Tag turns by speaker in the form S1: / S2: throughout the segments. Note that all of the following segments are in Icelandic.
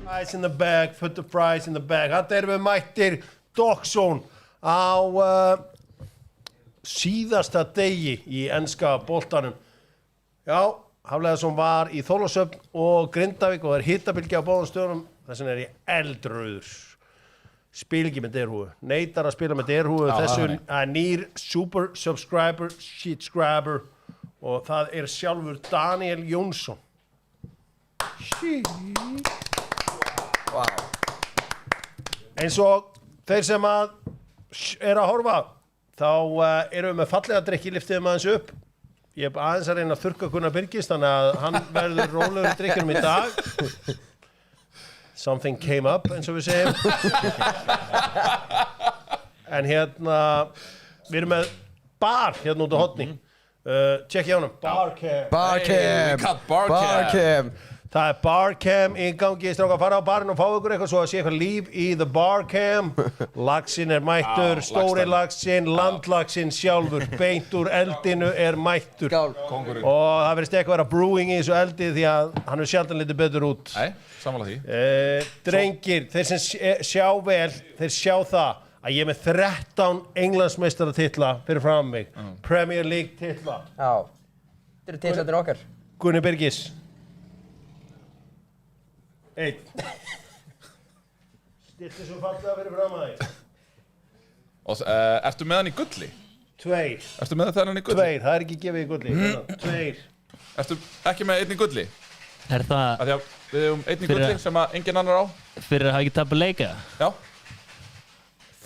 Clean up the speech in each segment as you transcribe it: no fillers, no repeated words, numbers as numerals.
S1: Fries in the bag, put the fries in the bag. Þetta erum við mættir Doxzone á síðasta degi í enska boltanum. Já, Hafleðarsson var í Þorlákshöfn og Grindavík og það hitabylgja á báðum stöðunum. Þess vegna ég eldrauður. Spila ekki með derhúfu. Neitar að spila með derhúfu. Þessu nýr super subscriber, shit scrabber og það sjálfur Daniel Jónsson.
S2: Wow.
S1: Eins og þeir sem að horfa þá erum við með fallega drykki, lyftiðum aðeins upp. Ég aðeins að reyna að þurrka Gunnar Birgis þannig að hann verður rólegur í drykkjunum í dag. Something came up eins og við segjum. En hérna við erum með bar hérna út á horni. Tjekkja á honum.
S2: Barcam.
S1: Það barcam í gangi, strákar, fara á barinn og fá ykkur eitthvað svo að sé eitthvað líf í the barcam. Laxinn mættur, stóri laxinn, landlaxinn sjálfur, beint úr eldinu mættur. Og það verðist eitthvað vera brewing í þessu eldi því að hann sjaldan litið betur út.
S3: Nei, sammála því.
S1: Drengir, þeir sem sjá vel, þeir sjá það að ég með 13 Englandsmeistaratitla fyrir fram mig. Premier League titla.
S2: Já, þetta titlarnir okkar.
S1: Gunni Birgis. 1. Stilti svo fallega fyrir fram að því.
S3: Og ertu með hann í gulli?
S1: 2.
S3: Ertu með þennan í gulli?
S1: 2, það ekki gefið í gulli. 2.
S3: Ertu ekki með einn í gulli?
S4: Það?
S3: Af því að við hefum einn í gulli sem að engin annar á.
S4: Fyrir að hafa ekki tapað leika?
S3: Já.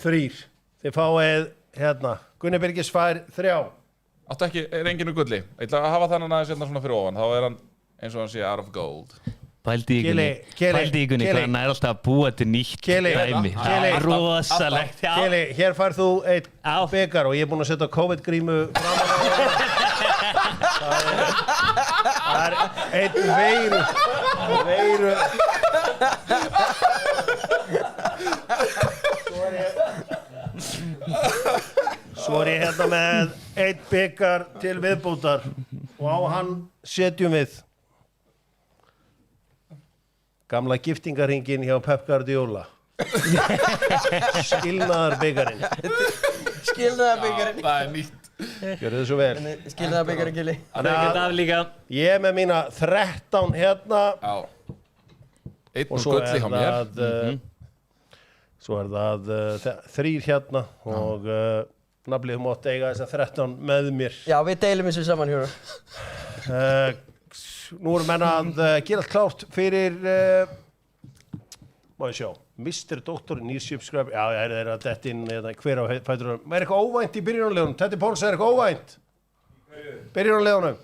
S1: 3. Þið fáið, Gunni Birgis fær 3.
S3: Áttu ekki, engin í gulli. Ég ætla að hafa þennan aðeins svona fyrir ofan. Þá hann eins og hann sé out of gold.
S4: Pældi í Gunni, hvað hann alltaf að búa til nýtt dæmi. Það rosalegt.
S1: Keli, hér fær þú einn byggar og ég búinn að setja COVID-grímu fram á það. Einn veiru. Svo ég hérna með einn byggar til viðbútar og á hann setjum við gamla giftingarhringin hjá Pep Guardiola. Skilnaðarbyggarinn.
S3: Það nýtt.
S1: Gjörðu þið svo vel.
S2: Skilnaðarbyggarinn, Gilli.
S1: Ég með mína 13 hérna.
S3: Já. Einn úr gulli hjá mér.
S1: Svo það 3 hérna og nafnið þú mátt eiga þessa 13 með mér.
S2: Já, við deilum þessu saman, Hjóra.
S1: Nú erum menn að gera allt klárt fyrir, má ég sjá, Mr. Doktor, nýr subscriber, já, það að detta inn hver á fætur. Eitthvað óvænt í byrjunarlegunum? Tetti Póls eitthvað óvænt? Byrjunarlegunum?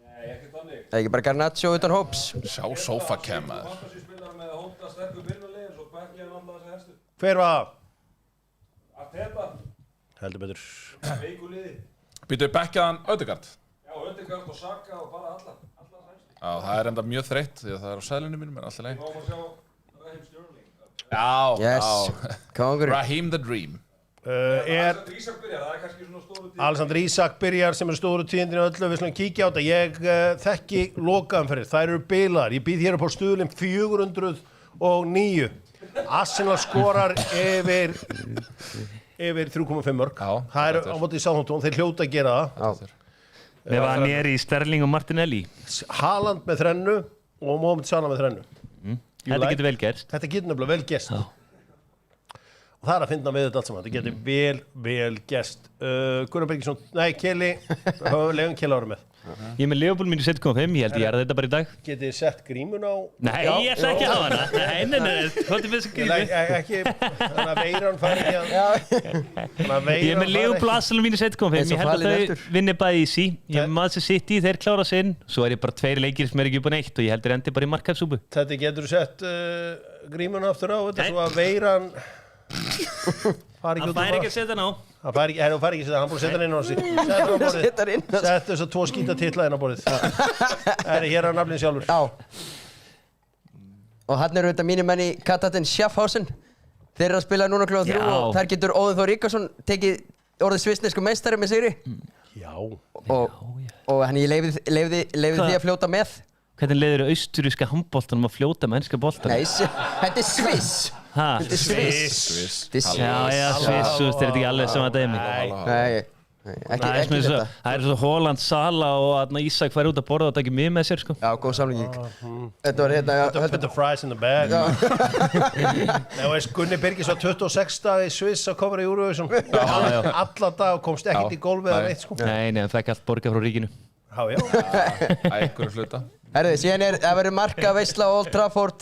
S5: Nei, ekki þannig.
S2: Það ekki bara Garnaccio utan hóps.
S3: Sjá sofacam maður.
S5: Fantasy spilar með að hóta sterkur byrjunarlegin, svo Becky hann alltaf þessi hestu.
S1: Hver var það?
S5: Arteta.
S1: Heldur betur.
S5: Veiku liði.
S3: Býtu Beckjaðan Ödegaard?
S5: Já, Ödegaard og Saka og bara alla hestu.
S3: Já, það enda mjög þreytt því að það á sælunum mínum, en alltaf leið.
S5: Má maður sjá Raheem Sterling.
S2: Yes, kongurinn.
S3: Raheem the Dream.
S5: Alexander Isak byrjar, það kannski svona stóru tíð.
S1: Alexander Isak byrjar sem stóru tíðindinu öllu, við slúðum kíkja á þetta. Ég þekki lokaumferðir, þær eru bilaðar. Ég býð hér upp á stuðlinn 409. Arsenal skorar yfir 3,5 mörk. Það á móti í Southampton, þeir hljóta að gera það.
S4: Með Vanieri, Sterling og Martinelli.
S1: Haaland með 3 og Mohamed Salah með 3.
S4: Þetta getur vel gerst.
S1: Þetta getur nefnilega vel gerst. Og það að finna við þetta allt saman. Þetta getur vel gerst. Gunnar Birgisson, nei, Keli, legum Keli ára með.
S4: Ég er með Leopold mínu 7,5, ég held ég þetta bara í dag.
S1: Getið þið sett grímun á?
S4: Nei, ég ætla ekki að hafa hana. Nei, hvað er þessi grímu?
S1: Ekki, þannig að veiran fari ekki að...
S4: Ég er með Leopold mínu 7,5, ég held að þau vinni bæði í sí. Ég hef Manchester City, þeir klára sinn. Svo er ég bara 2 leikir sem ekki upp á neitt og ég held endi bara í markafsúpu.
S1: Þetta getur þú sett grímun aftur á þetta svo að veiran...
S4: Það fær ekki að setja hann á.
S1: Það fær ekki að setja, hann búið að setja hann inn á sig. Settu þess að 2 skítatitla inn á borðið. Hér er nafnin sjálfur.
S2: Já. Og hann eru þetta mínir menn í Kataten Schaffhausen. Þeir eru að spila núna kl. 3 og þar getur Óðinn Þór Ríkharðsson tekið orðið svissnesku meistari með sigri.
S1: Já.
S2: Og hann ég leyfði því að fljóta með.
S4: Hvernig leiðir austuríska handboltanum að fljóta með enska boltanum?
S2: Nei, þetta er Sviss.
S4: Ha?
S2: Þetta er Sviss.
S4: Já, Sviss, þú veist, þetta ekki alveg sama dæmi.
S2: Nei, ekki þetta.
S4: Það svo Holland, Sala og Ísak færi út að borða og taka mig með sér, sko.
S2: Já, góð samlíking. Þetta var hérna...
S1: Put the fries in the bag. Nei, veist, Gunni Birgis var 26 dag í Sviss að koma í Eurovision. Alla dag komst ekkert í gólfið eða neitt, sko.
S4: Nei, hann fekk allt borgað frá ríkinu.
S1: Já.
S3: Að einhverju hluta.
S2: Herðu, síðan það verður marka veisla á Old Trafford.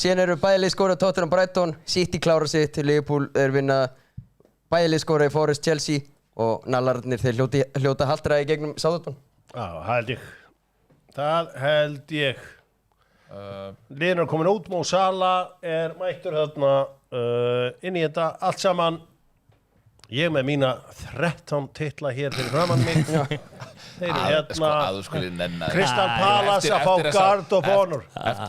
S2: Síðan eru bæðilið skórað Tottenham Brighton, City klára sitt, Liverpool vinna bæðilið skórað í Forest Chelsea og nallarnir þeir hljóta haltraði gegnum Southampton.
S1: Já, það held ég. Liðin komin út, Mo Salah mættur þarna inn í þetta allt saman. Ég með mína 13 titla hér fyrir framann mig. Þeir eru
S3: að þú skulle nenna
S1: Crystal Palace að fá Guard of Honor.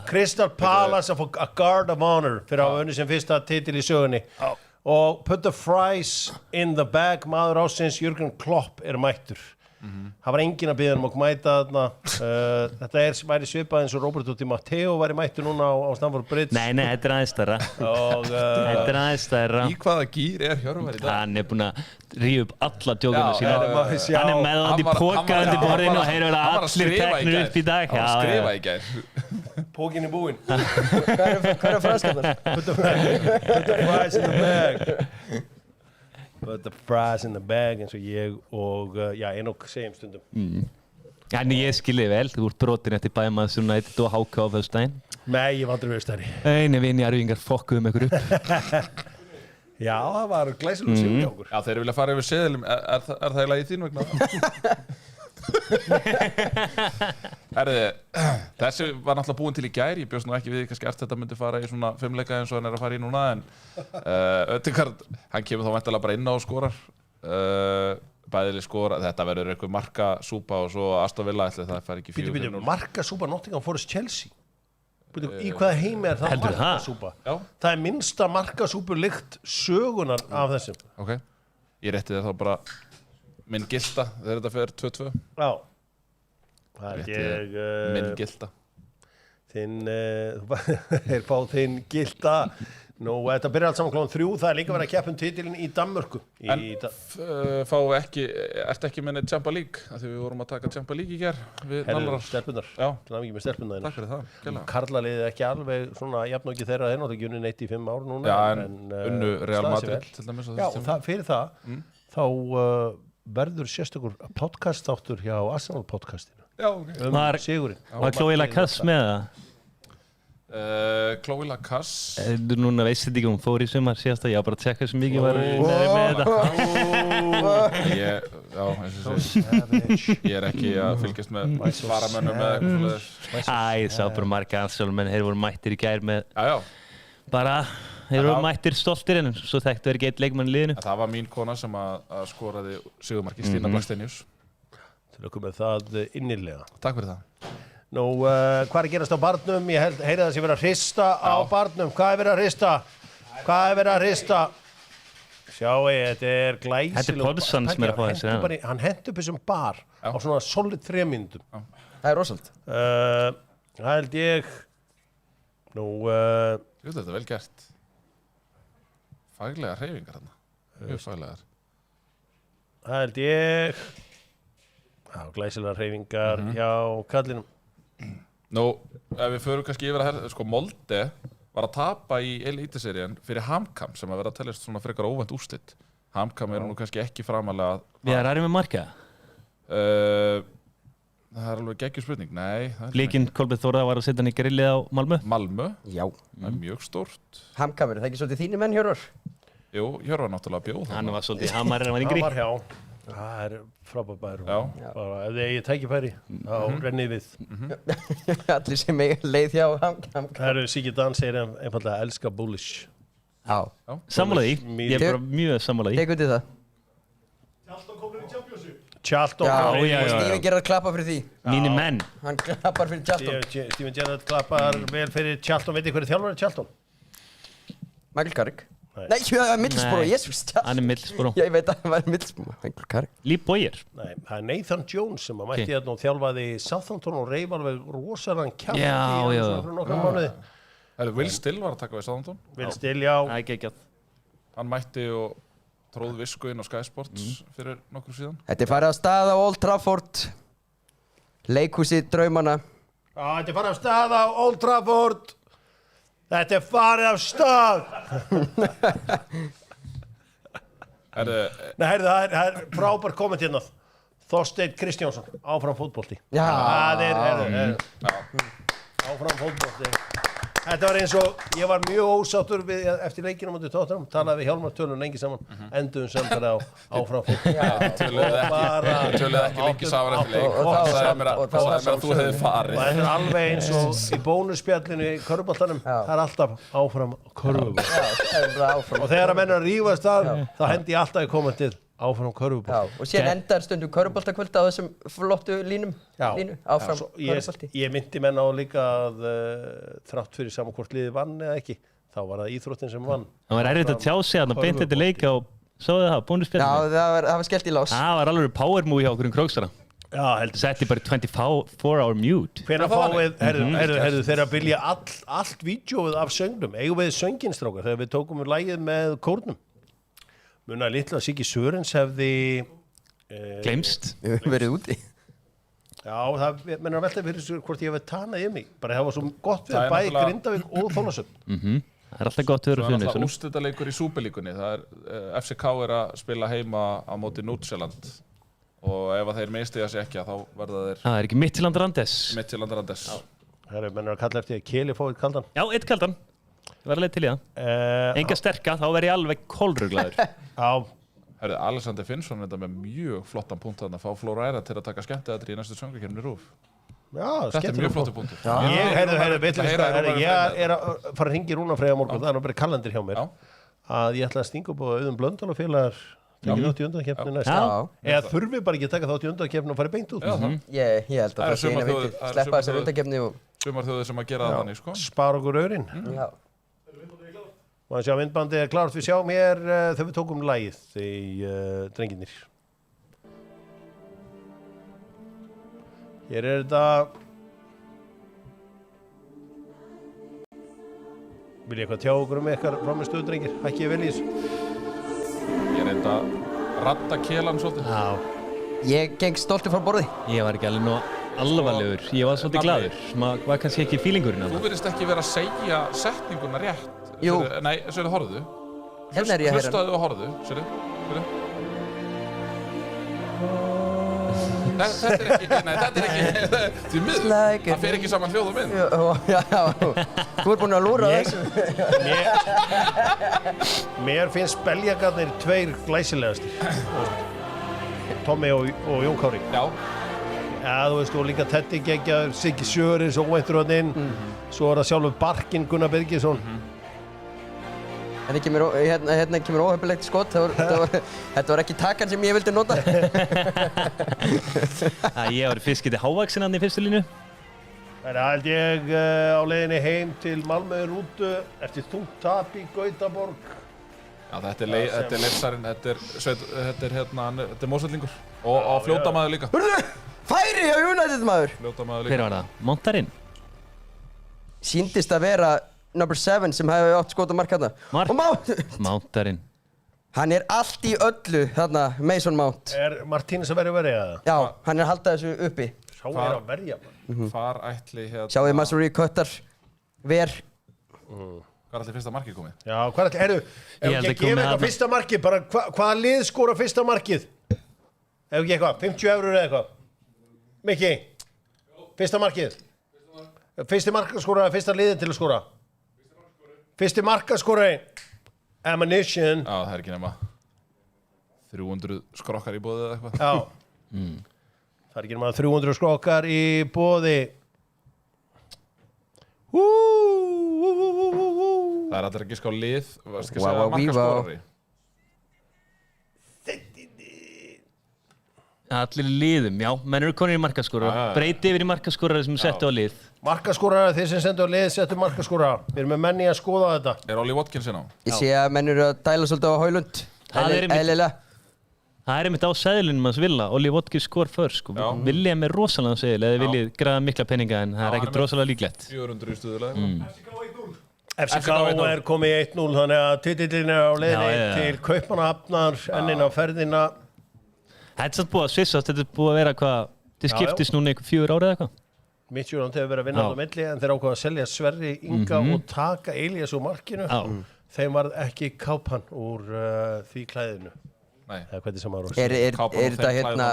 S1: Crystal Palace að fá Guard of Honor fyrir að unni sem fyrsta titil í sögunni. Og Put the Fries in the Bag, maður ásins Jürgen Klopp mættur. Það var enginn að biðja um að mæta þarna. Þetta væri svipað eins og Roberto Di Matteo væri mættur núna á Stamford Bridge.
S4: Nei, þetta aðeins stærra. Þetta aðeins stærra.
S3: Í hvaða gír Hjörvar í dag?
S4: Hann búinn að rífa upp alla djókuna sína. Hann með hann í póka undir borðinu og verið allir teknir upp í dag.
S3: Hann var að skrifa í gær.
S1: Pókin búinn.
S2: Hvað franskapar?
S1: Put the fries in the bag. Put the fries in the bag eins og ég og Enoch segjum stundum.
S4: En ég skilði vel, þú ert brotin eftir Bæmanns United og HK á föstudaginn.
S1: Nei, ég var aldrei verið stærri.
S4: Einu vini arvingar fokkuðum ykkur upp.
S1: Já, það var glæsilega sigur hjá okkur.
S3: Já, þeir vilja fara yfir seðilum. Er það eiginlega í þín vegna? Þessi var náttúrulega búin til í gær. Ég bjóst nú ekki við kannski eftir þetta myndi fara í svona 5 leika eins og hann að fara í núna, en Ødegaard, hann kemur þá væntanlega bara inn á og skorar. Bæðileg skora, þetta verður eitthvað markasúpa og svo Aston Villa ætli það fær ekki 4-5.
S1: Markasúpa Nottingham Forest Chelsea. Í hvaða heimi það markasúpa? Það minnsta markasúpulykt sögunar af þessum.
S3: Ok, ég rétti þér þá bara minn gilda, þegar þetta fer 2-2.
S1: Já. Það ég...
S3: Minn gilda.
S1: Þeir fá þinn gilda. Nú, þetta byrjar allt saman klokkan 3. Það líka verið að keppa titilinn í Danmörku.
S3: En ertu ekki með Champions League? Því við vorum að taka Champions League í gær við Nallarar.
S1: Stelpunar.
S3: Já.
S1: Það er ekki með stelpunar.
S3: Takk fyrir það.
S1: Karlaliðið ekki alveg svona jafn og ekki þeirra. Þeir náttúrulega ekki unni 1 í 5 ár núna.
S3: Já, en unnu Real Madrid til dæmis.
S1: Já, fyrir það, þá verður sérstakur podcast-þáttur hjá Arsenal podcastinu.
S3: Já, ok.
S1: Sigurinn.
S4: Var Chloe Lacasse með það?
S3: Chloe Lacasse.
S4: Núna veist þetta ekki fór í sumar síðast að ég bara að tjekka sem mikið var með þetta.
S3: Ég ekki að fylgjast með varamönnum eða eitthvað svoleiðis.
S4: Ég sá bara marga Arsenal-menn, þeir voru mættir í gær með
S3: bara,
S4: þeir voru mættir stoltir en svo þekktu þeir ekki einn leikmann í liðinu.
S3: Það var mín kona sem að skoraði sigurmarki, Stína Blackstenius.
S1: Til okkur með það innilega.
S3: Takk fyrir það.
S1: Nú, hvað að gerast á barnum? Ég heyri það sem verið að hrista á barnum. Hvað verið að hrista? Verið að hrista? Sjáu, þetta glæsileg.
S4: Þetta Pálsson sem að fá þessi.
S1: Hann hendur upp þessum bar á svona solid 3 mínútum.
S2: Það rosalt.
S1: Það held ég. Nú,
S3: þetta er vel gert. Faglega hreyfingar þarna. Mjög faglegar.
S1: Það held ég. Glæsilegar hreyfingar hjá kallinum.
S3: Nú, ef við förum kannski yfir að sko Molde var að tapa í Eliteserien fyrir HamKam sem að vera að teljast svona frekar óvænt úrslit. HamKam nú kannski ekki framalega.
S4: Við erum með marka.
S3: Það alveg geggjur spurning. Nei.
S4: Blíkinn Kolbeinn Þórðar var að setja hann í grillið á Malmö.
S3: Malmö?
S2: Já.
S3: Það mjög stórt.
S2: HamKam, það ekki svolítið þínir menn, Hjörvar?
S3: Jú, Hjörvar náttúrulega bjóð.
S4: Hann var svolítið hamarinn, hann var yngri.
S1: Hann var hjá. Það frábært bæður. Bara ef þið eigið tækifæri, þá rennið við.
S2: Allir sem leið hjá HamKam.
S1: Það eru Siggi Dan segir einfallega elska bullish.
S2: Já.
S4: Sammála því. Ég bara mjög sammála því.
S2: Tek undir það.
S5: Charlton komur í Championship.
S1: Charlton.
S2: Já. Steven Gerrard klappar fyrir því.
S4: Mínir menn.
S2: Hann klappar fyrir Charlton.
S1: Steven Gerrard klappar vel fyrir Charlton. Veit þið hverju þjálfari Charlton?
S2: Michael Carrick. Nei, Middlesbrough, Jesus.
S4: Hann Middlesbrough.
S2: Ég veit að það var Middlesbrough.
S4: Lee Bowyer.
S1: Nei, það er Nathan Jones sem að mætti hérna og þjálfaði Southampton og reif alveg rosalega kjátt
S4: Já.
S1: fyrir nokkra mánuði.
S3: Will Still var að taka við Southampton.
S1: Will Still, já.
S4: Það er geggjað.
S3: Hann mætti og tróð visku inn á Sky Sports fyrir nokkur síðan.
S2: Þetta er farið á stað á Old Trafford. Leikhúsi draumana.
S1: Já, þetta er farið af stað á Old Trafford. Þetta er farið af stað. Nei, heyrðu, það er frábær komment hérna. Þorsteinn Kristjánsson, áfram fótbolti.
S2: Já.
S1: Það er áfram fótbolti. Þetta var eins og, ég var mjög ósáttur eftir leikina mútið Tottenham, talaði við Hjálmar tölum lengi saman, enduðum samtali á áfram fótbolti.
S3: Töluðu ekki lengi saman eftir leik. Það sagði mér að þú hefði farið.
S1: Það er alveg eins og í bónusspjallinu í körfuboltanum, það er alltaf áfram körfubolti. Og þegar að menn er að rífast þá hendi ég alltaf í kommentið áfram körfubolti.
S2: Og síðan endar stundum körfuboltakvöld á þessum flottu línu, áfram körfubolti.
S1: Ég myndi menn á líka að þrátt fyrir saman hvort liði vann eða ekki, þá var það íþróttin sem vann.
S4: Það var erfitt að tjá sig að beint þetta leika og sáðu það, bónusspjallinu.
S2: Já, það var skellt í lás.
S4: Það var alveg power move hjá okkur Króksara.
S1: Já, heldur.
S4: Setti bara 24-hour mute.
S1: Hvenær fáið, herðu, þeir að bylja allt vídeóið af söngnum, eigum við sönginstrákar þegar við tókum lagið með kórnum. Munaði litlu að Siggi Sörens hefði
S4: Gleymst.
S2: Verið úti.
S1: Já, það menn að velta fyrir hvort ég hefði tanað yfir mig. Bara það var svo gott við bæði Grindavík og Þórðarsöfn.
S4: Það er alltaf gott við
S3: Svo er
S4: fyrir
S3: alltaf úrslitaleikur í Súperlíkunni. Það er FCK er að spila heima á móti Nútsjöland. Og ef þeir mistiga sig ekki, þá verða þeir
S4: Það er ekki Midtjylland Randes.
S3: Midtjylland Randes.
S1: Herru, menn að kalla eftir að Keli fóið kaldan.
S4: Já, eitt kaldan. Ég var alveg til í það. Enga sterka, þá verð ég alveg kólruglaður.
S1: Já.
S3: Herðu, Alexander Finnsson er þetta með mjög flottan punkt að fá Flóra til að taka skemmtiðatri í næstu söngvakeppni RÚV.
S1: Já,
S3: Þetta er mjög flottur punktur.
S1: Ég er að fara að hringja Rúnar Freyja morgun, það er bara kalendir hjá mér. Að ég ætla að stinga upp á Auðun Blöndal og félagar tekið þátt í undankeppni næst. Eða þurfi bara ekki að taka þátt í undankeppni og fara beint út.
S2: Ég held að það sé eina viti, sleppa þessar undankeppni og
S3: Sumarþjóðir sem að gera það þannig, sko.
S1: Spara okkur aurinn.
S2: Já.
S1: Og að sjá myndbandið er klárt, við sjáum hér þegar við tókum lagið í Drengirnir. Hér er þetta. Vil ég eitthvað tjá okkur ykkar framistöðu, drengir? Hækki ég vel í þessu?
S3: Ég er enda að radda kelan svolítið.
S4: Já.
S2: Ég geng stoltur frá borði.
S4: Ég var ekki alveg nú alvarlegur. Ég var svolítið glaður. Maður var kannski ekki fílingurinn af
S3: Þú
S4: það.
S3: virðist ekki vera að segja setninguna rétt.
S2: Jú.
S3: Nei, sérðu, horfðu.
S2: Hérna er ég að heyra.
S3: Hlustaðu og horfðu, sérðu. Þetta er ekki, því miður, það fer ekki saman hljóð og mynd.
S2: Já, þú ert búinn að lúra þessu.
S1: Mér finnst beljagarnir tveir glæsilegastir. Tommi og Jón Kári.
S3: Já.
S1: Já, þú veist, og líka Teddy geggjaður, Siggi Sörens og óvæntur hann inn. Svo er það sjálfur Barkinn Gunnar Birgisson.
S2: Hérna kemur óheppilegt skot, þetta var ekki takan sem ég vildi nota.
S4: Ég var fyrst getið hávaxinn hann í fyrstu línu.
S1: Það held ég á leiðinni heim til Malmö rútu eftir þungt tap í Gautaborg.
S3: Já, þetta er Leifsarinn, þetta er Mósellingur og fljótamaður líka.
S2: Hörðu, færi hjá United maður.
S3: Fljótamaður líka.
S4: Hver var það? Montarinn?
S2: Sýndist að vera number 7 sem hefði átt skot á mark hérna. Og Mount!
S4: Mountarinn.
S2: Hann er allt í öllu þarna, Mason Mount.
S1: Er Martínez að verja eða?
S2: Já, hann er að halda þessu uppi.
S1: Sá er að verja.
S3: Far ætli hérna.
S2: Sjáðu Masuri Köttar, ver.
S3: Hvað er allir fyrsta markið komið?
S1: Já, hvað er allir, herru, ef ekki að gefa eitthvað fyrsta markið, bara hvaða lið skora fyrsta markið? Ef ekki eitthvað, 50 eurur eða eitthvað? Mikki, fyrsta markið? Fyrsti markaskóra, fyrsta liðin til að skora? Fyrsti markaskóri, Ammunition.
S3: Já, það er ekki nema 300 skrokkar í boði eða eitthvað.
S1: Já. Það er ekki nema 300 skrokkar í boði.
S3: Það er allir að giska á lið. Skal segja markaskórari.
S4: Allir í liðum, já. Menn eru konir í markaskóra. Breyti yfir í markaskóra sem settu á lið.
S1: Markaskóra, þeir sem sendu á lið settu markaskóra. Við erum með menni að skoða þetta.
S3: Er Ollie Watkins inn á?
S2: Ég sé að menn eru að dæla svolítið á Højlund. Eðlilega.
S4: Það einmitt á seðlinum hans Villa, Ollie Watkins skor först sko. Villi með rosalega seðil, eða viljið græða mikla peninga en það ekkert rosalega líklegt.
S3: 400 í stuðulega.
S1: FCK er komið í 1-0, þannig að titillin er á leiðinni til Kaupmannahafnar, enninn á ferðina.
S4: Þetta er satt búið að svissast, þetta er búið að vera hvað, þetta skiptist núna ykkur 4 ára eða eitthvað.
S1: Midtjylland hefur verið að vinna á milli en þeir ákváðu að selja Sverri Inga og taka Elias úr markinu. Þeim varð ekki kápan úr því klæðinu.
S3: Nei.
S1: Eða hvernig sem maður
S2: Er þetta hérna,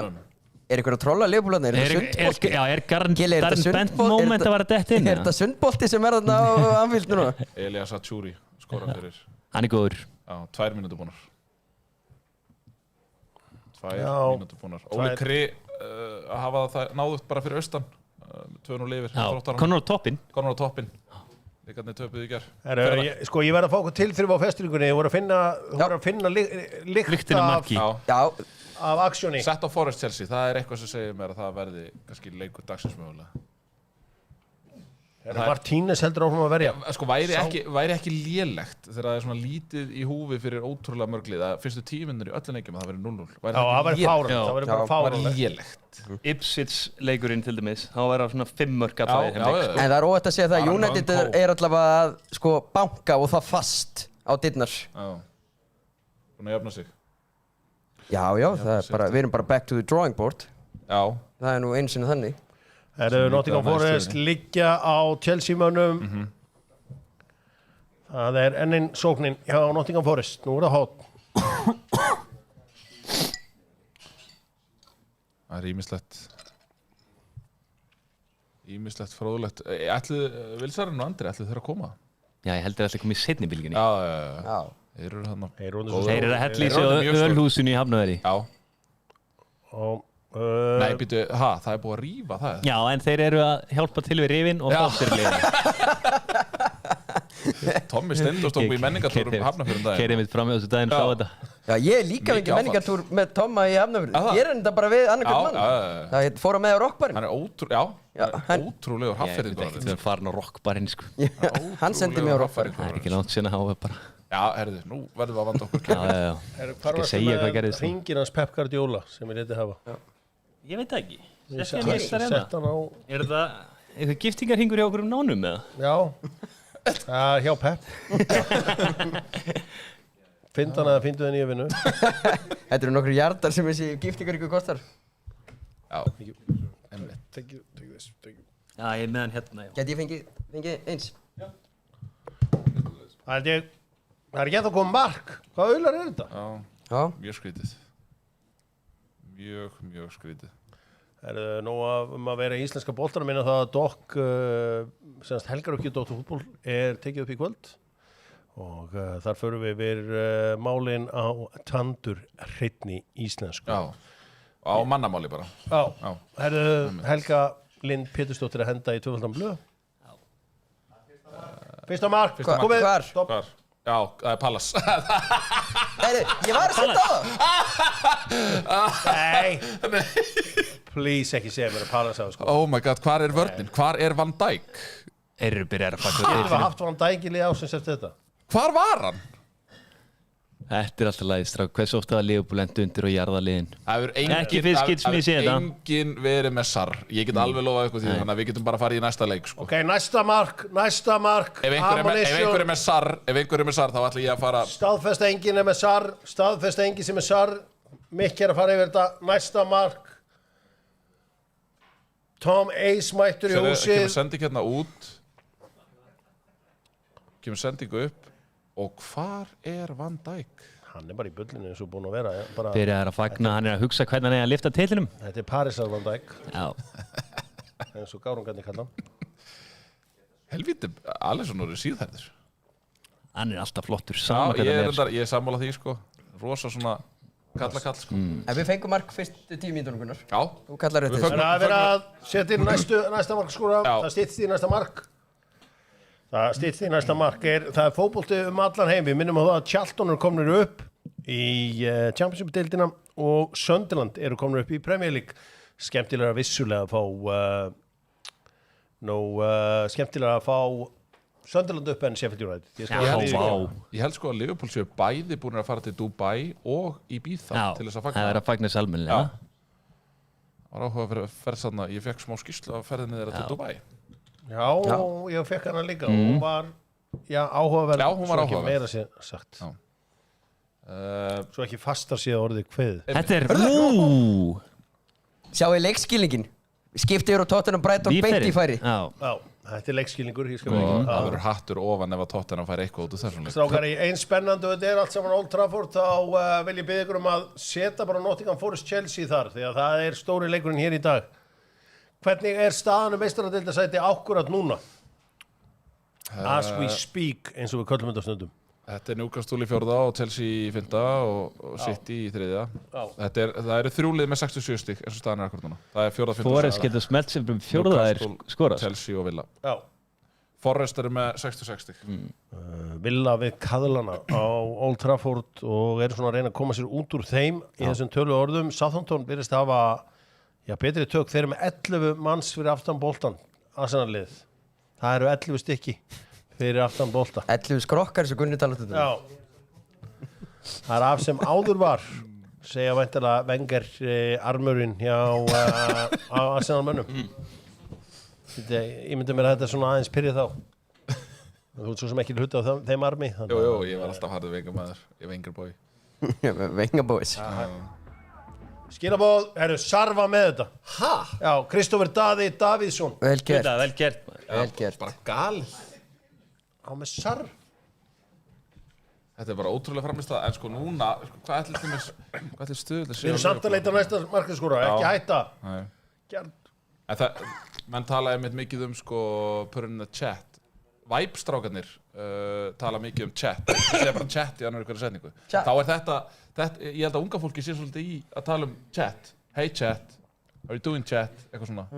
S2: er ykkur að trolla Leopoldinu? Er þetta sundbolti?
S4: Já, er Darren Bent moment að vera dett inn?
S2: Er þetta sundbolti sem er þarna á Anfield núna?
S3: Elias Achuri skora fyrir.
S4: Hann er góður.
S3: Já, 2 mínútur búnar. 2 mínútur búnar. Óli Kri að hafa það náðugt bara fyrir austan. 2-0 lifir.
S4: Konur á toppinn.
S3: Konur á toppinn. Líkarnir töpuð í gerð.
S1: Sko, ég verð að fá okkur tilþrif á festiringunni. Ég voru að finna lykt af aksjóni.
S3: Sett á Forest Chelsea, það er eitthvað sem segir mér að það verði kannski leikur dagsins mögulega.
S1: Martínez heldur áfram að verja.
S3: Sko, væri ekki lélegt þegar það er svona lítið í húfi fyrir ótrúlega mörglið að fyrstu 10 mínútur í öllum leikjum að það verði 0-0.
S1: Já, það verði fáránlegt. Það verði bara fáránlegt.
S3: Lélegt.
S4: Ipswich leikurinn til dæmis, þá verða svona 5 mörk allavega í þeim leik.
S2: En það er óvægt að segja það að United er allavega að sko banka og það fast á dyrnar.
S3: Já. Búin að jöfna sig.
S2: Já, það er bara, við erum bara back to the drawing board.
S3: Já.
S2: Það er nú einu sinni þannig.
S1: Nottingham Forest liggja á Chelsea-mönnum. Það er enn sóknin hjá Nottingham Forest. Nú er það hot.
S3: Það er ímislegt fróðlegt. Ætluðu Vilsarinn og Andri, ætluðu þeir að koma?
S4: Já, ég heldur að það komið í seinni bylginni.
S3: Já. Þeir eru þarna.
S4: Þeir eru að hella í sig á ölhúsinu í Hafnarfirði.
S1: Já.
S3: Nei, býtu, það er búið að rífa það.
S4: Já, en þeir eru að hjálpa til við rifin og fórsirliðin.
S3: Tommi Steindórs tók í menningartúrum Hafnarfjörðum daginn.
S4: Keirið mitt fram í þessu daginn sá þetta.
S2: Já, ég er líka mikið menningartúr með Tomma í Hafnarfjörði. Ég er þetta bara við annarkvæmt mann. Það fór að með á rockbarinn.
S3: Hann er ótrúlegur Hafnarfjörður.
S4: Ég er farin á rockbarinn, sko.
S2: Hann sendi mig á rockbarinn.
S4: Það er ekki langt síðan að hafa bara.
S3: Já, herðu, nú verðum við að vanda okkur.
S4: Já. Skal segja hvað gerðist.
S1: Hringir hans Pep Guardiola sem við lítið hafa.
S4: Ég veit það ekki.
S1: Sett hann á.
S4: Er þetta eitthvað giftingarhingur hjá okkur nánum eða?
S1: Já, hjá Pep. Find hann eða findu þið nýja vinnu.
S2: Þetta eru nokkru hjartar sem þessi giftingarhingur kostar.
S3: Já, ennveit.
S1: Take this.
S4: Já, ég er með hann hérna.
S2: Gæti ég fengið eins?
S1: Það er ekki að það koma mark. Hvað auðlar er þetta?
S3: Já, mjög skrítið. Mjög skrítið.
S1: Það er nú að vera í íslenska boltanum minna það að Dokk, helgarökki Dr. Fútból er tekið upp í kvöld og þar förum við málin á tandur hreinni íslensku.
S3: Já, á mannamáli bara.
S1: Já. Helga Lind Pétursdóttir að henda í 2. blöð. Fyrsta mark.
S2: Hvar?
S1: Stopp.
S3: Já, það er Pallas.
S2: Ég var að setja á það.
S1: Nei. Please ekki segja mér að Pallas á sko.
S3: Oh my god, hvar er vörnin? Hvar er Van Dijk?
S4: Eru byrjar að baka
S1: Við haft Van Dijk í lið ásins eftir þetta.
S3: Hvar var hann?
S4: Þetta er alltaf lagið strák. Hversu oft hafa Liverpool lent undir og jarða liðin?
S3: Ekki
S4: fyrst getur sem ég sé þetta.
S3: Enginn verið með Sarr. Ég get alveg lofað eitthvað því þannig að við getum bara farið í næsta leik sko.
S1: Ok, næsta mark.
S3: Ef einhver er með Sarr þá ætla ég að fara.
S1: Staðfesta enginn er með Sarr. Staðfesta enginn sem er Sarr. Mikki er að fara yfir þetta. Næsta mark. Tom Ace mættur í húsið.
S3: Kemur sending hérna út. Kemur sendingu upp. Og hvar er Van Dijk?
S1: Hann er bara í bullinu eins og búinn að vera.
S4: Byrjar að fagna, hann er að hugsa hvernig hann er að lifta titlinum.
S1: Þetta er Parísar Van Dijk.
S4: Já.
S1: Eins og Gárungarnir kalla hann.
S3: Helvíti, Alisson eru síðhærður.
S4: Hann er alltaf flottur.
S3: Ég er sammála því sko. Rosa svona kall sko.
S2: En við fengum mark fyrstu 10 mínútur Gunnar.
S3: Já.
S2: Þú kallar eftir þessu.
S1: Það er verið að setja inn næsta mark skóra. Það styttist í næsta mark. Það er fótbolti allan heim. Við minnum á það að Charlton eru komnir upp í Championship-deildina og Sunderland eru komnir upp í Premier League. Skemmtilega vissulega að fá Nú, skemmtilega að fá Sunderland upp en Sheffield United.
S4: Já, vá.
S3: Ég held sko að Liverpool séu bæði búin að fara til Dubai og Ibiza til þess að fagna.
S4: Það er að fagna salminlega.
S3: Það var áhuga fyrir að ferð þarna, ég fekk smá skýrslu af ferðinni þeirra til Dubai.
S1: Já, ég fekk hana líka og hún var, áhugaverð.
S3: Já, hún var
S1: svo ekki
S3: áhugaverð.
S1: meira sér sagt. Svo ekki fastar sér orðið kveð.
S4: Þetta er,
S2: Sjáu leikskilningin. Skipti yfir á Tottenham Brighton beint í færi.
S1: Já, þetta er leikskilningur.
S3: Og það verður hattur ofan ef að Tottenham fær eitthvað út úr þessum leik.
S1: Strákar, í einn spennandi og þetta er allt saman Old Trafford, þá vil ég biðja ykkur að setja bara Nottingham Forest Chelsea þar, því að það er stóri leikurinn hér í dag. Hvernig er staðan meistaradeildarsæti akkúrat núna? As we speak, eins og við köllum þetta stundum.
S3: Þetta er Newcastle í 4. og Chelsea í 5. og City í 3. Það eru 3 lið með 67 stig eins og staðan er akkurat núna. Það er 4. 5.
S4: Forrest getur smelt sem 4. er skorast.
S3: Chelsea og Villa.
S1: Já.
S3: Forrest eru með 66 stig.
S1: Villa við kaðlana á Old Trafford og eru svona að reyna að koma sér út úr þeim í þessum tölu orðum. Southampton byrjast að hafa betri tök. Þeir eru með 11 manns fyrir aftan boltan, Arsenal-lið. Það eru 11 stykki fyrir aftan bolta.
S2: 11 skrokkar sem Gunni talar þetta.
S1: Já. Það er af sem áður var, segja væntanlega Wenger armurinn hjá Arsenal-mönnum. Ég myndi mér að þetta svona aðeins pyrrið þá. Þú ert svo sem ekki hluta á þeim armi.
S3: Jú, ég var alltaf harður Wenger-maður. Ég er Wenger-boy.
S2: Wenger-boys.
S1: Skilabóð, Sarva með þetta. Ha? Já, Kristoffer Davíðsson.
S2: Vel gert.
S4: Vel gert.
S2: Vel gert.
S3: Bara galið.
S1: Á með Sarv.
S3: Þetta er bara ótrúlega framlistað, en sko núna, hvað ætlir stuðulega
S1: Við erum samt að leita næsta markaskóra, ekki hætta.
S3: En það, menn tala einmitt mikið sko put in the chat. Vibe-strákarnir tala mikið chat. Það segja bara chat í annar ykkur setningu. Þá er þetta, ég held að unga fólki sé svolítið í að tala chat. Hey chat, are you doing chat? Eitthvað svona.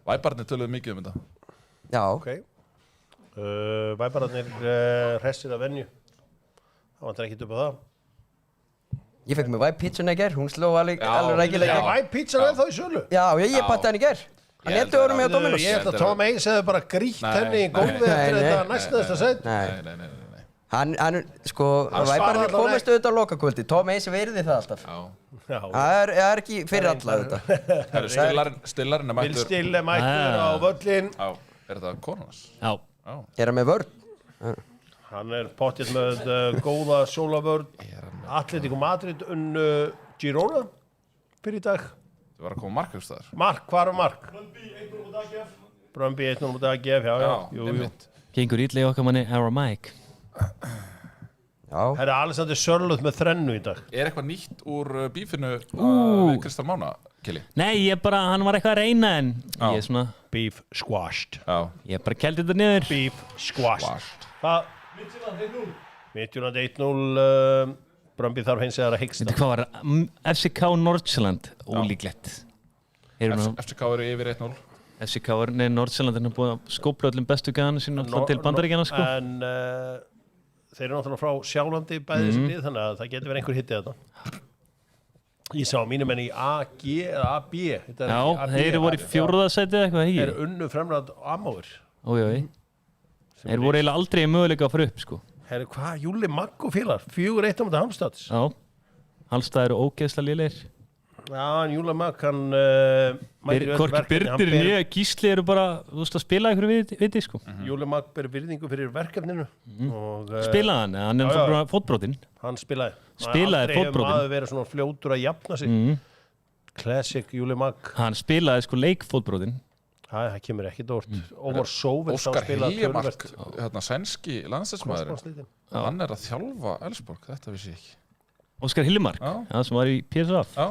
S3: Vibe-barnir töluðu mikið þetta.
S2: Já.
S1: Ok. Væpararnir hressir að venju. Það vantar ekkert upp á það.
S2: Ég fekk með Vibe pizzuna í ger, hún sló alveg rækilega.
S1: Já, Vibe pizzan er þá í sölu.
S2: Já, ég patti hann í ger. Hann letu orðum með á Dominos.
S1: Ég held að Tom Ace hefði bara grýtt henni í gólfið eftir þetta næstnæðasta set.
S3: Nei.
S2: Hann, sko, Væpararnir komist auðvitað á lokakvöldi. Tom Ace virði það alltaf. Það er ekki fyrir alla þetta.
S3: Stillarinn er mættur.
S1: Will Still er mættur á völlin.
S3: Er þetta Konanas?
S4: Já.
S2: Er hann með vörn?
S1: Hann er pottið með góða sólavörn. Atletico Madrid unnu Girona fyrir í dag.
S3: Það var að koma mark einhvers staðar.
S1: Mark, hvað er mark? Brøndby 1-0 mútið AGF, já. Jú.
S3: Gengur
S4: illa í okkar manni Our Mike.
S2: Já.
S1: Herra Alexander Sörluth með þrennu í dag.
S3: Er eitthvað nýtt úr bífinu við Kristján Mána, Kili?
S4: Nei, hann var eitthvað að reyna en ég er svona...
S1: Beef squashed.
S3: Já.
S4: Ég bara keldi þetta niður.
S1: Beef squashed. Hvað? Midtjylland 1-0. Brøndby þarf hins vegar að hyggsta.
S4: Þetta hvað var FCK Nordsjælland, ólíklegt.
S3: FCK eru yfir 1-0.
S4: FCK er Nordsjælland, hann er búin að skópla öllum bestu gæðana sín til Bandaríkjanna sko.
S1: En þeir eru náttúrulega frá Sjálandi bæði þessi lið, þannig að það getur verið einhver hittið þetta. Ég sá mínum enn í AG eða AB.
S4: Já, þeir voru í 4. sæti eitthvað, ekki?
S1: Þeir unnu fremræð Amóður.
S4: Ójá, þeir voru eiginlega aldrei möguleika að fara upp sko.
S1: Herru, hvað? Júli Magg og félagar, 4-1 á mútið Halmstads.
S4: Já, Halmstad eru ógeðslega lélegir.
S1: Já, en Júli Magg, hann
S4: Hvorki Birnir nýja Gísli eru bara, þú veist að spila ykkur viti sko.
S1: Júli Magg ber virðingu fyrir verkefninu.
S4: Spilaði hann er bara fótbrotinn.
S1: Hann spilaði
S4: fótbrotinn.
S1: Aldrei hefur maður verið svona fljótur að jafna sig. Classic Júli Magg.
S4: Hann spilaði sko leikfótbrotinn.
S1: Það kemur ekki dórt. Ómar Sóvel
S3: Óskar Hiljemark, sænski landsliðsmaðurinn. Hann er að þjálfa Elfsborg, þetta vissi ég ekki.
S4: Óskar Hiljemark, sem var í PSV.
S3: Já.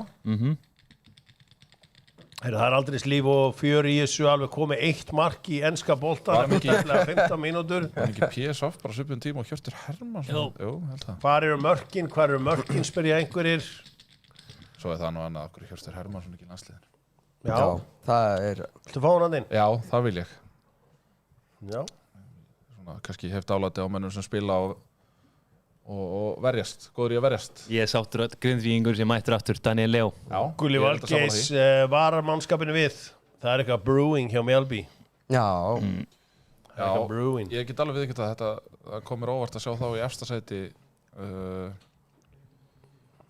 S1: Það er aldrei slíf og fjör í þessu, alveg komið 1 mark í enska boltan eftir 15 mínútur.
S3: Var ekki PSV bara svipum tíma og Hjörtur Hermannsson? Jú, held það.
S1: Hvar eru mörkin, spyrja einhverjir.
S3: Svo er það nú annað okkur Hjörtur Hermannsson ekki í landsliðinu.
S2: Já, það er...
S1: Viltu fá hann inn?
S3: Já, það vil ég.
S1: Já.
S3: Svona, kannski hef dálæti á mennum sem spila og verjast, góður í að verjast.
S4: Ég er sáttur öll grindvíingur sem mættur aftur, Daniel Leo.
S1: Já, Gulli Valgeis varar mannskapinu við. Það er eitthvað brewing hjá Mjölby.
S2: Já,
S3: Já,
S1: Brewing.
S3: ég get alveg viðkvæmt að þetta komir óvart að sjá þá í efsta sæti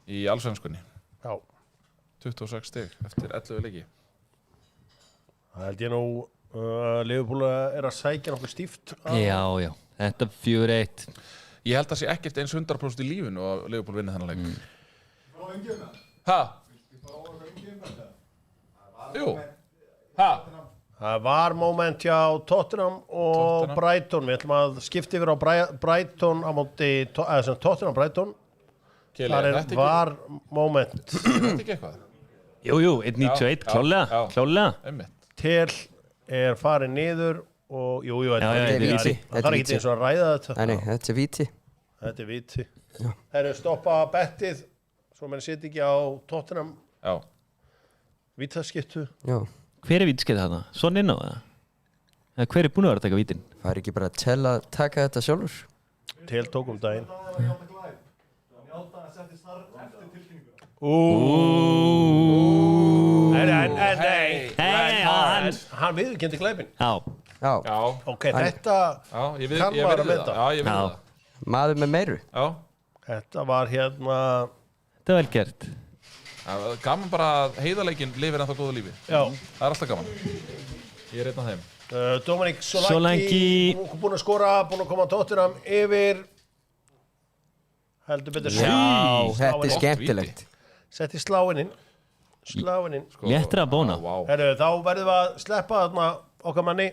S3: í allsvenskunni.
S1: Já,
S3: 26 stig eftir 11 leiki.
S1: það held ég nú Liverpool er að sækja nokkuð stíft
S4: Já, já, þetta 4-1.
S3: Ég held að sé ekkert eins 100% í lífinu að Liverpool vinni þennan leik. Hæ? Jú. Hæ?
S1: Það var moment hjá Tottenham og
S3: Tottenham.
S1: Brighton. Við ætlum að skipta yfir á Brighton á móti Tottenham Brighton.
S3: Keli,
S1: Þar
S3: þetta ekki,
S1: var moment.
S3: þetta ekki eitthvað?
S4: Jú, jú, 1.91,
S3: Já,
S4: klálega,
S3: já.
S4: klálega.
S3: Einmitt.
S1: Tel er farin niður og jú,
S4: Já, já,
S2: þetta er víti.
S1: Það er ekki eins og að ræða þetta.
S2: nei, þetta er víti.
S1: Þetta er víti. Það eru stoppa bettið svo menn sitt ekki á Tottenham
S3: Já.
S1: vítaskiptu.
S2: Já,
S4: Hver er vítskeið þarna? Svona inn á það? Eða hver er búin að vera að taka vítin?
S2: það er ekki bara til að taka þetta sjálfur.
S1: Tel tók daginn. Nei.
S4: Nei,
S1: Hann viðurkenndi glæpinn.
S4: já.
S2: Já,
S3: Já.
S1: Ok, þetta
S3: Já, ég
S1: Kann
S3: virði
S1: maður að
S3: það.
S1: meta?
S3: Já, ég virði
S4: Já.
S3: það.
S2: maður með meiru.
S3: Já.
S1: Þetta var hérna
S4: Þetta er vel gert.
S3: Já, gaman bara að heiðarleikin lifir ennþá góðu lífi.
S1: Já,
S3: Það er alltaf gaman. Ég er einn af þeim.
S1: Dominik Solanki
S4: Solanke.
S1: búinn að skora, búinn að koma á Tottenham yfir heldur betur
S2: Já, þetta er
S3: Gott
S2: skemmtilegt.
S1: setti sláininn
S3: Sko,
S4: Léttra að bóna.
S3: Vá.
S1: Herru, þá verðum við að sleppa þarna okkar manni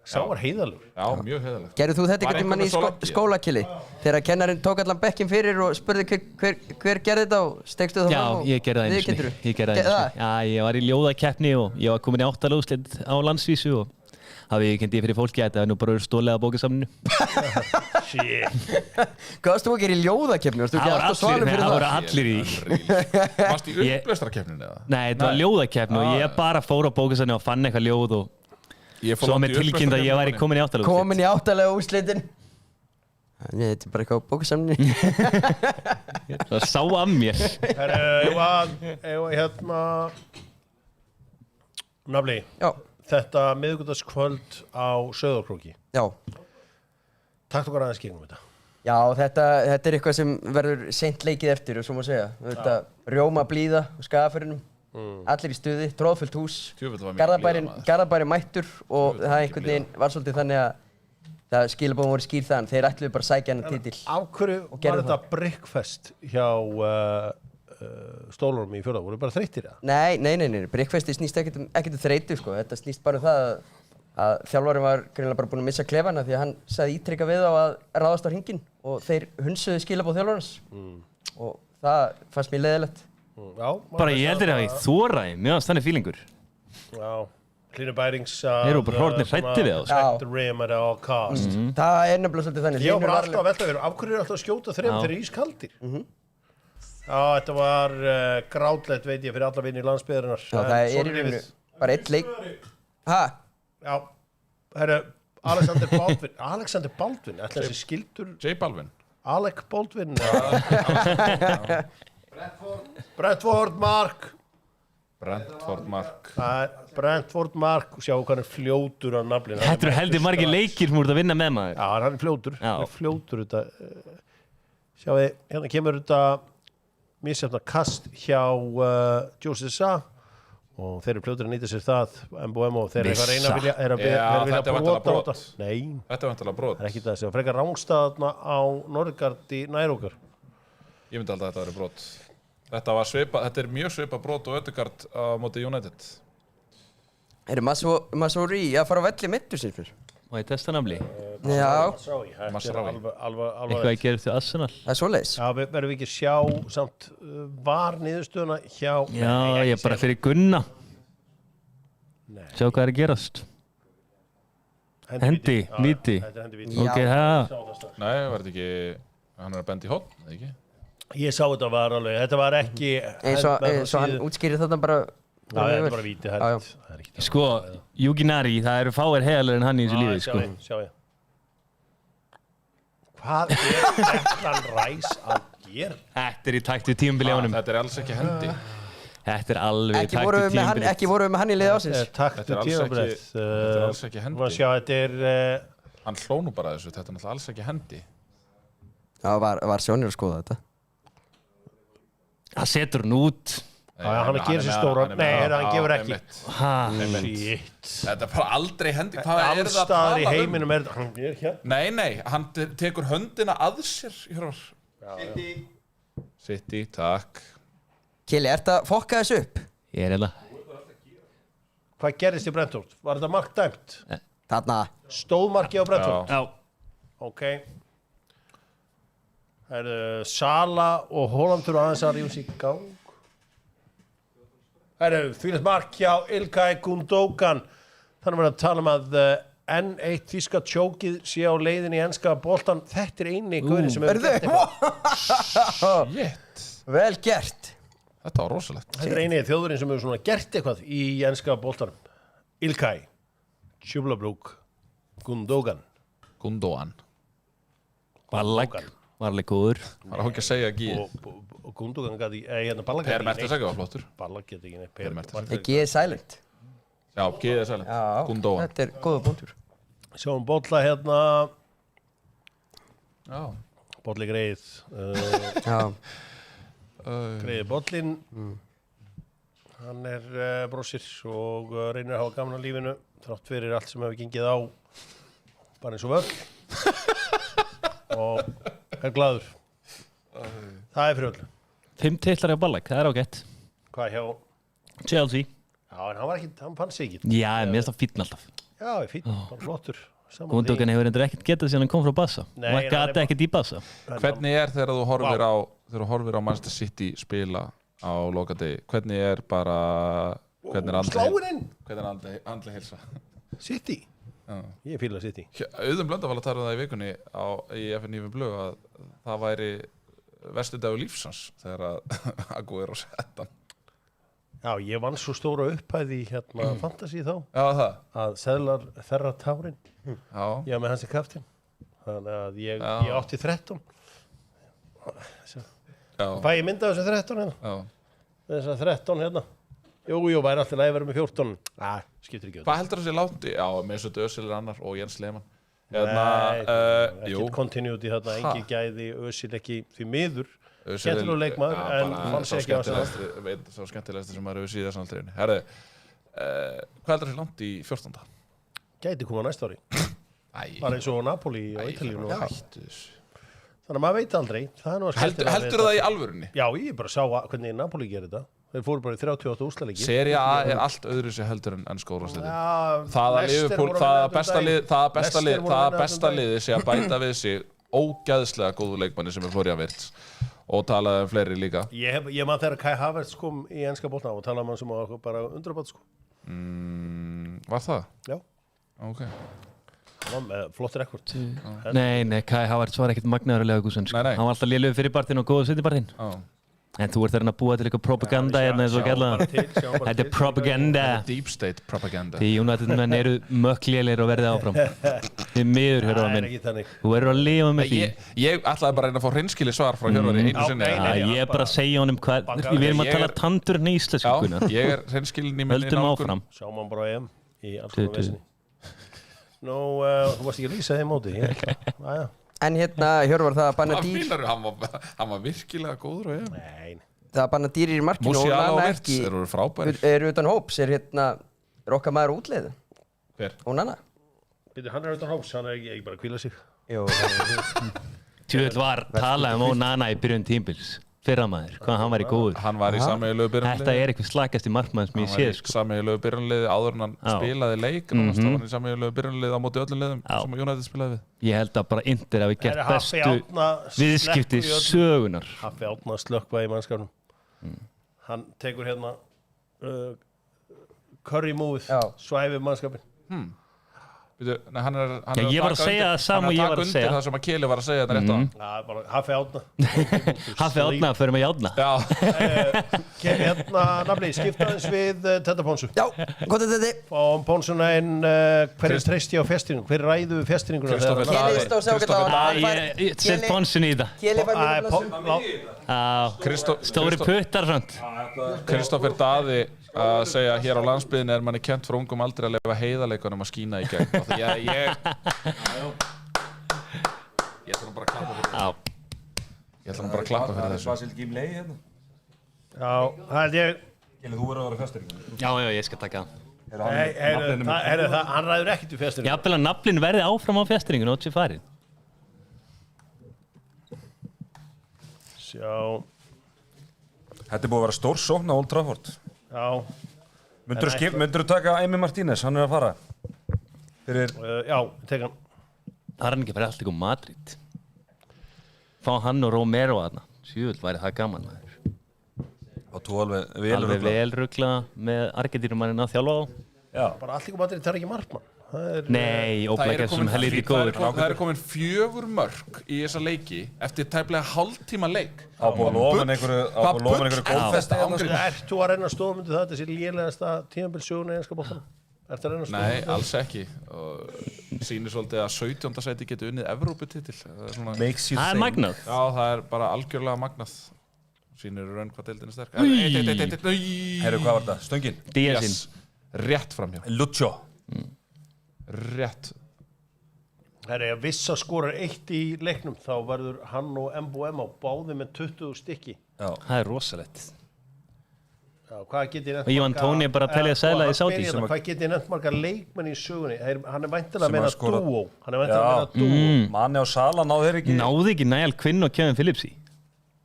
S1: sá var heiðalur
S3: Já, mjög heiðarlegt.
S2: Gerðu þú þetta
S3: Var
S2: einhvern tímann í
S3: einhver með Solanke?
S2: skólakili? Þegar kennarinn tók allan bekkin fyrir og spurði hver gerði þetta og stegstu það
S4: Já,
S2: fram og
S4: ég gerði það einu sinni.
S2: viðurkenndirðu?
S4: Ég gerði það einu
S2: Gerðu
S4: sinni. Já, ég var í ljóðakeppni og ég var komin í 8 ljóðslit á landsvísu og hafði ég kendi fyrir fólki að þetta var nú bara stólið á bókasamninu.
S1: Shit.
S2: Hvað varst þú að gera í ljóðakefni? Varst þú ekki
S4: Það
S2: alltaf svalur fyrir
S4: það voru
S2: það?
S4: allir í.
S3: Varst í
S4: Ég-
S3: upplestarkeppninu eða?
S4: Nei, þetta var ljóðakeppni og ég bara fór á bókasamninu og fann eitthvað ljóð og
S3: Ég fór
S4: svo
S3: langt í
S4: með tilkynnt að ég væri
S3: upplestarkeppninni.
S4: komin í 8 ljóðslit.
S2: Komin í áttalega úrslitin. Nei, þetta er bara eitthvað á bókasamni.
S4: Það sá að mér.
S1: Herru, hérna Nafli,
S2: Já,
S1: þetta miðvikudagskvöld á Sauðárkróki
S2: já.
S1: Takk okkur aðeins gegnum þetta
S2: Já, þetta er eitthvað sem verður seint leikið eftir og svo má segja. Þetta rjóma blíða á Skagafirðinum. Allir í stuði, tróðfullt hús.
S3: Djöfull var mikið blíða, maður.
S2: Garðabæri mættur og
S3: Djöfull
S2: það
S3: mikið
S2: einhvern veginn var svolítið þannig að það skilabóðum voru skýr þann. Þeir ætluðu bara að sækja hennar titil.
S1: Af hverju var
S2: gerðu
S1: þetta brickfest hjá stólunum í fjórða? Voru bara þreyttir það?
S2: Nei. Breakfasti snýst ekkert um þreytu, sko. Þetta snýst bara um það að þjálfarinn var greinilega bara búinn að missa klefana því að hann sagði ítrekka við á að ráðast á hringinn og þeir hunsuðu skilabóð þjálfarans. Og það fannst mér leiðilegt.
S1: Já,
S4: Bara ég heldur að ég þóraði, mjög að stannig fílingur.
S1: Já, Hlynur Bærings
S4: Þeir eru bara orðnir hræddir við þá, sko.
S1: Protect the rim at all cost
S2: Það er nefnilega svolítið þannig.
S1: Ég var
S2: Hlynur
S1: bara
S2: var
S1: alltaf að velta fyrir af hverju er alltaf að skjóta þrem
S4: Já.
S1: þeir eru ískaldir Já, þetta var grátlegt veit ég fyrir alla vinni landsbyðarinnar
S2: Já, það er í rauninu bara eitt leik. Hæ?
S1: Já, herru, Alexander Baldwin ætla þessi skildur
S3: J Balvin.
S1: Alec Baldwin Brentford Mark
S3: Brentford Mark.
S1: Það er Brentford Mark sjá hvað hann er fljótur á naflinu
S4: Þetta eru heldur margir leikir sem voru að vinna með maður.
S1: Já, hann er fljótur,
S4: Já.
S1: hann er fljótur þetta, sjáu þið, hérna kemur þetta misjafna kast hjá Jose Sa og þeir eru fljótur að nýta sér það MBM og þeir eru eitthvað að reyna að vilja
S3: Já,
S1: vilja
S3: þetta er
S1: brota
S3: væntanlega
S1: á
S3: brot.
S1: þetta. Nei,
S3: Þetta er vantilega brot.
S1: það er ekki það sem frekar rángstaðna á Norðgard í nær okkar.
S3: Ég myndi alltaf að þetta væri brot. Þetta er mjög svipa brot og Ödegard á móti United.
S2: Er Masori að fara á velli mittur sér fyrir?
S4: Og ég testa nafli.
S2: Já,
S1: Sorry, þetta er
S3: Masraoui.
S1: alveg
S4: Eitthvað að gera til Arsenal.
S2: það er svoleiðis.
S1: Já, verðum við ekki að sjá samt var niðurstöðuna hjá
S4: Já,
S1: Nei,
S4: ég bara fyrir Gunna.
S1: Nei.
S4: Sjá hvað er að gerast. Hendi,
S1: Já,
S4: víti.
S1: þetta er hendi víti.
S2: Já.
S4: Ok, það.
S1: Sá það strax.
S3: Nei, var þetta ekki... Hann er að benda í hotn, eða ekki?
S1: Ég sá þetta var alveg, þetta var ekki
S2: Eins og hann útskýrir þarna bara.
S1: Já, þetta er bara víti,
S2: Já, já.
S1: það er ekki það.
S4: Sko, Yuginari, það eru fáir heiðalegir en hann í þessu lífi, sko.
S1: Sjá ég. Hvað er Declan Rice að gera?
S4: Þetta er í takt við tímabili á honum.
S3: Þetta er alls ekki hendi.
S4: Þetta alveg
S2: Ekki vorum við með hann í liði ásins.
S1: Taktu tímabrett.
S3: Þetta er alls ekki hendi.
S1: Sjá, þetta
S3: Hann hló nú bara þessu, þetta er náttúrulega alls ekki hendi.
S2: Já, var Sjónir að skoða þetta.
S4: Hann setur hann út.
S1: hann gerir sér stóra. Nei, hann gefur ekki.
S3: Shit. Þetta er bara aldrei hendi. Hvað er það að
S1: Allstaðar
S3: tala
S1: í heiminum hann er hér.
S3: Nei, hann tekur höndina að sér, Hjörvar. City, takk.
S2: Kili, ert að fokka þessu upp?
S4: Ég er
S1: Hvað gerðist í Brentford? Var þetta mark dæmt?
S2: Þarna.
S1: Stóðmarki á Brentford?
S4: Já.
S1: Ok. Það eru Sala og Haaland þurfa aðeins að rífa sig í gang. Það eru þvílegt mark hjá Ilkay Gundogan. Þannig að tala að enn eitt þýska tjókið sé á leiðinni í enska boltan. Þetta er eini guðin sem hefur gert eitthvað.
S3: Shit.
S2: Vel gert.
S3: Þetta var rosalegt.
S1: Þetta er eini þjóðurinn sem hefur svona gert eitthvað í enska boltanum. Ilkay Gundogan.
S4: Varleg góður.
S3: Það var ekki að segja G.
S1: Og Gundogan gæti Balla
S3: Per Mertesager var flottur.
S1: Balla geti ekki neitt.
S3: Per Mertesager.
S2: Það G er silent.
S3: Já, G er sælent. Gundogan.
S2: Þetta er góða punktur.
S1: Sjáum bolla hérna.
S3: Já.
S1: Bolli greið.
S2: Já.
S1: Greiði bollin. Hann er brossir og reynir að hafa gaman á lífinu. Þrátt fyrir allt sem hefur gengið á. Bara eins og völl. Og er glaður. Það er fyrir öllu.
S4: 5 titlar hjá Ballack, það er ágætt.
S1: Hvað hjá?
S4: Chelsea.
S1: Já, en hann fann sig ekki.
S4: Já, mér finnst það fínn alltaf.
S1: Já, fínn, bara flottur.
S4: Gundogan hefur endur ekkert getað síðan hann kom frá Barca.
S1: Nei,
S4: Og hann gati ekkert í Barca.
S3: Hvernig er þegar þú horfir á Manchester City spila á lokadegi? Hvernig er bara...
S1: Sláin inn!
S3: Hvernig er andli heilsa?
S1: City.
S3: Já.
S1: Ég fíla City.
S3: Auðun Blöndal að tala það í vikunni í FNÍ Blöð að það væri versti dagur lífsans þegar að Aguero sett hann.
S1: Já, ég vann svo stóra upphæði í fantasy þá.
S3: Já, það.
S1: Að seðlar þerra tárin.
S3: Já.
S1: Já, með hans kaptinn. Þannig að ég átti 13.
S3: Já.
S1: Fæ ég mynda þessu 13 hérna?
S3: Já.
S1: Þessar 13 hérna. Jú, væri alltaf að vera með 14. Skiptir ekki.
S3: Hvað heldur þessi láti? Já, Mesut Özil er annar og Jens Lehmann.
S1: Ekkert continuity þarna, engi gæði, Özil ekki því miður. Skemmtilegur leikmaður, en fann sér ekki á sig.
S3: Svo skemmtilegast sem maður hefur síðan samtalinu. Herðu, hvað heldur þessi langt í 14.
S1: Gæti koma næsta ári. Bara eins og Napoli og Ítalíu. Þannig að maður veit aldrei.
S3: Heldur það í alvörunni?
S1: Já, ég bara sá hvernig Napoli gerir þetta. Þeir fóru bara í 38 úrslaleiki.
S3: Serie A er allt öðru sér heldur en skólasliðin. Það besta liði sé að bæta við sig ógæðslega góðu leikmanni sem er Florian Wirtz og talaði fleiri líka.
S1: Ég man þegar Kai Havertz kom í enska boltan og talaði mann sem var bara undrabátt sko.
S3: Var það?
S1: Já.
S3: Ok.
S1: Það var með flott rekord.
S4: Nei, Kai Havertz var ekkert magnaður að lega gúsinn sko. Hann var alltaf lélugur fyrir partinn og góðu setni partinn. En þú ert þarna að búa til eitthvað propaganda hérna eins og gælaðan. Þetta er propaganda.
S3: Deep state propaganda.
S4: Því United-menn eru mökklélir og verðið áfram. Þið miður, Hjörvar minn. Þú verður að lifa með því.
S3: Ég ætlaði bara að reyna að fá hreinskili svar frá Hjörvari einu sinni.
S4: Ég er bara að segja honum hvað... Við erum að tala tandurinn í íslensku, Gunnar.
S3: Já, ég er hreinskilin í minni
S4: nálgun. Höldum áfram.
S1: Sjáum hann bara EM í alls konar vesinni. Nú, þú varst ekki að lýsa þeim móti.
S2: En hérna, Hjörvar, það að banna dýr...
S3: Hann var virkilega góður og
S1: Nei.
S2: Það að banna dýr í markinu og
S3: Musiala og
S2: Nana
S3: Wirtz eru frábærir.
S2: Eru utan hóps, er okkar maður útleiðu.
S3: Hver?
S2: Og Nana.
S1: Hann er utan hóps, hann er ekki bara að hvíla sig.
S2: Jú.
S4: Tjóðvill var talað um Nana í byrjun tímbils. Fyrra maður, hvað hann var í góður.
S3: Hann var í sameiginlegu byrjunliði.
S4: Þetta er eitthvað slakast í markmann sem ég séð sko.
S3: Hann var í sameiginlegu byrjunliði áður en hann spilaði leik. Það var hann í sameiginlegu byrjunliði á móti öllum liðum sem United spilaði við.
S4: Ég held að bara Inter hafi gert bestu viðskipti sögunar.
S1: Haffi Árna slökkvað í mannskapnum. Hann tekur hérna curry múið, svæfið mannskapin.
S3: Nei, hann er
S4: ég var að segja það sama og ég var að segja.
S3: Það sem að Keli var að segja þetta rétt á.
S1: Já, bara Hafi Átna.
S4: Hafi Átna, förum við Átna.
S3: Já.
S1: Hérna, nafni, skipta aðeins við Tedda Ponsu.
S2: Já, gott að þetta.
S1: Fáum Ponsuna inn, hver treysti á festinningu? Hver ræðu við festininguna?
S3: Kristófer
S2: Keli stóð sér ágætlega á hann.
S4: Ég set Ponsun í það.
S2: Keli fær
S4: Stóri puttar svona.
S3: Kristófer Daði að segja hér á landsbyðin manni kennt frá ungum aldrei að leyfa heiðarleikunum að skína í gegn. Ég ætla nú bara að klappa fyrir þessu. Ég ætla nú bara að klappa fyrir þessu.
S5: Basil Gimley hérna.
S1: Já, það held ég.
S5: Keli, þú verður að vera festir.
S4: Já, ég skal taka það.
S1: Hann ræður ekkert við festinningu.
S4: Jafnvel að naflinn verði áfram á festringun og þessi farin.
S1: Sjá.
S5: Þetta er búið að vera stór sókn á Old Trafford.
S1: Já.
S5: Myndirðu taka Emi Martínez, hann er að fara? Fyrir...
S1: Já, tek hann.
S4: Það er hann ekki að fara alltaf um Madrid. Fá hann og Romero að þarna. Sjúvel væri það gaman maður.
S5: Og þú alveg vel
S4: Alveg vel rugla með Argentínumannin að þjálfa á.
S5: Já.
S1: Bara allt ykkur maturinn tar ekki markmann.
S4: Nei, óblækja sem helviti góður.
S3: Það er komin 4 mörk í þessa leiki eftir tæplega hálftíma leik.
S5: Á búið að lofa einhverju góðfesti.
S1: Ert þú að reyna að stóða myndi það? Þetta sé lélegasta tímabilsjónu í enska boltanum. Ert að reyna að stóða?
S3: Nei, alls ekki. Sýnir svolítið að 17. sæti geti unnið Evróputitil.
S4: Það er magnað.
S3: Já, það er bara algjörlega magnað. Sýnir raun hvað deildin er sterk.
S5: Heyrðu, hvað var þetta? Stöngin?
S4: Díazinn.
S3: Rétt framhjá.
S5: Lucho.
S3: Rétt.
S1: Herri, ef Vissa skorar 1 í leiknum þá verður hann og Mbm á báði með 20 stykki.
S5: Já.
S4: Það er rosalegt.
S1: Já, hvað get ég nefnt
S4: Og Ivan Tóni er bara að telja seðla í Saudi.
S1: Hvað get ég nefnt margar leikmenn í sögunni? Hann er væntanlega að
S5: Sem
S1: meina
S5: að skora-
S1: dúó. Hann er væntanlega að meina dúó.
S5: Manni á Sala náðu þeir ekki.
S4: Náði ekki Niall Quinn og Kevin Phillipsi.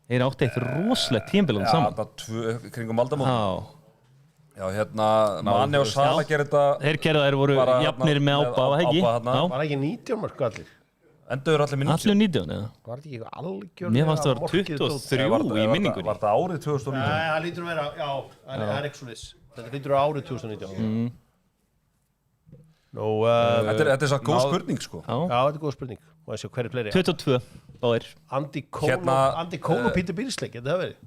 S4: Þeir áttu eitt rosalegt tímabil saman.
S5: Já, það kringum aldamót.
S4: Já.
S5: Já, hérna, Manni og Sala gerir þetta.
S4: Þeir gerðu að þeir voru
S5: Bara
S4: jafnir
S5: hérna
S4: með
S5: með
S4: Ába og
S5: Ába
S4: Heggi.
S5: þarna.
S4: Já.
S1: Var ekki 19 mörg allir?
S5: Endur allir með 90.
S4: Allir 19, eða?
S1: Var þetta ekki algjörlega
S4: Mér fannst það var
S1: morkið dót?
S4: 23 í minningunni.
S5: Var það árið 2019?
S1: Nei, það lítur að vera, já, það er ekki svo viss. Þetta lítur að árið 2019. Nú,
S5: Þetta er svo góð spurning, sko.
S1: já, þetta er góð spurning. Má ég sjá hverju fleiri?
S4: 22, báðir.
S1: Andy Cole
S5: Hérna,
S1: og Peter Beardsley, getur það verið?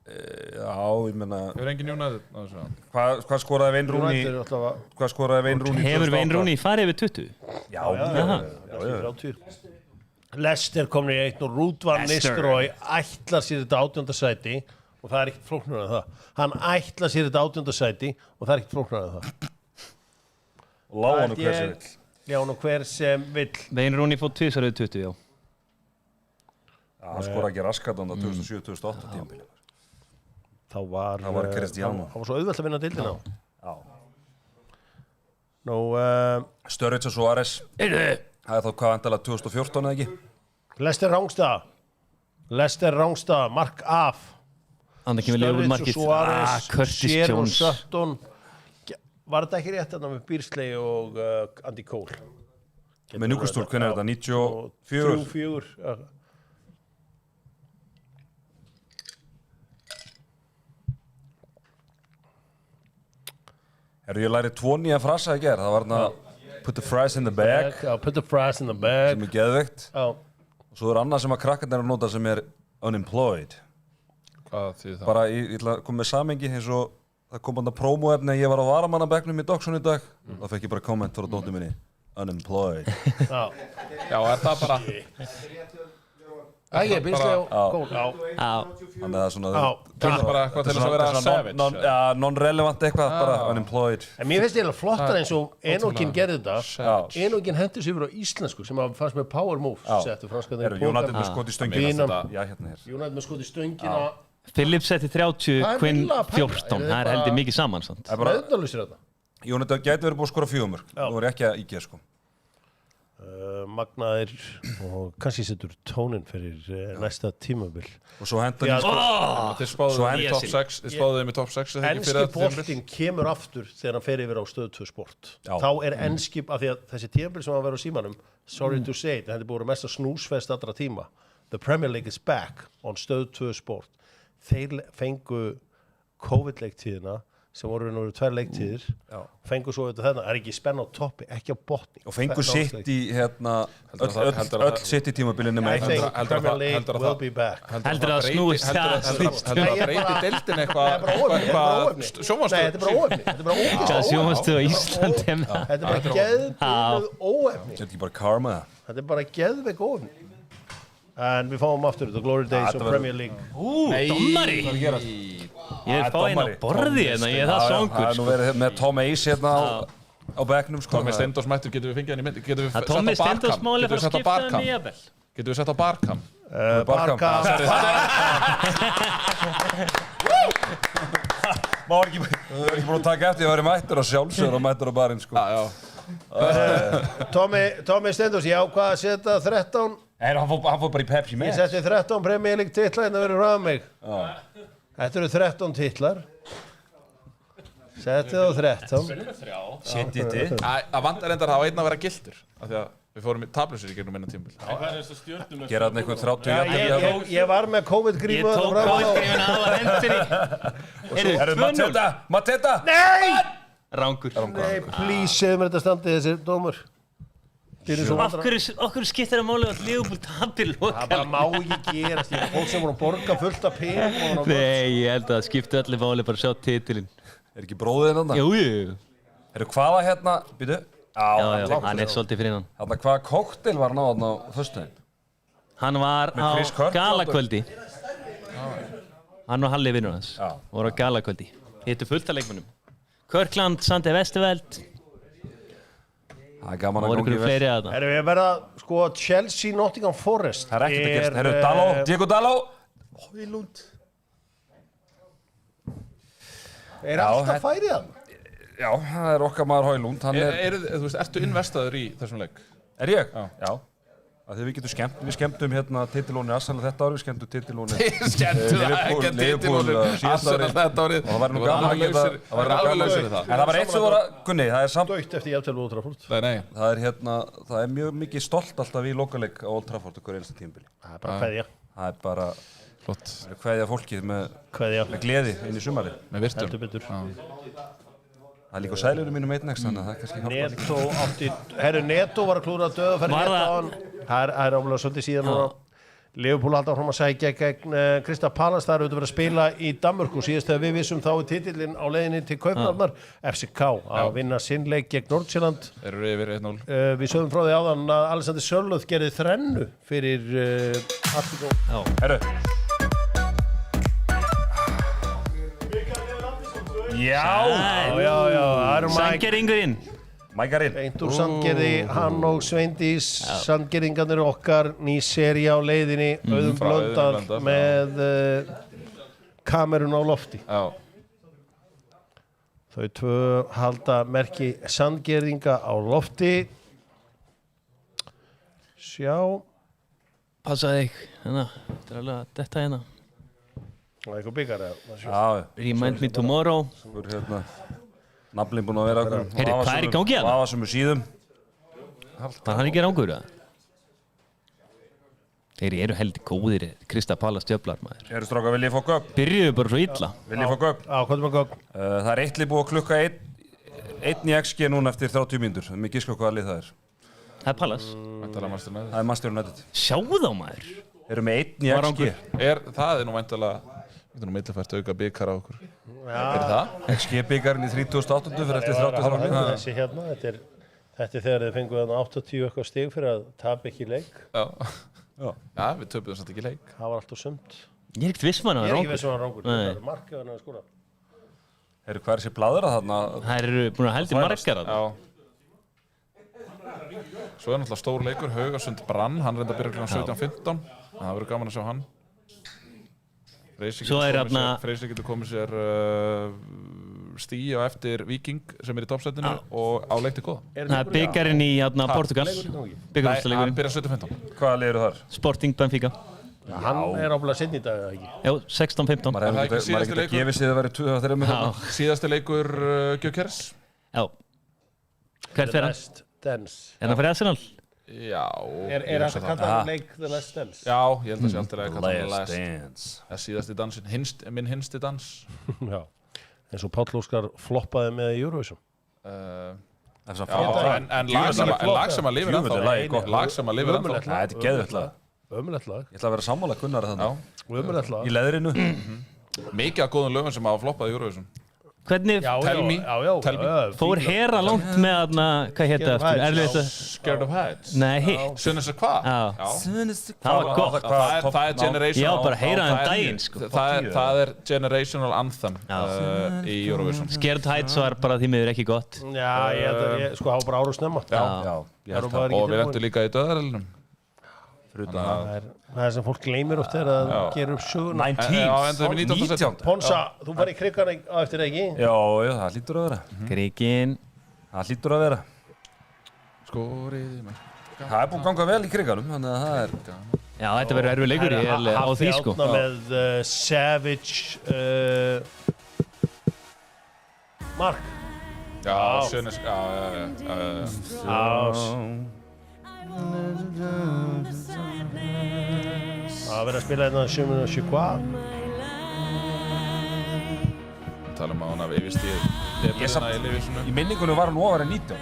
S5: Já, ég menna,
S3: Hefur engin United á þessu?
S5: hvað skoraði Wayne Rooney?
S1: United er alltaf að...
S5: Hvað skoraði Wayne Rooney?
S4: Hefur Wayne Rooney farið yfir 20?
S5: Já,
S1: Leicester komur í 1 og Ruud van Nistelrooy ætlar sér þetta 18. sæti og það er ekkert flóknara en það. Hann ætlar sér þetta 18. sæti og það er ekkert flóknara en það.
S5: og lág hann hver sem vill.
S1: Já, og hver sem vill.
S4: Wayne Rooney fótt 2 sarið 20, já.
S5: Já, hann skoraði ekki raskat á 2007-2008 tímabili.
S1: Það var
S5: Cristiano.
S1: Það var svo auðvelt að vinna deildina á.
S5: Já.
S1: Nú,
S5: Sturridge og Suárez. Það er þá hvað vandalega 2014 eða ekki?
S1: Leicester Rángstad, mark af.
S4: Annað kemur liður markið.
S1: Suárez,
S4: Curtis
S1: Shearer og
S4: Jones.
S1: Sutton. Var þetta ekki rétt þarna með Beardsley og Andy Cole?
S5: Með Newcastle, hvernig er þetta? 94?
S1: 3-4.
S5: Ég læri 2 nýja frasa í gerð. Það var hérna put the fries in the bag,
S1: Já, put the fries in the bag.
S5: sem er geðveikt.
S1: Já.
S5: Og svo er annað sem að krakkarnir eru að nota sem er unemployed.
S3: Hvað þýðir það?
S5: Bara ég ætla að koma með samengi eins og það kom bara prómóefni að ég var á varamannabekknum í Dockson í dag. Þá fekk ég bara komment frá dóttur minni. Unemployed.
S1: Já.
S3: Já, er það bara...
S1: Ægir, Beardsley og Cole. Já.
S4: Já.
S5: Þannig að það er svona...
S3: Það er bara eitthvað til þess að vera savage.
S5: Já, non-relevant eitthvað, bara unemployed.
S1: En mér finnst þetta flottar eins og Enokinn gerði þetta.
S3: Savage.
S1: Enokinn hendur sig yfir á íslensku sem að fannst með power moves. Settu franskarnir í
S5: United
S1: póka.
S5: með skot í stöngina.
S1: Bínam.
S5: Já, hérna hér.
S1: United með skot í stöngina.
S4: Phillips setti 30,
S1: Það er
S4: Quinn
S1: minnilega að pæla.
S4: 14.
S1: Eru
S4: Það er
S1: bara-
S4: heldur mikið saman, sant?
S5: Það er bara,
S1: Meðnarlusir þetta.
S5: United gæti verið búið að skora 4 mörk. Nú er ég ekki að ígja, sko.
S1: Magnaðir og kannski setur tónin fyrir næsta tímabil.
S5: Og svo henda
S1: Já,
S5: hann
S3: Þið spáðu
S5: Svo
S3: þeim í top 6. Þið spáðu þeim í top 6.
S1: Enski boltinn kemur aftur þegar hann fer yfir á stöð 2 sport.
S5: Já.
S1: Þá er enski, af því að þessi tímabil sem hann verður á símanum, sorry to say it, þetta er búið mesta snúsfest allra tíma. The Premier League is back on stöð 2 sport. Þeir fengu COVID-leiktíðina sem voru 2 leiktíðir fengu svo þetta þennan, ekki spenna á toppi ekki á botni
S5: og fengu sitt í öll sitt í tímabilinu
S1: I think Premier League will be back
S4: Heldur það snúist
S3: heldur það breyti deildin eitthvað sjónvarpsstöð
S1: þetta er bara óefni þetta er bara
S4: Hvað sjónvarpsstöð á Íslandi
S1: þetta er bara geðbúið óefni
S5: Þetta er ekki bara karma
S1: þetta er bara geðveik óefni en við fáum aftur The Glory Days of Premier League
S4: Dómari Ég er fá einn á borði hérna, ég er það songur
S5: Það er nú verið með Tom Ace hérna á bekknum
S3: Tommy Steindors mættur, getum við fengið hann í mynd getum við
S4: Tommy Steindors máli fara að skipta hann í jafnvel
S3: getum við sett á barkam
S1: Barkam
S5: Má ekki búin að taka eftir að vera mættur á sjálfsögur og mættur á barinn sko
S1: Tommy Steindors, já hvað að setja 13
S5: Hann fór bara í Pepsi
S1: ég
S5: Max
S1: setti 13 Premier League titla en það verður frá mig þetta eru 13 titlar setti þá 13
S5: Sitt í þetta
S3: það vantar endar að einn að vera gildur af því að við fórum í tablusir í gegnum innan tímabil
S5: Gera hann eitthvað 30
S1: ég var með COVID-grímu
S4: Ég tók COVID-grímuna á að hendinni
S5: Herru, Mateta
S1: Nei!
S4: Rángur
S1: Nei, please, segðu mér þetta standi þessi dómur
S4: Okkur skiptir það máli að Liverpool tapir
S1: það bara má ekki gerast ég er fólk sem voru að borga fullt af pening
S4: Nei, ég held að það skipti allir máli bara að sjá titilinn
S5: Er ekki bróðið hann?
S4: Jú, jú
S5: Herru, hvaða hérna Býtu
S4: Já, hann er svolítið fyrir hann
S5: Hérna, hvaða kóktel var hann á þarna á föstudaginn?
S4: Hann var
S5: Með
S4: á
S5: Chris Kirkland
S4: galakvöldi Hann og Halli vinnur hans
S5: Já.
S4: voru á galakvöldi Hittu fullt af leikmönnum Kirkland, Sandi Vesterveld
S5: Það er gaman
S4: og
S5: að
S4: voru
S5: gangi
S4: ykkur fleiri að það
S1: erum við að verða sko Chelsea Nottingham Forest
S5: Það er ekkert að gerast Herru, Daló, Diego Daló
S1: Højlund er alltaf færið hann
S5: Já, það er okkar maður Højlund Hann
S3: ertu investaður í þessum leik?
S5: Er ég? Já Þegar við getum skemmt, við skemmtum hérna titilóni Arsenal þetta árið, skemmtum titilóni Liverpool síðasta árið og það væri nú gaman að geta það væri alveg lausir það en það var eitt sem voru Gunni, það er samt
S1: dögt eftir jafnvel Old Trafford
S3: Nei
S5: það er mjög mikið stolt alltaf í lokaleik á Old Trafford okkur einasta tímabili
S1: það er bara kveðja
S5: það er bara
S3: flott
S5: kveðja fólkið með gleði inn í sumari
S3: með virtum
S1: heldur betur
S5: það er líka á sælurum mínum einnegs þannig að það er kannski
S1: Neto átti herru Neto var að klúra að döða fyrir
S4: Var
S1: Neto
S4: það-
S1: á hann það er ámlega svolítið síðan núna Liverpool halda fram að sækja gegn Crystal Palace það er auðvitað verið að spila í Danmörku síðast þegar við vissum þá er titillinn á leiðinni til Kaupmannahafnar FCK að vinna sinn leik gegn Nordsjælland
S3: Eru við yfir 1-0
S1: við sögum frá því áðan að Alexander Sörloth gerði þrennu fyrir Atletico
S5: Herru Já
S1: Iron Mike
S4: Sangeringur
S5: Mækarinn
S1: beint úr Sandgerði, hann og Sveindís Sandgerðingarnir okkar ný sería á leiðinni Auðun
S3: frá Auðun
S1: Blöndal
S3: Blöndal,
S1: með kamerun á lofti
S3: Já
S1: þau tvö halda merki Sandgerðinga á lofti sjá
S4: Passaði þig hérna Þetta er alveg að detta hérna
S1: og eitthvað byggar
S5: Já,
S4: Remind me tomorrow
S5: Svo er hérna nafnlinn búinn að vera okkur
S4: Heyrðu, hvað er í gangi hérna?
S5: Vafasömu síðum
S4: Var hann ekki rángur það? Þeir eru heldur góðir Krista Palla stjöflar maður
S5: Eru strákar, viljið fá gögn?
S4: Byrjuðu bara svo illa
S5: Viljið fá gögn?
S1: á hvað er maður góð
S5: Það er eittlið búið að klukka einn í XG núna eftir 30 mínútur Mér gíska hvaða lið það er
S4: Það er Pallas
S3: Væntanlega Manchester United.
S5: Það er Manchester United
S4: Sjáu þá maður
S5: Eru með einn í
S4: Var
S5: XG
S3: Það er nú væntanlega Þetta er nú millifært auka byggar á okkur Er það?
S5: XG-byggarinn í 38. fyrir eftir 33 mínútur
S1: þessi hérna þetta er þegar þið fenguð þarna 80 eitthvað stig fyrir að tapa ekki leik
S3: Já, við töpuðum samt ekki leik
S1: það var alltaf sumt
S4: Ég er ekkert viss maður
S1: ég
S4: að
S1: er ekki
S4: rángur
S1: veist að hann rángur
S4: Nei.
S1: það er markið hann að skora
S5: Eru hvað er þessi bladur að þarna?
S4: Það eru búin að heldur margar að
S3: Já Svo er náttúrulega stór leikur Haugasund Brann, hann reynda að byrja kl. 17:15 Það verður gaman að sjá hann
S4: Svo er þarna-
S3: Freysi getur komið sér stíi á eftir Víking sem er í toppsætinu og á leik til góða
S4: Það er byggarinn í hérna, Portugal
S3: Hann
S4: Byggarúrstaleikurinn
S3: byrja 17:15
S5: Hvaða lið eru þar?
S4: Sporting Benfica
S1: hann er ábúinlega sinn í dag eða ekki
S4: Já, 16-15
S5: Maður
S3: Er það
S5: hefði
S3: ekki síðasti
S5: getað
S3: leikur?
S5: gefið sig að vera 23 með
S4: Já,
S5: þarna
S3: Síðasti leikur Gjökers
S4: já Hvert fer hann?
S1: Last Dance
S4: Er hann fyrir Arsenal?
S3: Já
S1: er
S3: ég
S1: hægt
S3: hugsa
S1: að
S3: það.
S1: kalla hann leik The Last Dance
S3: Já, ég held að sé alltaf að kalla hann
S5: Last
S3: last
S5: Dance
S3: Það er síðasti dansin, minn hinsti dans
S1: já eins og Páll Óskar floppaði með í Eurovision.
S3: En lag sem að lifir ennþá. Lag sem að lifir ennþá.
S5: Þetta er geðveikt lag.
S1: Ömurlegt lag.
S5: Ég ætla að vera sammála Gunnar þannig.
S1: Ömurlegt lag.
S5: Í leðrinu.
S3: Mikið af góðum lögum sem hafa floppað í Eurovision.
S4: Hvernig
S3: Tell me.
S4: fór Hera langt með aðna, hvað hétt það aftur?
S3: Scared of Heights.
S4: Nei, hitt.
S3: Sunnus er hvað?
S4: Það var gott.
S3: Það er generational.
S4: Já, bara heyra daginn, sko.
S3: Það er generational anthem í Eurovision.
S4: Scared of Heights var bara því miður ekki gott.
S1: Já, sko, það var bara ára snemma.
S5: Já, ég held það.
S3: Og við lentum líka í döðarelunum.
S1: Það sem fólk gleymir oft að gera upp söguna.
S5: 19.
S1: Ponsa, þú var í krigarna á eftir ekki?
S5: Já, það hlýtur að vera.
S4: Krikinn.
S5: Það hlýtur að vera.
S3: Skoriði mig.
S5: Það er búin að ganga vel í kriganum, þannig að það er...
S4: Já, þetta verður erfið leikur á því, sko.
S1: Hafði átna með Savage Mark.
S3: Já, Sunnus,
S1: Það verður að spila hérna Sjöminu Sjukva.
S3: Tala um að hún hafi yfirstíð
S5: Í minningunum var hún ofar en 19.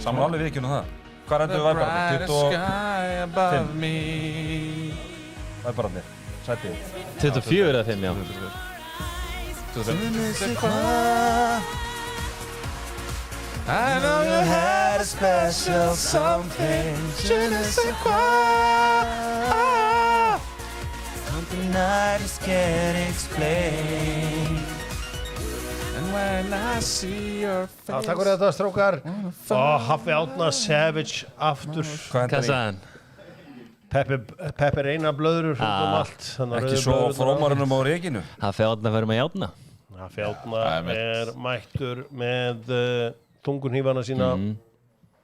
S5: Saman alveg við ekki það. Hvað endur við væpararnir? 25? Væpararnir, sætið.
S4: 24 eða 5, já.
S3: 25. I know you had a special something. Je ne sais quoi. Something I just can't explain. And when I see your face.
S1: Takk fyrir þetta, strókar. Hafði átna Savage aftur.
S4: Hvað sagði hann?
S1: Peppi reyna blöður allt.
S5: Ekki svo frómarunum á rekinu.
S4: Hafði átna að vera með játna.
S1: Hafði átna mættur með tungunhífana sína.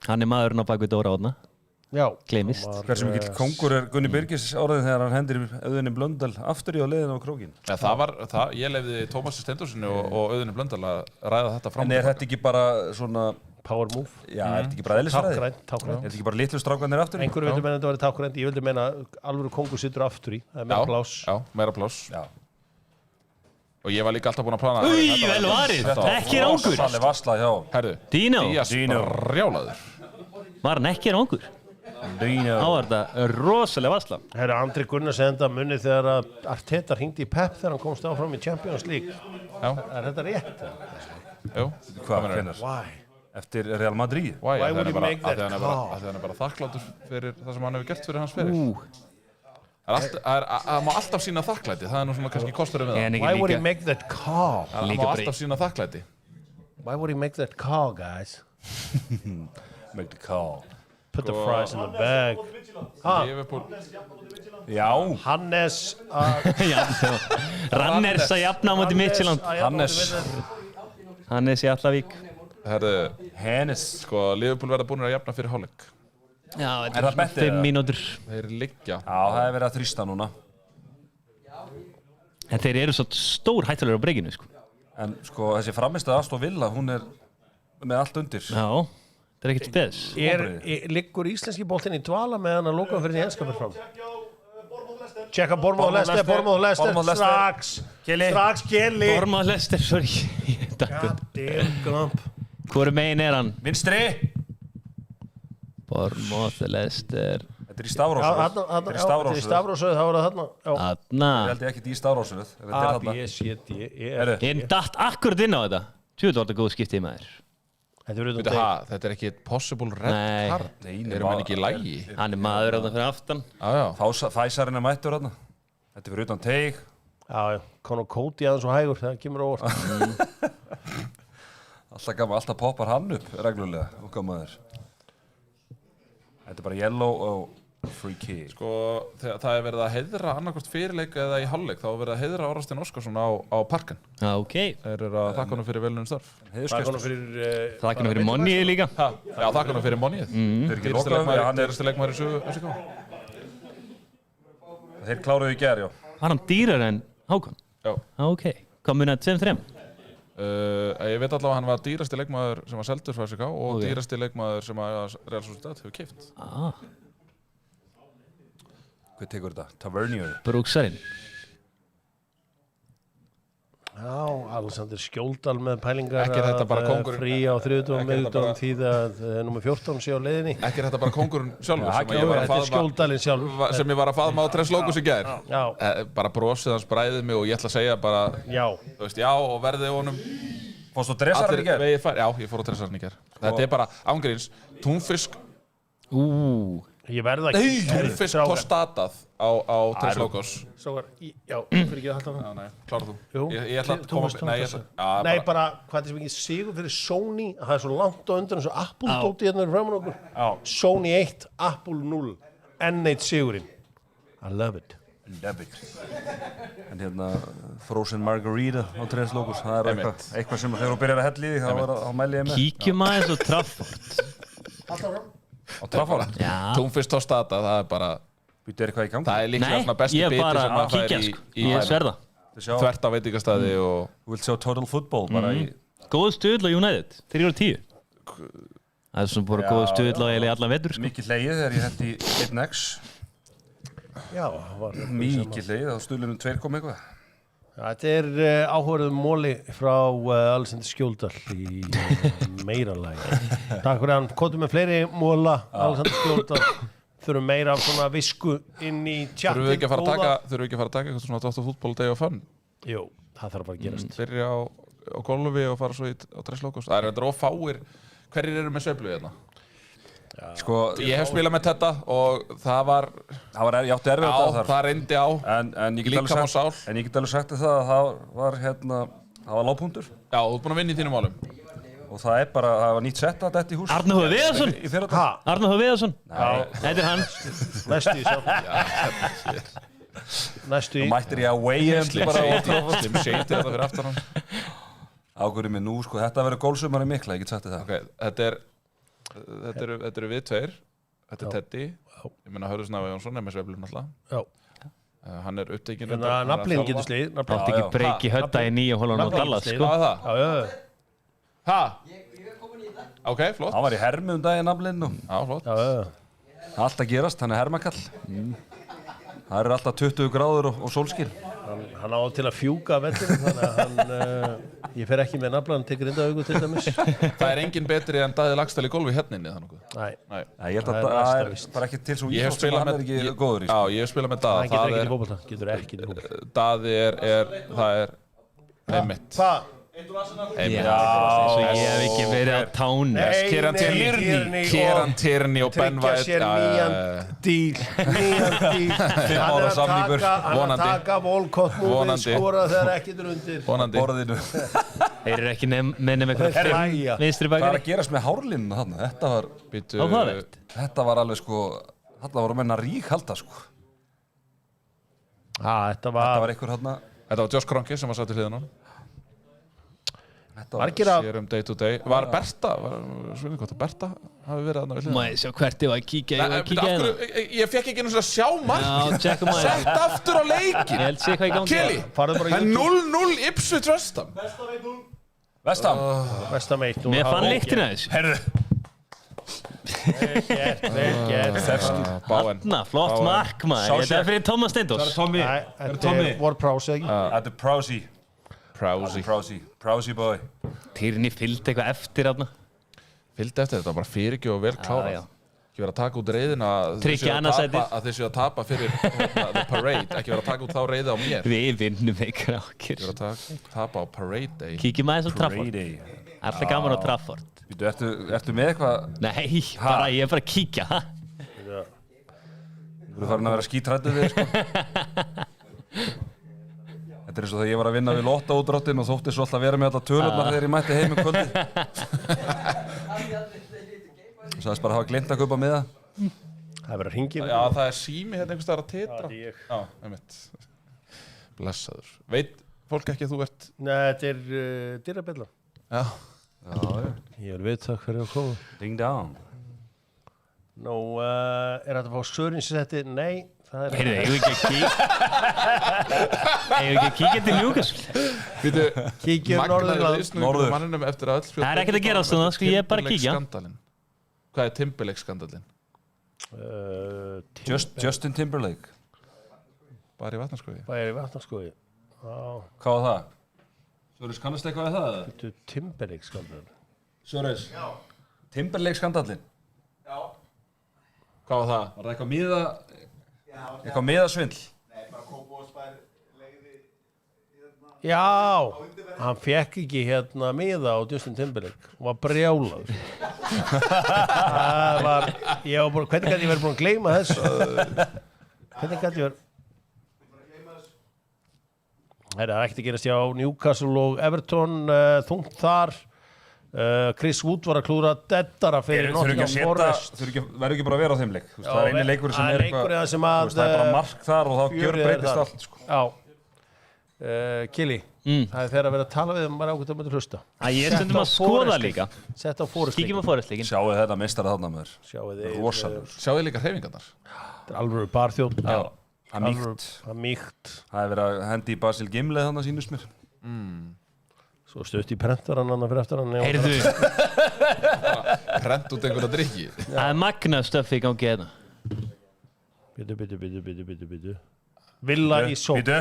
S4: Hann maðurinn á bakvið Dóra átna.
S1: Já.
S4: Gleymist.
S5: Hversu mikill kóngur er Gunni Birgis orðin þegar hann hendir Auðunni Blöndal aftur í á leiðinu á krókinn?
S3: Ég leyfði Tómasi Steindórssyni og Auðunni Blöndal að ræða þetta fram.
S5: En er þetta ekki bara svona...
S1: Power move?
S5: Já, er þetta ekki bara eðlisfræði?
S1: Tákgrænt.
S5: Er þetta ekki bara litlu strákarnir aftur í?
S1: Einhverju vildi meina að þetta væri tákgrænt. Ég vildi meina að alvöru kóngur sittur aftur í. Það er meira pláss.
S3: Já, meira pláss. Og ég var líka alltaf búinn að plana
S4: vel varið, ekki rángur.
S5: Rosaleg varsla hjá.
S3: Herðu,
S4: Dino.
S3: Díaz brjálaður.
S4: Var hann ekki rángur? Þá var þetta rosalega varsla.
S1: Herru, Andri Gunnars enda munni þegar að Arteta hringdi í Pep þegar hann komst áfram í Champions League.
S3: Já.
S1: Er þetta rétt?
S3: Jú.
S5: Hvað finnar?
S1: Why?
S5: Eftir Real Madrid?
S3: Why
S1: would you make that call?
S3: Að hann er bara þakklátur fyrir það sem hann hefur gert fyrir hans feril. Það má alltaf sína þakklæti, það er nú svona kannski kosturinn við það.
S1: Why would he make that call?
S3: Það má alltaf sína þakklæti.
S1: Why would he make that call, guys?
S5: Make the call.
S1: Put the fries in the bag.
S3: Liverpool.
S5: Já.
S1: Hannes
S4: Ranners að jafna á móti Midtjylland. Hannes í Allavík.
S3: Herðu,
S5: Hennes.
S3: sko, Liverpool verða búinir að jafna fyrir hálfleik.
S4: Já, þetta er svona 5 mínútur.
S3: Þeir liggja.
S5: Já, það er verið að þrýsta núna.
S4: En þeir eru svo stór hættulegur á brekinu, sko.
S5: En sko, þessi framistæð Aston Villa, hún er með allt undir.
S4: Já, þetta er ekkert spes.
S1: Liggur íslenski boltinn í dvala með hann að loka fyrir því enska fyrir fram? Tjekka Bournemouth Leicester, strax Kelly.
S4: Bournemouth Leicester, sorry.
S1: Goddamn grump.
S4: Hvoru megin er hann?
S5: Vinstri.
S4: Bournemouth Leicester.
S5: Þetta er í Stafrósröð.
S1: Þetta er í Stafrósröð, þá er það þarna.
S4: Þarna.
S5: Ég held ég ekkert í Stafrósröð.
S1: A, B, C, D, E, F.
S4: Ég datt akkurat inn á þetta. Tjóðu var þetta góð skiptið maður.
S3: Þetta er ekki possible red card. Erum við ekki í lægi?
S4: Hann er maður að það fyrir aftan.
S5: Fæsarinn er mættur þarna. Þetta er fyrir utan teig.
S1: Já, Conor Cody aðeins og hægur, það kemur óvart.
S5: Alltaf gaman, alltaf poppar hann upp reglulega. Okkar maður. Þetta er bara yellow og free kick.
S3: Sko, það er verið að heiðra annarkvort fyrirleik eða í hálfleik, þá er verið að heiðra Orrastein Óskarsson á parken.
S4: Já, ok.
S3: Þeir eru að þakka honum fyrir velunum starf.
S4: Þakka honum fyrir Monniðið líka.
S3: Já, þakka honum fyrir Monniðið.
S5: Þeir eru ekki lokaðum,
S3: hann er leikmaður í sögu FCK.
S5: Þeir kláruðu í gær, já.
S4: Var hann dýrar en Hákon?
S3: Já.
S4: Ok. Hvað munið 2-3?
S3: Ég veit allavega að hann var dýrasti leikmaður sem var seldur frá FCK og dýrasti leikmaður sem að Real Sociedad hefur keypt.
S5: Hvað tekur þetta? Tavernier?
S1: Já,
S4: Brúksarinn.
S1: Alexander Skjóldal með pælingar
S3: Ekki er þetta bara kóngurinn.
S1: frí á þriðjudögum,
S3: Ekki er þetta
S1: miðvikudögum
S3: bara-
S1: því að nummer 14 sé á leiðinni.
S3: Ekki er þetta bara kóngurinn sjálfur sem ég var að
S1: Þetta er Skjóldalinn sjálf.
S3: sem ég var að faðma á Tres Logos í gær.
S1: Já,
S3: Bara brosið hans bræðið mig og ég ætla að segja bara,
S1: já.
S3: þú veist, já og verðið honum
S5: Fórstu dressarinn í gerð?
S3: vegið fær. Já, ég fór á Tresarinn í gær. Þetta er bara ángríns, túnfisk,
S1: Ég verða ekki.
S3: túnfisk tostatað á Tres Logos.
S1: Strákar, já, fyrir ekki að halda
S3: Já,
S1: hana.
S3: nei, klárar þú.
S1: Jú.
S3: Ég ætla að koma, nei, ég ætla, já,
S1: Nei, bara, hvað er sem ekki sigur fyrir Sony, það er svo langt á undan eins og Apple-dóti hérna er framan okkur.
S5: Já.
S1: Sony 1, Apple 0, N1 sigurinn. I love it.
S5: En hérna, Frozen Margarita á Tres Logos, það er eitthvað sem þegar þú byrjar að hella í því, þá mæli ég með.
S4: Kíkjum aðeins á Trafford.
S5: Á Trafford?
S4: Já.
S3: túnfisk tostatað, það er bara,
S5: Býttu eitthvað í gang?
S3: það er líklega
S4: Nei,
S3: svona besti
S4: ég er
S3: biti
S4: bara
S3: sem
S4: að
S3: maður fær
S4: kíkja,
S3: í
S4: sko. Ég sverða.
S3: þvert á veitingastæði og
S5: Þú vilt sjá Total Football bara í...
S4: Góð stuðl á United. Þeir eru á 10. Það er svona bara góð stuðl á eiginlega allan vetur, sko.
S5: Mikið hlegið þegar ég hendi 1x.
S1: Já, það var
S5: Mikið hlegið, þá stuðlunum 2 kom eitthvað.
S1: Þetta er áhverjum móli frá Alexander Skjóldal í meira lagi. Takk fyrir hann. Kóttum með fleiri móla, Alexander Skjóldal. Þurfum meira af svona visku inn í tjatti.
S3: þurfum við ekki að fara að taka eitthvað svona Dr. Football Day of Fun?
S1: Jú, það þarf bara að gerast.
S3: Byrja á golfi og fara svo á Tres Logos. Það er of fáir. Hverjir eru með sveiflu hérna?
S5: Sko,
S3: Ég hef spilað með þetta og það var,
S5: ég átti erfið
S3: já,
S5: á það.
S3: það reyndi á.
S5: En ég get
S3: Líkam
S5: alveg
S3: og sál.
S5: sagt, en ég get alveg sagt þér það að það var hérna, það var lágpunktur
S3: Já, þú ert búin að vinna í þínum málum.
S5: og það er bara, það var nýtt sett að þetta í hús.
S4: Arnar H. Viðarsson.
S5: Í fyrra
S1: Ha,
S4: Arnar H. Viðarsson.
S1: já,
S4: Þetta er hann.
S1: næstu í svo. Næstu í.
S5: Mættir ég að weigh-in bara á Trafford.
S3: Slim shady þetta fyrir aftan hann.
S5: Águrinn minn nú, sko, þetta verður gólsumari mikla, ég get sagt þér það.
S3: Ok, þetta eru við tveir. Þetta er Teddy. Ég meina Hörður Snafa Jónsson er með sveiflum alltaf.
S1: Já.
S3: Hann er upptekinn.
S1: Þannig að naflinn getur slið.
S4: Þetta er ekki breyki hötta í nýja hólan á Dallas, sko.
S3: Hvað er það?
S1: Já, já.
S3: Ha? Ok, flott.
S5: Hann var í hermi daginn naflinn og
S3: Já, flott.
S1: Já, já.
S5: allt að gerast, hann er hermakall. Það er alltaf 20 gráður og sólskinn.
S1: Hann á til að fjúka vellinu, þannig að hann, ég fer ekki með naflan til Grindavíkur til dæmis.
S3: Það er engin betri en Daði Lagstæl í golfi hérna inni þannig.
S1: Nei,
S3: Nei.
S5: Ég held
S1: Það
S5: að
S1: er
S5: það
S1: næsta
S5: er
S1: víst.
S5: bara ekki til svo
S3: Ég hef
S5: íþrótt sem
S3: spilað
S5: hann er
S3: með
S5: ekki góður í.
S3: Já, ég hef spilað með Daða.
S1: hann getur ekkert í fótbolta, getur ekkert í fótbolta.
S3: Daði það er einmitt.
S1: Hvað?
S3: Einmitt.
S4: Svo ég hef ekki verið á tánu.
S1: Nei,
S3: Kieran
S1: Tierney
S3: Kieran Tierney og Ben
S1: Tryggja
S3: White.
S1: sér nýjan díl. Hann
S5: ára samningur.
S1: er að
S3: Vonandi.
S1: taka Volcott múfið,
S3: Vonandi.
S1: skora þegar ekkert er undir.
S3: Vonandi.
S5: Borðinu.
S4: Þeir eru ekki með nefnum eitthvað
S1: Þeir
S4: 5
S1: hlæja.
S4: vinstri
S5: Hvað er
S4: bakari.
S5: að gerast með hárlínuna þarna?
S3: Býtu,
S4: Áhugavert.
S5: Þetta var alveg sko, þarna voru menna rík halda sko.
S1: Þetta
S5: Þetta var
S1: var
S5: einhver þarna,
S3: Þetta var Josh Kroenke sem var satt til hliðan á.
S5: þetta var
S1: margir af
S3: Sér day to day. Var Berta, svinu hvort að Berta hafi verið þarna við hliðan.
S4: Má ég sjá hvert ég var að kíkja, ég var að kíkja hérna.
S3: Ég fekk ekki einu svona sjá mark.
S4: Já, tjekkum að
S3: Sett aftur á leikin.
S4: Ég held sé hvað í gangi.
S3: Kili,
S1: farðu bara
S3: það
S1: í
S3: er 0-0 Ipswich West Ham.
S5: Vestam.
S1: Vestameitt.
S4: Mér fann lyktina þessu.
S5: Herðu.
S1: Vel gert.
S3: Báen.
S4: Na, flott mark maður. Þetta er fyrir Thomas Steindors.
S5: Tommy.
S1: Nei, þetta er Ward Prowse, ekki?
S5: Þetta er Prowsey.
S3: Prowsey.
S5: Prowsey boy.
S4: Tierney fylgdi eitthvað eftir þarna.
S3: Fylgdi eftir þetta, bara fyrirgjöf og vel klárað.
S4: já.
S3: Ekki vera að taka út reiðina að
S4: Tryggja annað sætið.
S3: að þið séu að tapa fyrir the parade. Ekki vera að taka út þá reiði á mér.
S4: Við vinnum eitthvað ákjör.
S3: Ekki vera að tapa á parade day.
S4: Kíkjum aðeins á Trafford.
S5: Brady.
S4: Alltaf gaman á Trafford.
S5: Býtu, ertu með eitthvað?
S4: Nei, ég er bara að kíkja. ha?
S5: Þú erum farin að vera skítrættu við, sko. Þetta er eins og þegar ég var að vinna við lottaútdráttinn og þótti svo alltaf að vera með þetta tölurnar þegar ég mætti heim um kvöldi. Þú sagðist bara að hafa gleymt að kaupa miða.
S1: Það er verið að ringi.
S3: Já, það er sími hérna einhvers staðar að titra.
S1: Ég.
S3: Já, einmitt. Blessaður. Veit fólk ekki að þú ert...
S1: Nei, þetta er dyrabella.
S3: Já.
S1: Ég er viðtak fyrir að koma.
S5: Ding dong.
S1: Nú, er þetta að fá Sörinsetti? Nei, það er...
S4: Heyrðu, eigum við ekki að kíkja? Eigum við ekki að kíkja til Newcastle?
S3: Býtu,
S1: Kíkjum Norðurland.
S3: Norður. Manninum eftir að öll
S4: Það er ekkert að gerast svona, sko, ég er bara að kíkja.
S3: Skandalinn. Hvað er Timberlake skandalinn?
S5: Justin Timberlake.
S3: Bara í vatnarskoði.
S1: Hvað er í vatnarskoði? Já.
S5: Hvað var það? Sörens, kannast eitthvað við það?
S1: Þetta er Timberlake skandal.
S5: Sörens. Timberlake skandallinn.
S3: Hvað var það?
S5: Var það eitthvað miðasvindl?
S1: Já, hann fekk ekki miða á Justin Timberlake og var brjálaður. Það var, hvernig gæti ég verið búin að gleyma þessu? Hvernig gæti ég verið? Það er ekkert að gerast hjá Newcastle og Everton, þungt þar. Chris Wood var að klúra deddara fyrir Nottingham Forest.
S5: Verður ekki bara að vera á þeim leik? Það er eini leikur sem er eitthvað, það er bara mark þar og þá gjörbreytist allt.
S1: Já. Kili, það er þegar að vera að tala við bara ákveðt að mötu hlusta.
S4: Ég stundum að skoða líka.
S1: Sett á Forest-leikin.
S4: Kíkjum á Forest-leikin.
S5: Sjáu þetta meistara þarna með þér.
S1: Sjáu þið.
S5: Rosalur.
S3: Sjáu þið líka hreyfingarnar.
S1: Þetta er alveg barþjóð.
S5: Já, það er mýkt.
S1: Það er mýkt.
S5: Það er verið að hendi í Basil Gimle þarna sínust mér.
S1: Svo stutt í prentaran hann fyrir eftir hann.
S4: Heyrðu.
S3: Prent út einhverja drykki.
S4: Það er magnað stöffi í gangi hérna.
S1: Bitu. Villa í sók.
S5: Bitu.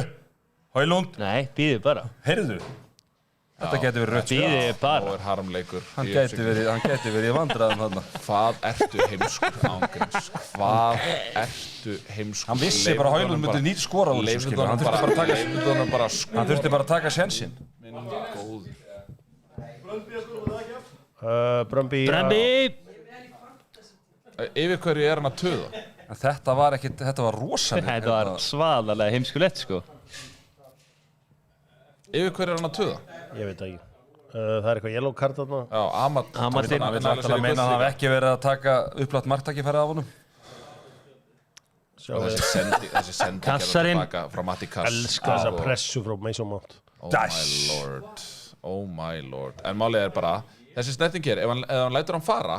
S5: Hólund.
S4: Nei, býðið bara.
S5: Heyrðu. Þetta getur verið rött.
S4: Býðið bara.
S3: Og er harmleikur.
S5: Hann gæti verið í vandræðum þarna.
S3: Hvað ertu heimskur ángriðs? Hvað ertu heimskur?
S5: Hann vissi bara að Hólund myndi nýtt skora úr þessu skilur. Hann þurfti bara að taka sjensinn.
S1: Brömbi.
S3: Yfir hverju er hann að töða?
S5: Þetta var rosalega.
S4: Þetta var svaðalega heimskulegt sko.
S3: Yfir hverju er hann að töða?
S1: Ég veit ekki. Það er eitthvað yellow card þarna.
S3: Já, Amat.
S5: Hann vil alltaf meina að hann hafi ekki verið að taka upplátt marktækifæri af honum.
S3: Þessi sendi
S4: Kassarinn.
S3: tilbaka frá Matti Kass.
S1: Elskar þessa pressu frá Mason Mount.
S3: Oh my lord. En málið er bara, þessi snerting ef hann lætur hann fara,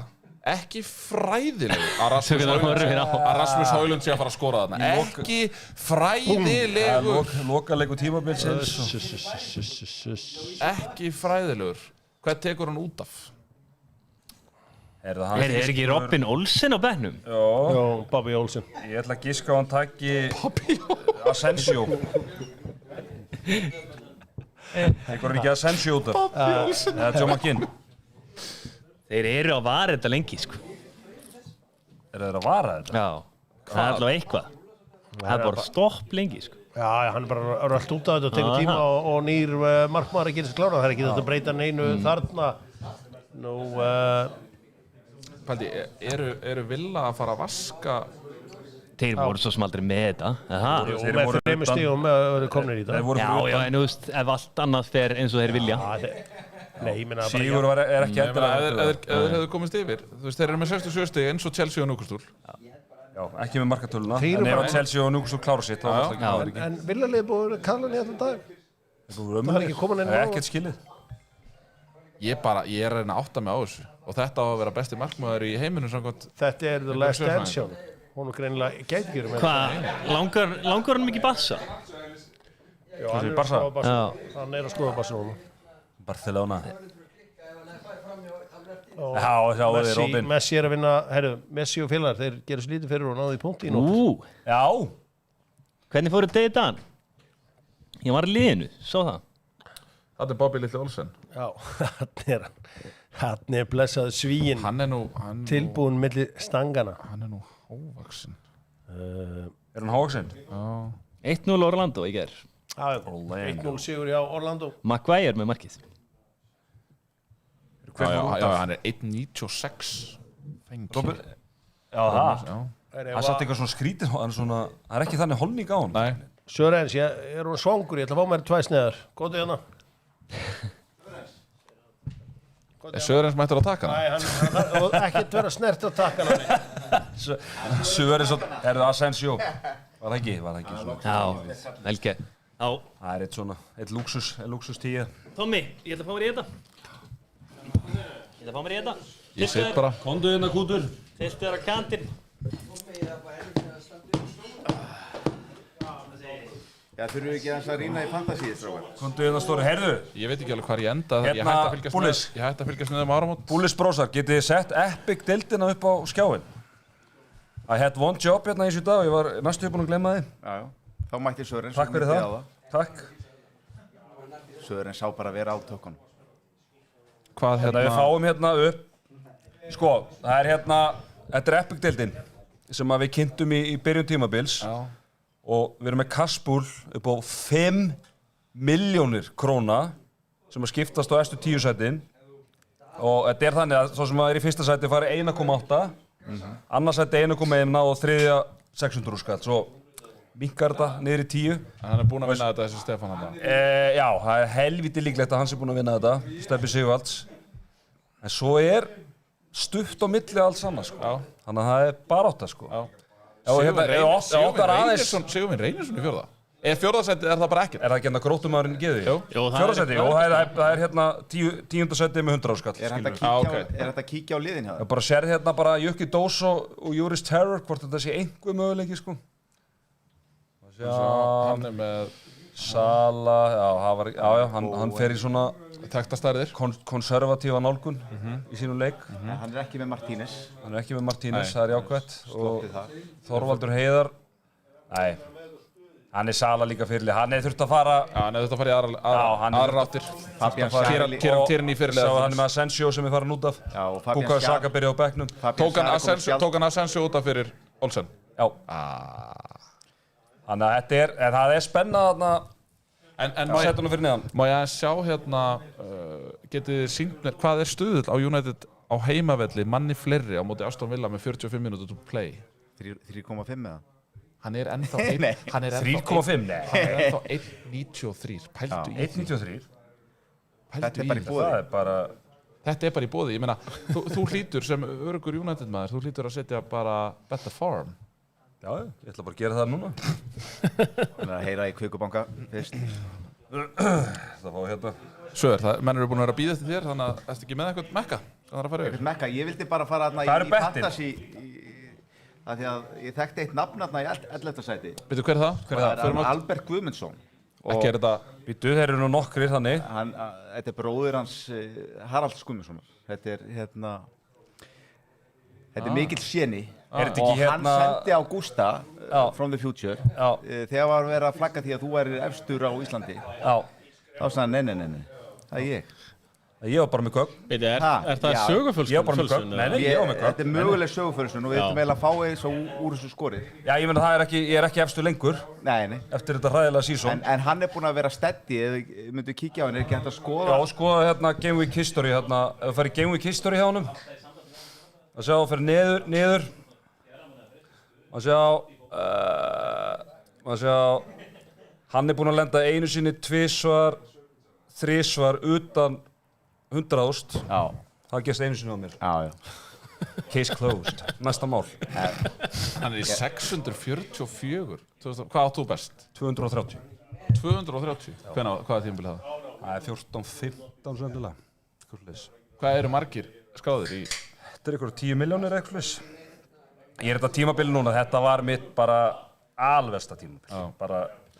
S3: ekki fræðilegur að Rasmus Hólund sé að fara að skora þarna. Ekki fræðilegur.
S5: Lokalegu tímabilsins.
S3: Ekki fræðilegur. Hvað tekur hann út af?
S4: Er ekki Robin Olsen á bekknum?
S1: Jó, Bobby Olsen.
S5: Ég ætla að giska á hann taki Asensio. Einhver ekki Asensio út af.
S3: Bobby Olsen.
S5: Eða Joe McGinn.
S4: Þeir eru að vara þetta lengi sko.
S5: Þeir að vara þetta?
S4: Já, það er allavega eitthvað. Það er bara stopp lengi sko.
S1: Já, hann er bara röllt út af þetta og tekur tíma og nýr markmaður að gera sér klára. Það er ekki þetta að breyta neinu þarna. Nú,
S3: Paldi, eru Villa að fara að vaska?
S4: Þeir voru svo sem aldrei með þetta.
S1: og með fyrir stígum verður komnir í það.
S4: Já, en þú veist, ef allt annað fer eins og þeir vilja.
S1: Nei, ég meina bara...
S5: Sigur er ekki endilega...
S3: Ef þeir hefðu komist yfir. Þú veist, þeir eru með 67 stig eins og Chelsea og Newcastle.
S5: Já, ekki með markatöluna. En ef Chelsea og Newcastle klára sitt, þá var það ekki.
S1: En Villalið búið að kalla hann í allan dag. Það er ekki komin inn á.
S5: Ekkert skilið.
S3: Ég er að reyna að átta mig á þessu. Og þetta á að vera besti markmaður í heiminum samkvæmt.
S1: Þetta er the last dance show. Hún er greinilega gætgjur með
S4: þetta. Hvað? Langar hann mikið bassa?
S1: Já, hann er að skoða Barcelona.
S5: Barcelona. Já, Robin.
S1: Messi er að vinna, Messi og félagar, þeir gera svo lítið fyrir og náðu í punkti í nótt.
S5: Já.
S4: Hvernig fóru David Dan? Ég var í liðinu, svo það.
S3: Þetta er Bobby Little Olsen.
S1: Já, hann er blessaður svíinn.
S3: Hann er nú...
S1: Tilbúinn milli stangana.
S3: Hann er nú hóvaxinn.
S5: Er hann hóvaxinn?
S3: Já.
S4: 1-0 Orlando í gerð.
S1: 1-0 sigur hjá Orlando.
S4: Maguire með markið.
S3: Já, hann er 1.96.
S5: Robert? Já, það. Það satt eitthvað svona skrítið, það er ekki þannig holning á hann.
S3: Nei.
S1: Sörens, ég er hún svangur, ég ætla að fá mér 2 sneðar. Góðu hérna.
S3: Sörens mættur að taka hann?
S1: Nei, hann ekkert vera snert að taka hann.
S5: Sörens, er það Asensio? Var það ekki svona?
S4: Já, velge.
S5: Það er eitt luxus 10.
S4: Tommy, ég ætla að fá mér í þetta.
S3: Ég set bara.
S5: Kondu hérna kútur.
S4: Tiltu þér að kantinn.
S6: Já, þurfum við ekki að rýna í fantasíið, strákar?
S5: Kondu hérna stóri, heyrðu.
S3: Ég veit ekki alveg hvað ég enda. Ég hætti að fylgjast með áramót.
S5: Búlis brósar, getið þið sett Epic deildina upp á skjáin? I had one job hérna í þessu dag og ég var næstu búinn að glemma þið.
S6: Já, þá mætti Sörens.
S5: Takk fyrir það. Takk.
S6: sjálfsögur en sá bara vera á tökunum.
S3: Hvað
S5: Við fáum hérna upp, sko, það er hérna, þetta er Epic-deildin sem að við kynntum í byrjun tímabils og við erum með kassbúl upp á 5 milljónir króna sem að skiptast á efstu 10 sætin og þetta er þannig að svo sem að er í fyrsta sæti fari 1,8 annars sæti 1,1 og þriðja 600 skall, svo minkar þetta niður í 10.
S3: Hann er búinn að vinna þetta þessi Stefán hann.
S5: Já, það er helviti líklegt að hann sé búinn að vinna þetta, Stebbi Sigvalds. En svo er stutt á milli alls annars, sko. Þannig að það er barátta, sko.
S3: Sigurvin Reynisson í fjórða. Fjórðasæti er það bara ekkert.
S5: Er það ekki hérna gróttumæðurinn í geði?
S3: Jú.
S5: Fjórðasæti, jú, það er hérna 10. sæti með 100 skall.
S6: Er þetta að kíkja á liðin hjá það?
S5: Bara sérð hérna bara Jökki Dóso og Juris Terror, hvort þetta sé einhver möguleiki, sko.
S3: Hann er með
S5: Sala, hann fer í svona
S3: Þekktastarðir
S5: konservatífa nálgun í sínum leik.
S6: Hann er ekki með Martínez.
S5: Það er jákvætt. Og Þorvaldur Heiðar, nei, hann er Sala líka fyrirlið. Hann er þurft að fara
S3: í aðrar áttir. Kieran í fyrirlið.
S5: Hann er með Asensio sem er farin út af. Bukayo Saka byrjaði á bekknum.
S3: Tók hann Asensio út af fyrir Olsen?
S5: Já. Þannig að það er spennað þarna að setja hana fyrir neðan.
S3: Má ég sjá hérna, getið þið sýnt mér hvað er stuðull á United á heimavelli manni fleiri á móti Aston Villa með 45 mínútur to play?
S6: 3,5 eða?
S3: Hann er ennþá
S5: 3,5? Nei.
S3: Hann er ennþá 1,93. Pældu í
S5: 1,93?
S6: Þetta er bara í boði.
S3: Þetta er bara í boði. Ég meina, þú hlýtur sem öruggur United maður, þú hlýtur að setja bara better farm.
S5: Já, ég ætla bara að gera það núna.
S6: Þannig að heyra í Kvikubanka fyrst.
S5: Það fá hérna.
S3: Söður, menn eru búin að vera að bíða eftir þér, þannig að ertu ekki með eitthvað mekka?
S6: Eitthvað mekka, ég vildi bara fara þarna í fantasy af því að ég þekkti eitt nafn þarna í 11. sæti.
S3: Veitu hver er það?
S6: Það er Albert Guðmundsson.
S3: Ekki er þetta...
S5: Býtu, þeir eru nú nokkrir þannig.
S6: Þetta er bróðir hans Haralds Guðmundssonar. Þetta er hérna... Þetta er mikill séni. Og hann sendi á Gústa from the future þegar var verið að flagga því að þú værir efstur á Íslandi. Þá sagði hann, nei, það er ég.
S5: Ég var bara með gögn.
S4: Er það sögufölsun?
S5: Ég var bara með gögn. Nei, ég var með gögn.
S6: Þetta er möguleg sögufölsun og við ætlum eiginlega að fá eins og úr þessu skorið.
S5: Já, ég meina ég er ekki efstur lengur.
S6: Nei.
S5: Eftir þetta hræðilega season.
S6: En hann er búinn að vera steady, eða myndu kíkja á hann, er ekki hægt að skoða?
S5: Já, skoða hérna Game Week History hérna. Ef þú færi Game Week History hjá honum. Það sjá, fyrir niður. Maður sjá, hann er búinn að lenda einu sinni, tvisvar, þrisvar utan 100.000.
S6: Já.
S5: Það gerst einu sinni á mér.
S6: Já.
S5: Case closed. Næsta mál.
S3: Hann er í 644. Hvað átt þú best?
S5: 230.
S3: 230? Hvaða tímabil það?
S5: Það er 14-15 sennilega.
S3: Hvað eru margir skráðir í?
S5: Þetta er ykkur 10 milljónir eitthvað. Ég er þetta tímabil núna, þetta var mitt bara alversta tímabil. Bara,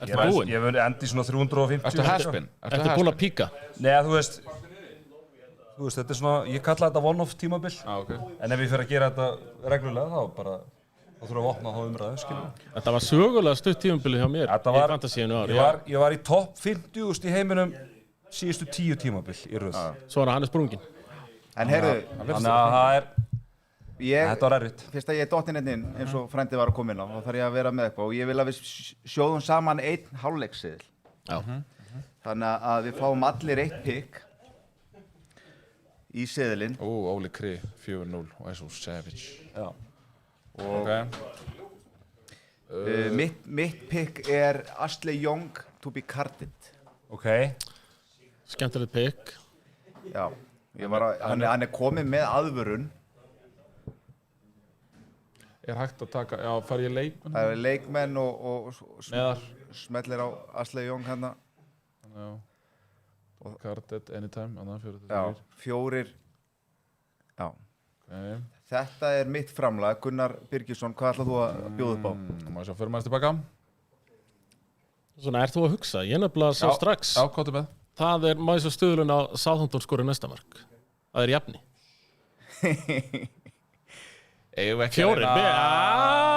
S5: ég hef endið svona 350.
S3: Ertu has-been?
S4: Ertu búinn að píka?
S5: Nei, þú veist, þetta er svona, ég kalla þetta one-off tímabil. En ef ég fer að gera þetta reglulega, þá þurfa að opna þá umræðu, skiljum.
S4: Þetta var sögulega stutt tímabili hjá mér í fantasíinu ári.
S5: Ég var í topp 50 í heiminum síðustu 10 tímabil í röð.
S4: Svo hann er sprungin.
S6: En heyrðu,
S5: þannig að það er... Þetta var erfitt.
S6: Fyrst að ég er dottinn inn eins og frændi var að koma inn á, þá þarf ég að vera með eitthvað og ég vil að við sjóðum saman einn hálfleiksseðil. Þannig að við fáum allir eitt pick í seðilinn.
S3: Óli Kri, 4-0 og Esso Savage.
S5: Já.
S6: Mitt pick er Ashley Young to be carded.
S4: Skemmtilegt pick.
S6: Já, hann er komið með aðvörun.
S3: Er hægt að taka, fari ég leikmenn?
S6: Það er leikmenn og smellir á Ashley Young hérna.
S3: Já. Carded anytime, annað 4.
S6: Já, 4. Já. Þetta er mitt framlag, Gunnar Birgisson, hvað ætlað þú að bjóða upp á?
S3: Má ég sjá fyrir maður tilbaka.
S4: Svona, ert þú að hugsa? Ég nefnilega sá strax.
S3: Já, hvað er með?
S4: Það er, má ég svo stuðlun á Southampton skori næsta mark. Það er jafni. 4,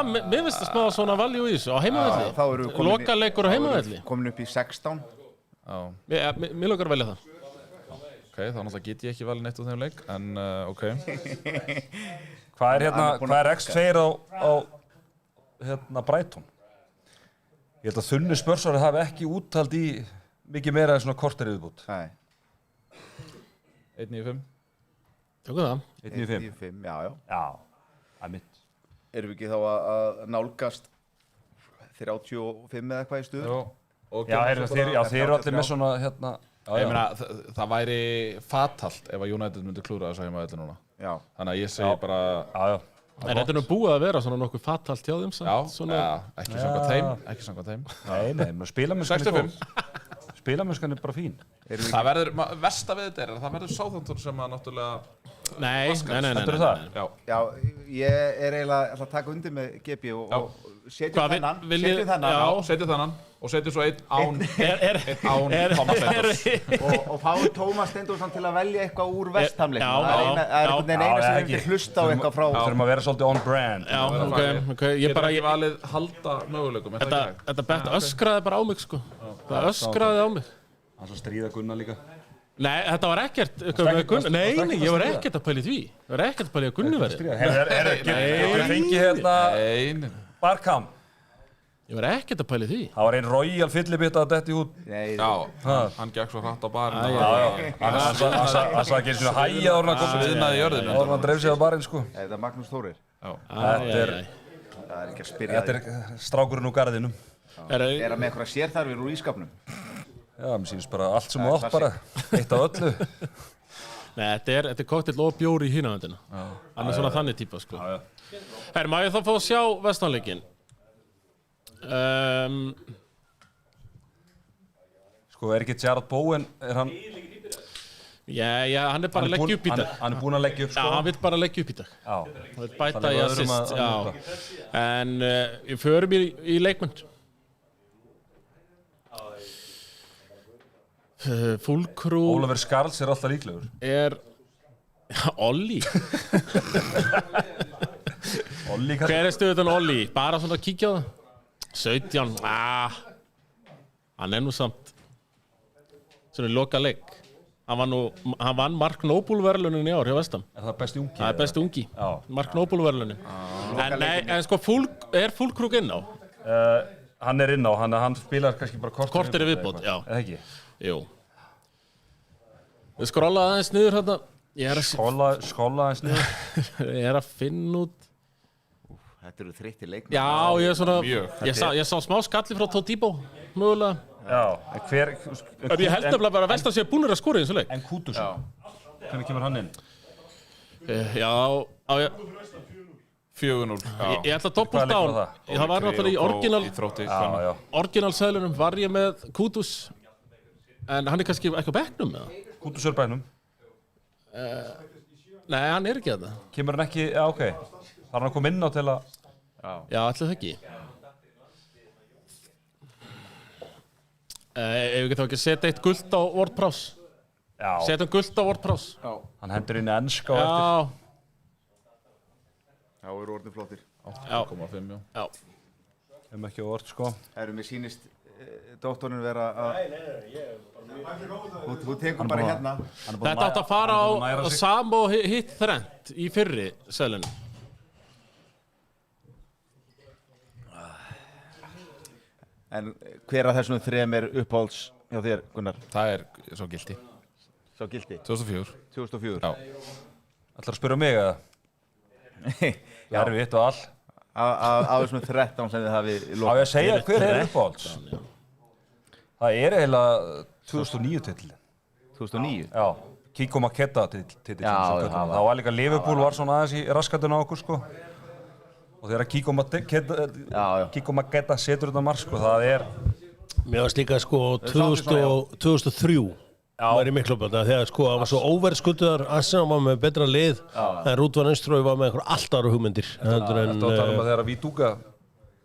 S4: mér finnst það smá svona value í þessu á heimavelli. Lokaleikur á heimavelli.
S6: Komin upp í 16.
S7: Mér langar að velja það.
S3: Ok, þá náttúrulega get ég ekki valið neitt úr þeim leik, en ok.
S5: Hvað er X2 á Brighton? Ég held að þunni Spursar hafi ekki úttald í mikið meira en svona korter viðbútt.
S6: Nei.
S3: 1.95.
S7: Tökum það.
S6: 1.95, já.
S5: Já, það er mitt.
S6: Erum við ekki þá að nálgast 35 eða eitthvað í stuður?
S5: Já, þeir eru allir með svona hérna.
S3: Ég meina, það væri fatalt ef að United myndi klúra þess að heima öllu núna.
S6: Já.
S3: Þannig að ég segi bara...
S5: Já.
S7: En þetta er nú búið að vera svona nokkuð fatalt hjá þeim samt.
S3: Já, ekki samkvæmt þeim.
S5: Nei, spilamennskan er bara fín.
S3: Það verður, versta við þetta það verður Southampton sem að náttúrulega...
S7: Nei.
S6: Já, ég er eiginlega að taka undir með GB og setjum þennan.
S3: Og setjum svo einn án Thomas Stendos.
S6: Og fáum Thomas Stendos til að velja eitthvað úr Vestham-leiknum. Það er einhvern veginn eina sem við hlusta á eitthvað frá.
S5: Við þurfum að vera svolítið on brand.
S7: Já, ok.
S3: Getur ekki valið halda möguleikum.
S7: Þetta bett öskraði bara á mig, sko. Það öskraði á mig.
S5: Hann svo stríða Gunnar líka.
S7: Nei, þetta var ekkert með Gunnar. Nei, ég var ekkert að pæla í því. Ég var ekkert að pæla í að Gunnar verði.
S5: Getur fengið hérna Barkham.
S7: Ég var ekkert að pæla í því.
S5: Það var einn royal fyllibitt að detti út.
S3: Já, hann gekk svo hratt á barinn.
S5: Hann sagði ekki eins og hæja ára að koma
S3: viðnaði í jörðinu.
S5: Ára að dreif sig á barinn, sko.
S6: Þetta er Magnús Þórir.
S5: Það er
S6: ekki að spyrja
S5: þig. Þetta er strákurinn úr garðinum.
S6: Er það með eitthvað sérþarfir úr ískapnum?
S5: Já, mér sýnist bara allt sem þú átt bara. Eitt af öllu.
S7: Nei, þetta er koktill og bjór í hínavendina. Hann er svona þannig típa, sko. Má ég þá fá að sjá Vestamleikin?
S5: Sko, er ekki Jarrod Bowen, er hann...
S7: Já, hann er bara að leggja upp í dag.
S5: Hann er búinn að leggja upp, sko.
S7: Já, hann vil bara leggja upp í dag.
S5: Já.
S7: Hann vil bæta í assist, já. En við förum í leikmenn. Fullkrú...
S5: Oliver Skarls er alltaf líklegur.
S7: Olli.
S5: Olli, kannski.
S7: Hver er stöðutan Olli? Bara svona að kíkja á það. 17, hann er nú samt svona loka leik. Hann vann Mark Noble-verðlunin í ár hjá Vestam.
S5: Er það besti ungi?
S7: Það er besti ungi. Mark Noble-verðlunin. En sko, er Fullkrug inn á?
S5: Hann er inn á, hann spilar kannski bara
S7: korter í viðbót, já.
S5: Eða ekki?
S7: Jú. Við skrollaði aðeins niður hérna.
S5: Skrolla aðeins niður.
S7: Ég er að finna út.
S6: Þetta eru þreyttir leikmenn.
S7: Já, ég er svona... Ég sá smá skalli frá Todibo, mögulega.
S5: Já, hver...
S7: Ég held nefnilega bara að Vestam sé búnir að skora í þessu leik.
S5: En Kudus? Hvernig kemur hann inn?
S7: Já,
S3: 4-0.
S7: Ég ætla að doppelt á hann. Það var náttúrulega í orginalseðlunum var ég með Kudus. En hann er kannski ekki á bekknum með það.
S5: Kudus er bekknum?
S7: Nei, hann er ekki að það.
S5: Kemur hann ekki... Já, ok. Það er hann að koma inn á til að...
S7: Já, ætla það ekki. Ef við getum ekki að setja eitt gult á WordPress.
S5: Já.
S7: Setjum gult á WordPress.
S6: Já.
S5: Hann hendur inn í enska á eftir.
S6: Já, eru orðin flottir.
S3: 8,5,
S7: já.
S5: Ekki á orð, sko.
S6: Erum við sýnist doktorinn vera að... Þú tekur bara hérna.
S7: Þetta átt að fara á sam og hitt þrennt í fyrri seðlunum.
S6: En hver af þessum þrem er uppáhalds hjá þér, Gunnar?
S3: Það er svo gilti.
S6: Svo gilti?
S3: 2004.
S6: 2004?
S3: Já.
S5: Ætlar að spyrja mig eða? Það eru eitt og all.
S6: Af þessum 13 sem þið hafið lokað.
S5: Á ég að segja hver er uppáhalds? Það er eiginlega 2009 titillin.
S6: 2009?
S5: Já. Kiko Maketa titillin. Það var líka Liverpool var svona aðeins í raskatun á okkur, sko. Og þegar Kiko Maketa setur þetta mark, sko, það er...
S1: Mér varst líka, sko, 2003 var í Miklóbölda, þegar, sko, það var svo óverðskulduðar, Arsenal var með betra lið, en Rúdvan Önstrói var með einhver allt aðra hugmyndir.
S5: Þetta var að tala um að þegar Vídúga...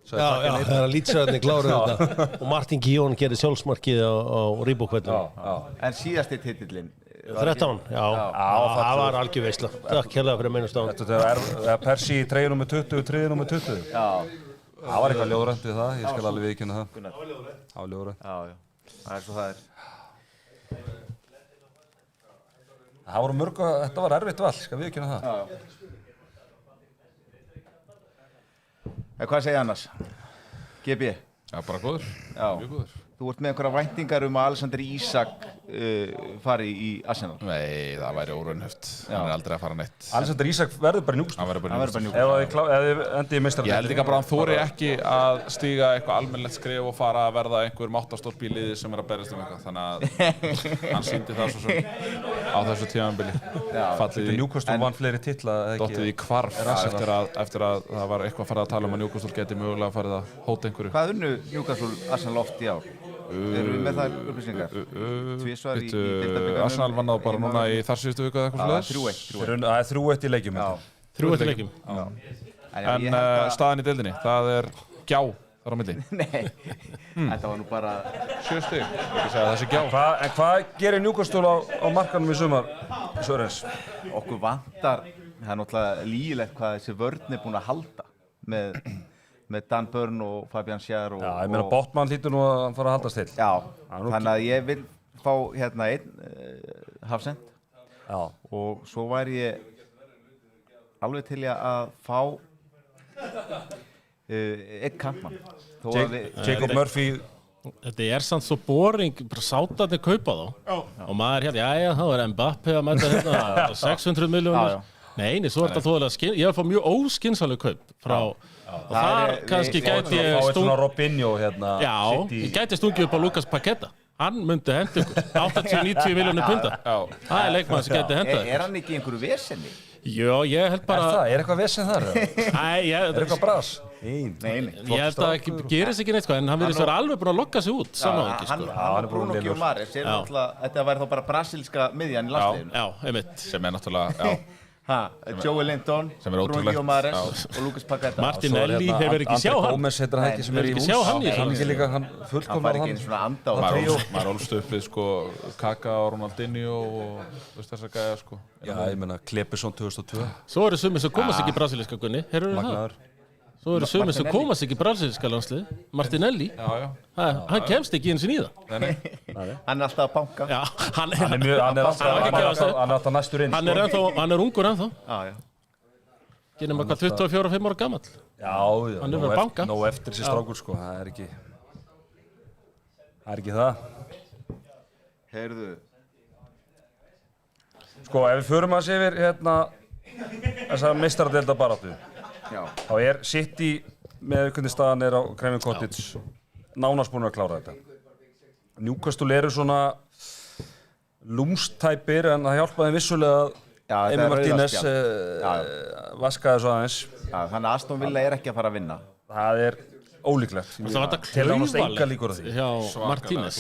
S1: Já, þegar Lítsararnir kláruðu þetta og Martin Guillón gerði sjálfsmarkið á Reebok-vellinum.
S6: En síðasti titillinn?
S1: 13, já, það var algjör veisla. Takk hérlega fyrir að minnast á hann.
S5: Þetta er Persi í 3 nr. 20, 3 nr. 20.
S6: Já.
S5: Það var eitthvað ljóðrænt við það, ég skal alveg viðkynna það. Það var ljóðrænt.
S6: Já. Það svo það
S5: Það voru mörg og þetta var erfitt val, skal við kynna það.
S6: Hvað segja annars? GB?
S3: Já, bara góður. Mjög góður.
S6: Þú ert með einhverja væntingar að Alexander Isak fari í Arsenal?
S3: Nei, það væri óraunhæft. Hann aldrei að fara neitt.
S5: Alexander Isak verður bara Newcastle.
S3: Hann verður bara Newcastle.
S5: Ef þið endið í meistaradeildinni.
S3: Ég held líka bara að hann þori ekki að stíga eitthvað almennilegt skref og fara að verða einhver máttarstólpi í liði sem að berjast eitthvað. Þannig að hann sýndi það svo sem á þessu tímabili.
S5: Fallið Newcastle vann fleiri titla.
S3: Dottið í hvarf eftir að það var eitthvað farið að tala að Newcastle geti mögulega farið að hóta einhverju. Hvað
S6: unnu Newcastle Arsenal oft í ár? Erum við með það upplýsingar? Tvísvar í deildarbikarnum?
S3: Arsenal vann það bara núna í þar síðustu viku eða eitthvað svoleiðis.
S6: 3-1.
S5: Það er 3-1 í leikjum.
S7: 3-1 í leikjum.
S3: En staðan í deildinni, það er gjá þar á milli.
S6: Nei, þetta var nú bara
S3: 7 stig. Ekki segja þessi gjá.
S5: En hvað gerir Newcastle á markanum í sumar, Sörens?
S6: Okkur vantar, það er náttúrulega lýgilegt hvað þessi vörn er búin að halda með Dan Burn og Fabian Schär og...
S5: Já, ég meina Botman hlýtur nú að fara að haldast til.
S6: Já, þannig að ég vil fá hérna einn Hafsend.
S5: Já.
S6: Og svo væri ég alveg til að fá einn kantmann.
S5: Jacob Murphy.
S7: Þetta er samt svo boring, bara sátarnir kaupa þá. Og maður hérna, jæja, þá er Mbappé að mæta hérna 600 milljónir. Nei, svo er þetta þóðilega ég vil fá mjög óskynsaleg kaup frá og þar kannski gæti ég
S5: svona Robinho hérna.
S7: Já, ég gæti stungið upp á Lucas Paqueta. Hann myndi henda ykkur 80-90 milljónir punda. Það er leikmann sem gæti henda ykkur.
S6: Er hann ekki í einhverju vesenni?
S7: Já, ég held bara...
S5: Er eitthvað vesen þar? Er eitthvað bras?
S6: Nei.
S7: Ég held að það gerist ekki neitt, en hann virðist vera alveg búin að lokka sig út samanhengi.
S6: Hann er Bruno Guimaraes, þetta væri þá bara brasilíska miðjan í landsliðinu.
S7: Já, einmitt.
S3: Sem er náttúrulega,
S6: Joey Linton, Bruno Guimaraes og Lucas Paqueta.
S7: Martinelli hefur ekki sjá hann.
S5: Gómez heitir hann ekki sem er í hús. Hann fullkomnar hann.
S3: Maður ólst upp við Kaka og Ronaldinho og þessar gæja sko.
S5: Já, ég meina Klebeson 2002.
S7: Svo eru sumir sem komast ekki í brasilíska gunni, heyrðu það? Svo eru sumir sem komast ekki í brasilíska landslið, Martinelli.
S3: Já.
S7: Hann kemst ekki eins og í það.
S3: Nei.
S6: Hann er alltaf að banka.
S7: Já, hann
S5: er alltaf næstur inn.
S7: Hann er ungur ennþá.
S6: Já.
S7: Genum að 24-25 ára gamall.
S5: Já.
S7: Hann er verið að banka.
S5: Nó eftir sér strákur sko, það er ekki það.
S6: Heyrðu.
S5: Sko, ef við förum að sé yfir hérna þessa meistaradeildabaráttu.
S6: Já.
S5: Þá er City með hvernig staðan er á Craven Cottage nánast búin að klára þetta. Newcastle eru svona lúmstæpir en það hjálpaði vissulega að Emi Martínez vaskaði svo aðeins.
S6: Já, þannig að Aston Villa er ekki að fara að vinna.
S5: Það er ólíklegt.
S7: Það var þetta
S5: klauvalegt
S7: hjá Martínez.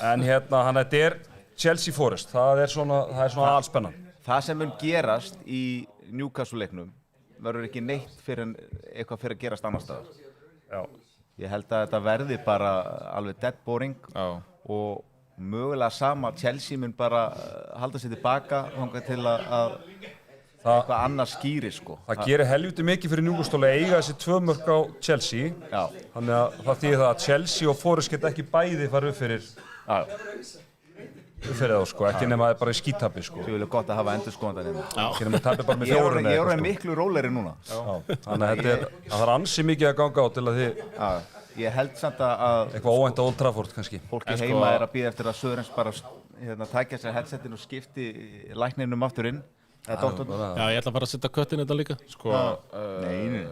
S5: En hérna, þetta er Chelsea Forest. Það er svona allspennan.
S6: Það sem mun gerast í Newcastle-leiknum verður ekki neitt fyrir eitthvað fyrir að gerast annar staðar.
S5: Já.
S6: Ég held að þetta verði bara alveg dead boring og mögulega sama Chelsea mun bara halda sér tilbaka þangað til að eitthvað annað skýri sko.
S5: Það gerir helviti mikið fyrir Newcastle að eiga þessi 2 mörk á Chelsea. Já. Þannig að það þýðir það að Chelsea og Forest geta ekki bæði farið upp fyrir þá sko, ekki nema það bara í skítabi sko.
S6: Þú vilja gott að hafa endurskoðandan hérna.
S5: Ekki nema það bara með 4
S6: Ég er miklu rólegri núna.
S5: Þannig að það er ansi mikið að ganga á til að þið...
S6: Ég held samt að...
S5: Eitthvað óvænt á Old Trafford kannski.
S6: Fólki heima er að bíða eftir að Sörens bara tækja sér headsetin og skipti lækninum aftur inn.
S7: Já, ég ætla bara að setja köttin þetta líka.
S6: Nei.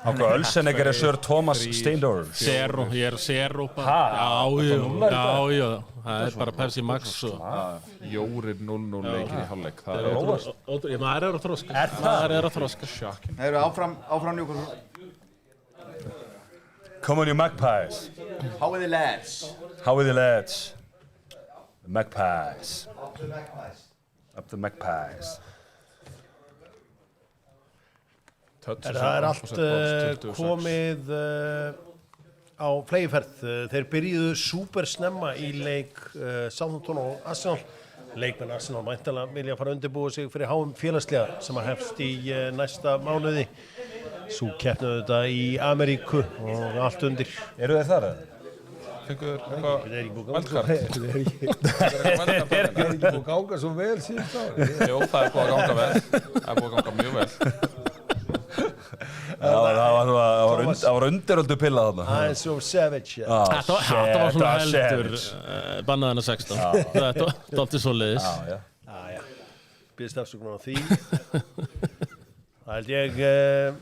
S5: Ákvað Ölsenegger er Sir Thomas Steindor.
S7: Ég er Zero bara. Já. Það er bara Pepsi Max og...
S3: Jórir 0-0 leikir í hálfleik. Það
S7: er að þroska. Það er að þroska.
S6: Það eru áfram Newcastle.
S5: Come on you Magpies.
S6: How are the lads?
S5: The Magpies. Up the Magpies.
S1: Það er allt komið á fleygiferð. Þeir byrjuðu súper snemma í leik Southampton og Arsenal. Leikmenn Arsenal væntanlega vilja fara að undirbúa sig fyrir HM félagsliða sem að hefst í næsta mánuði. Svo keppnuðu þetta í Ameríku og allt undir.
S5: Eru þeir þar eða?
S3: Fengur eitthvað
S1: Það er ekki búið
S3: vældkart?
S1: Það er ekki búið að ganga svo vel síðust ári.
S3: Jú, það er búið að ganga vel. Það er búið að ganga mjög vel.
S5: Það var undiröldu pilla þarna.
S1: Aðeins svo savage.
S7: Þetta var svona heldur bannaðina 16. Þetta var alltaf svo leiðis.
S1: Býðist afsökunar á því. Það held ég,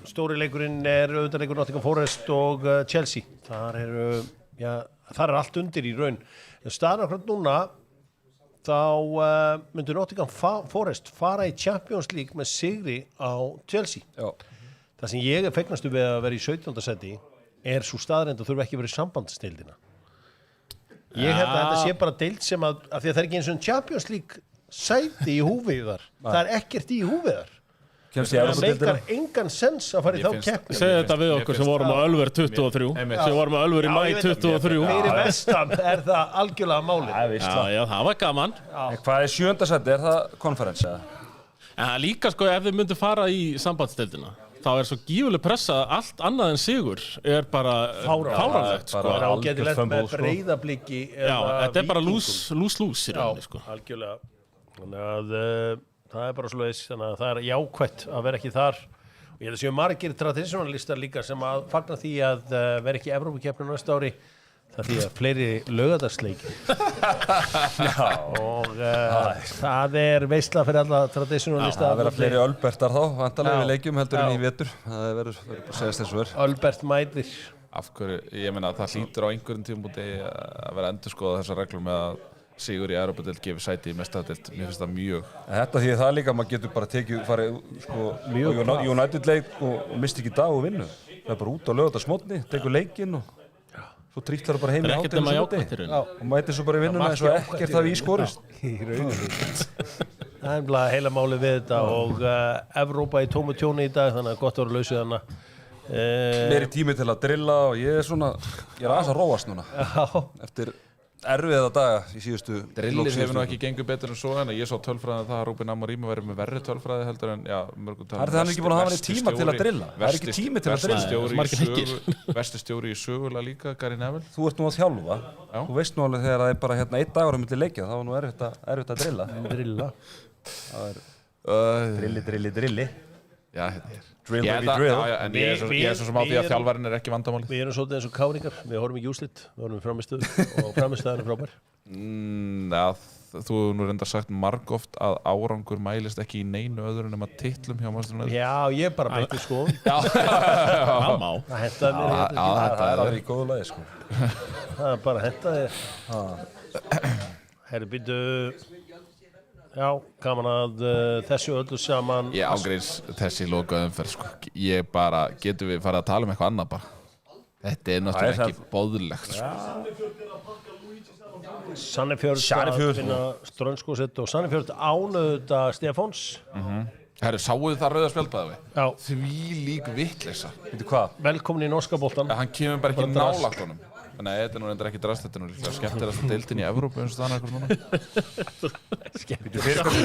S1: stóri leikurinn auðvitað leikur Nottingham Forest og Chelsea. Þar er allt undir í raun. En staðan akkurat núna, þá myndur Nottingham Forest fara í Champions League með sigri á Chelsea.
S5: Já.
S1: Það sem ég feignastu við að vera í 17. seti svo staðreynd að þurfa ekki verið sambandsdeildina. Ég held að þetta sé bara deild sem af því að það er ekki eins og Champions League sæti í húfi þar. Það er ekkert í húfi þar. Það meikar engan sens að fara í þá keppni.
S7: Segðu þetta við okkur sem vorum á Ölver 23. Sem vorum á Ölver í mæ 23.
S1: Fyrir vestan það algjörlega málið.
S7: Já, það var gaman.
S5: Hvað er 7. seti? Er það konferens eða?
S7: En það er líka sko ef þið myndu fara í sambandsdeildina. Þá er svo gífuleg pressa að allt annað en sigur bara fáránlegt.
S1: Og getur lent með Breiðabliki.
S7: Já, þetta er bara lús í rauninni.
S1: Já, algjörlega. Þannig að það er bara svoleiðis, þannig að það er jákvætt að vera ekki þar. Og ég held að séu margir traditionalistar líka sem að fagna því að vera ekki í Evrópukeppni næsta ári. Það því að fleiri laugardagslegi. Og það er veisla fyrir alla traditionalista.
S5: Það verða fleiri Ölbertar þá, vantarlega við leikjum heldur en í vetur. Það verður bara segjast þessu verð.
S1: Ölbert mætir.
S3: Af hverju, ég meina það hlýtur á einhverjum tímabúti að vera endurskoða þessar reglur með að sigur í Evrópudeild gefur sæti í meistaradeild. Mér finnst það mjög.
S5: Þetta því það líka, maður getur bara farið sko United-leik og misti ekki dag og vinnu. Það er bara út á laugardagsmótni, tekur leikinn og svo trýtlar bara heim í hátinn og mætir svo bara í vinnuna eins og ekkert hafi ískorist.
S1: Það er heila málið við þetta og Evrópa í tómu tjóni í dag, þannig að gott að vera lausið hana.
S5: Meiri tími til að drilla og ég er aðeins að róast núna. Eftir erfiða daga í síðustu
S3: Drillið hefur nú ekki gengur betur en svo en ég sá tölfræðin það að Rúben Amorim verið með verri tölfræði heldur en mörgum tölum.
S5: Það er ekki búin að hafa henni tíma til að drilla. Það er ekki tími til að drilla.
S3: Versti stjóri í sögulega líka, Gary Neville.
S5: Þú ert nú að þjálfa. Þú veist nú alveg þegar það er bara einn dagur á milli leikja, þá er nú erfitt að drilla. Drilli.
S3: Já, þetta er.
S5: Drill baby drill.
S3: En ég er svo sem á því að þjálfarinn er ekki vandamálið.
S1: Við erum svolítið eins og káringar, við horfum ekki úrslit, við horfum framistöðu og framistöðan er frábær.
S3: Þú hefur nú reyndar sagt margoft að árangur mælist ekki í neinu öðru en að titlum hjá Manchester United.
S1: Já, ég bara breytti skoðun.
S7: Það má.
S1: Það hentaði mér.
S5: Það er alveg í góðu lagi sko.
S1: Það bara hentaði. Herru, býttu. Já, gaman að þessu öllu saman.
S3: Ég ángreins þessi lokaðu umferð sko. Ég bara, getum við farið að tala um eitthvað annað bara. Þetta er náttúrulega ekki boðlegt sko.
S1: Sandefjörð að finna Ströndskósett og Sandefjörð ánöðuða Stefáns.
S3: Herru, sáuðu það rauða spjaldbæði?
S1: Já.
S3: Því lík vitleisa.
S5: Veitu hvað?
S1: Velkomin í norska boltan.
S3: Hann kemur bara ekki nálægt honum. Nei, þetta er nú reyndar ekki drast, þetta er nú líklega skemmtilegast að deildin í Evrópu eins og það er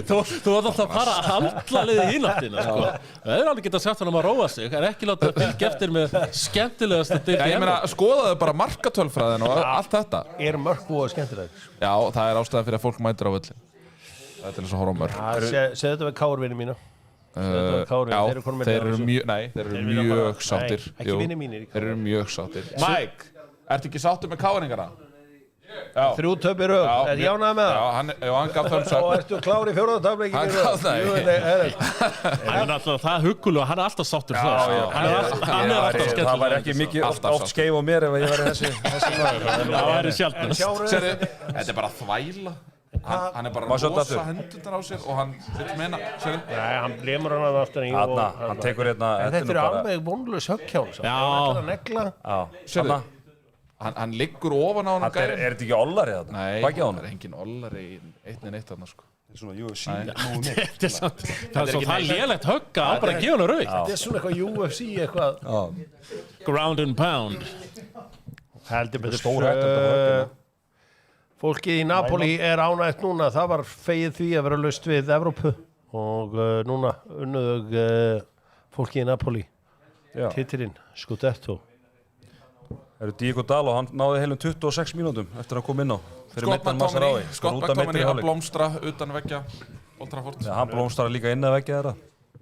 S7: Þú var alltaf að fara alla leiði í hínáttina sko. Það er alveg getað sagt hann að róa sig. Það er ekki látið að fylgja eftir með skemmtilegast að deildin í Evrópu.
S3: Ég meina, skoðaðu bara markatölfræðin og allt þetta.
S1: Er mörk og skemmtilegir?
S3: Já, það er ástæðan fyrir að fólk mætir á völlin. Það er til þess að horfa á mörk.
S1: Segðu þetta við Kárvinni mína.
S3: Já, þeir eru mjög sáttir.
S1: Ekki vinni mínir.
S3: Þeir eru mjög sáttir. Mike, ertu ekki sáttur með Káringana?
S1: 3 töp í röð, er ég ánægður með það?
S3: Já, hann gaf thumbs up.
S1: Og ertu klár í 4. tapleikinn í röð?
S7: Hann er alltaf það huggulega, hann er alltaf sáttur það. Hann er alltaf skemmtilega.
S5: Það var ekki mikið oft skeif á mér ef ég væri þessi maður.
S7: Það væri sjaldnast.
S3: Þetta er bara þvæla. Hann er bara rosa hendundar á sér og hann vil meina.
S1: Nei, hann blemur hann að aftan í.
S5: Hann tekur hérna.
S1: Þetta er alveg vonlaus högghjálm.
S3: Já. Hann liggur ofan á hann.
S5: Er þetta ekki ollari þarna?
S3: Nei, það er engin ollari í 1-1 þarna sko.
S5: Það er svona UFC.
S7: Það er svo það lélegt högg að bara gefa hann rauð.
S1: Þetta er svona eitthvað UFC eitthvað.
S7: Ground and pound.
S1: Heldur betur. Fólkið í Napoli er ánægt núna. Það var fegið því að vera laust við Evrópu og núna unnuðu fólkið í Napoli titilinn Scudetto.
S5: Diego Dalo, hann náði heilum 26 mínútum eftir að koma inn á.
S3: Scott McTominay að blómstra utan veggja Old Trafford.
S5: Já, hann blómstrar líka inn að veggja þeirra.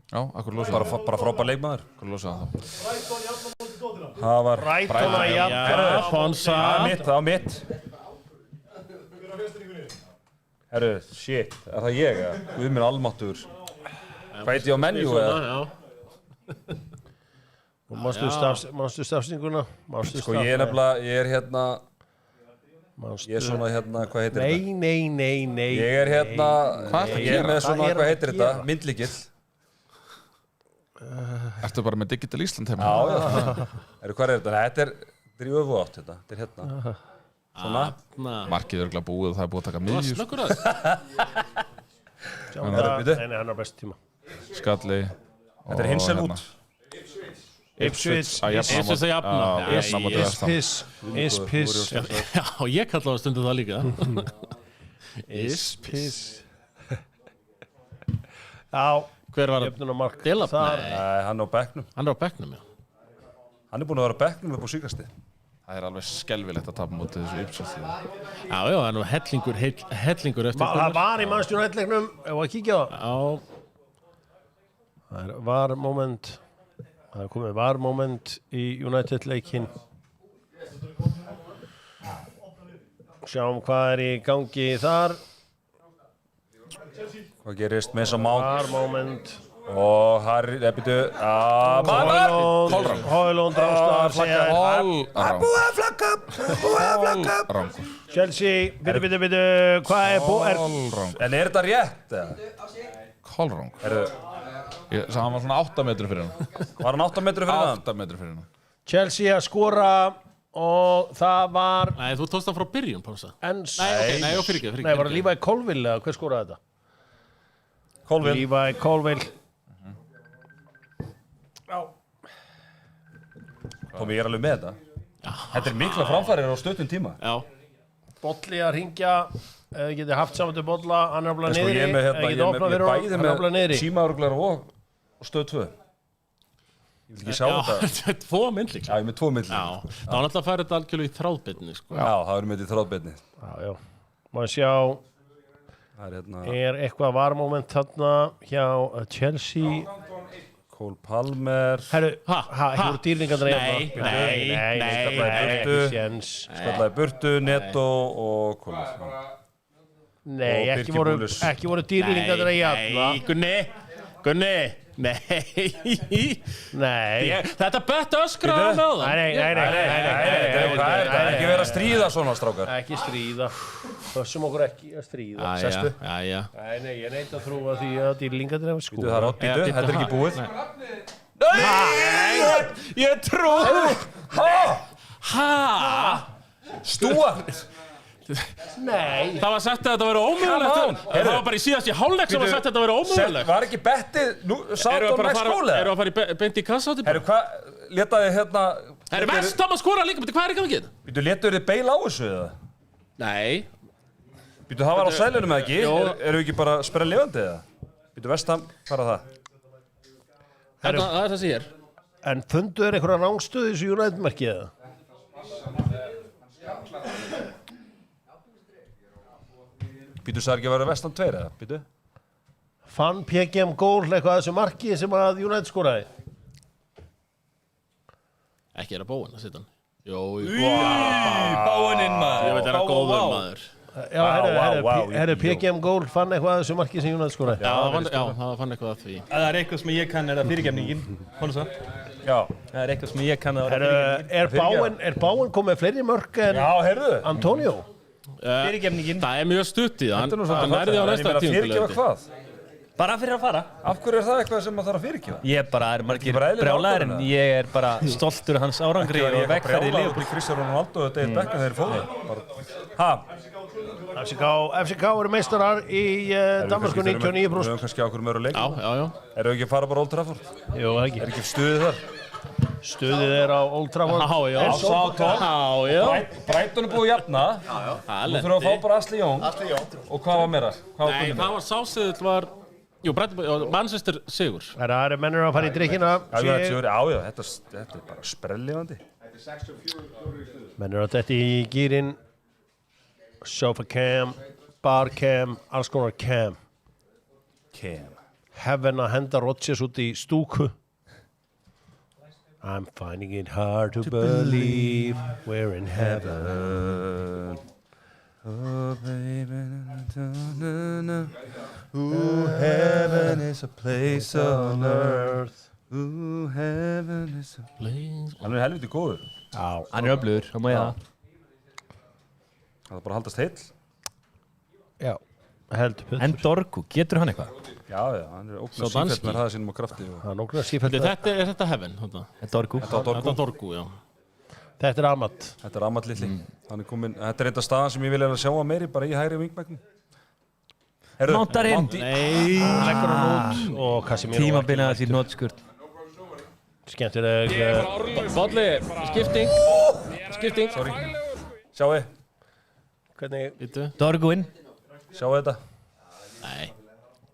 S3: Já, akkur losa það.
S5: Bara frábær leikmaður.
S3: Akkur losa það.
S5: Það var...
S1: Brighton að jafna.
S7: Fonsa.
S5: Það var mitt. Herru, shit, það ég? Guð minn almáttugur. Hvað heiti ég á menju eða?
S7: Já.
S1: Manstu stafsninguna?
S5: Sko ég er hérna... Ég svona hérna, hvað heitir þetta?
S1: Nei.
S5: Ég hérna... Ég með svona, hvað heitir þetta? Myndlykill.
S3: Ertu bara með Digital Ísland heima?
S5: Já. Hvað er þetta? Þetta er í öfuátt þetta. Þetta er hérna. Svona.
S3: Markið er örugglega búið og það er búið að taka miðjur.
S7: Snöggur að
S1: Nei, hann er best tíma.
S3: Skalli.
S5: Þetta er hinsel út.
S1: Ipswich
S7: að jafna.
S1: Ispiss.
S7: Já, ég kallaði stundu það líka.
S1: Ispiss. Já,
S7: hver var
S1: það?
S7: Delap?
S5: Nei, hann er á bekknum.
S7: Hann er á bekknum, já.
S5: Hann er búinn að vera á bekknum upp á síkasti.
S3: Það er alveg skelfilegt að tapa mótið þessu Ipswich.
S7: Já, það er nú hellingur eftir.
S1: Það var í Manchester United-leiknum, ef að kíkja á
S7: Já.
S1: Það var moment. Það er komið var-moment í United-leikinn. Sjáum hvað er í gangi þar.
S5: Hvað gerist með þessa mát?
S1: Var-moment.
S5: Og Harry, byrju,
S1: Højlund ráðstafar segja
S3: Búið
S1: að flagga.
S3: Rangur.
S1: Chelsea, byrju, hvað er búið?
S5: En er þetta rétt?
S3: Kolrang. Hann var svona 8 metrum fyrir hann.
S5: Var hann 8 metrum fyrir hann?
S3: 8 metrum fyrir hann.
S1: Chelsea að skora og það var...
S7: Nei, þú tókst það frá byrjun, Pása.
S1: Nei,
S7: fyrirgefðu.
S1: Nei, var það Levi Colville eða hver skoraði þetta?
S5: Colville.
S1: Levi Colville. Já.
S5: Tómi, ég er alveg með þetta. Þetta er mikla framfærir á stuttum tíma.
S7: Já.
S1: Bolli að ringja, eða þið getið haft saman til Bolla, hann er að blá
S5: Sko,
S1: niðri, eða getið opnað fyrir hann, hann er að blá niðri.
S5: Símaörglar og stöð 2. Ég vil ekki sjá þetta.
S7: Já, 2 myndlík.
S5: Já, ég er með 2 myndlík.
S7: Já, þá er alltaf að færa þetta algjörlega í þráðbyrni, sko.
S5: Já, það er með þetta í þráðbyrni.
S1: Já. Má sjá, er eitthvað varmoment þarna hjá Chelsea.
S5: Cole Palmer.
S1: Herru, hefur dýrningarnar
S7: jafna?
S1: Nei.
S5: Skallaði burtu, Neto og Cole.
S1: Nei, ekki voru dýrningarnar jafna.
S7: Gunni. Nei. Þetta bett öskra á það.
S1: Nei.
S5: Það er ekki verið að stríða svona, strákar.
S1: Ekki stríða. Þessum okkur ekki að stríða.
S7: Sestu.
S1: Nei, ég neita að trúa því að dýrlingarnir hafa skúra.
S5: Það er áttbítu, þetta er ekki búið.
S7: Nei! Ég trú!
S5: Stuart!
S1: Nei.
S7: Það var sagt að þetta væri ómögulegt. Það var bara í síðast í hálfleik sem var sagt að þetta væri ómögulegt.
S5: Var ekki bettið, satt á næst skóla?
S7: Erum við að fara beint í kassa á þetta?
S5: Herru, hvað, letaði hérna...
S7: Herru, Vestham að skora líka, hvað er ekki að geta?
S5: Býtu, letuðu þið beila á þessu eða?
S7: Nei.
S5: Býtu, það var á sælunum eða ekki? Eru við ekki bara sprell lifandi eða? Býtu, Vestham, hvað er það?
S7: Það er það sem ég er.
S1: En funduðu þér einhverja rángstöðu í þessu United-merki eða?
S5: Býtu, það er ekki að vera Vestham 2 eða? Býtu?
S1: Fann PGM gól eitthvað þessu marki sem að United skoraði?
S7: Ekki er að Bóen að setja hann. Jó.
S5: Bóeninn maður.
S7: Ég veit er að góður maður.
S1: Já, herru, PGM gól fann eitthvað þessu marki sem United skoraði?
S7: Já, það fann eitthvað að því.
S4: Það er eitthvað sem ég kann, er það fyrirgefningin?
S5: Já.
S4: Það er eitthvað sem ég kann að
S1: Er Báen komið fleiri mörk en Antonio?
S4: Fyrirgefningin.
S7: Það er mjög stutt í það. Hann nærði á næsta
S5: tímabil.
S4: Bara fyrir að fara.
S5: Af hverju er það eitthvað sem maður þarf að fyrirgefa?
S4: Ég bara er margir brjálæðir en ég er bara stoltur hans árangri og vegferði í Liverpool.
S5: Cristiano Ronaldo og David Beckham þeir fóðu.
S1: FCK eru meistarar í Danmarku 99%.
S5: Við höfum kannski á hverjum öru leik.
S7: Já.
S5: Erum við ekki að fara bara Old Trafford?
S1: Jú, ekki.
S5: Er ekki stuðið þar?
S1: Stuðið er á Old Trafford.
S7: Já.
S5: Brighton er búið að jafna. Nú þurfum við að fá bara Ashley Young. Og hvað var meira?
S7: Nei, það var sásiðill var... Jú, Manchester sigur.
S1: Það eru mennur að fara í drikkina.
S5: Já, þetta er bara sprellifandi.
S1: Menn eru að þetta í gýrin, sofa cam, bar cam, alls konar cam. Heaven að henda Rodgers út í stúku. I'm finding it hard to believe we're in heaven.
S5: Oh baby, ooh, heaven is a place on earth. Ooh, heaven is a place. Hann helviti góður.
S1: Já.
S4: Hann öflugur, það má ég það.
S5: Það bara að haldast heill.
S1: Já, heldur betur.
S4: En Dorgu, getur hann eitthvað?
S5: Já, hann ógnar sífellt með hraða sínum og krafti.
S1: Hann ógnar sífellt með...
S7: Er þetta Heaven?
S4: Dorgu.
S7: Þetta er Dorgu, já.
S1: Þetta er Amat.
S5: Þetta er Amat litli. Hann komin, þetta er eitthvað staðan sem ég vil eiginlega sjá að meiri, bara í hægri vingbæknum.
S4: Máttar inn.
S1: Nei. Leggur hann út og Casemiro.
S4: Tímabilið að því nótskurt.
S1: Skemmtileg.
S7: Bolli, skipting.
S5: Sorry. Sjáu.
S1: Hvernig?
S4: Dorgu inn.
S5: Sjáu þetta.
S7: Nei.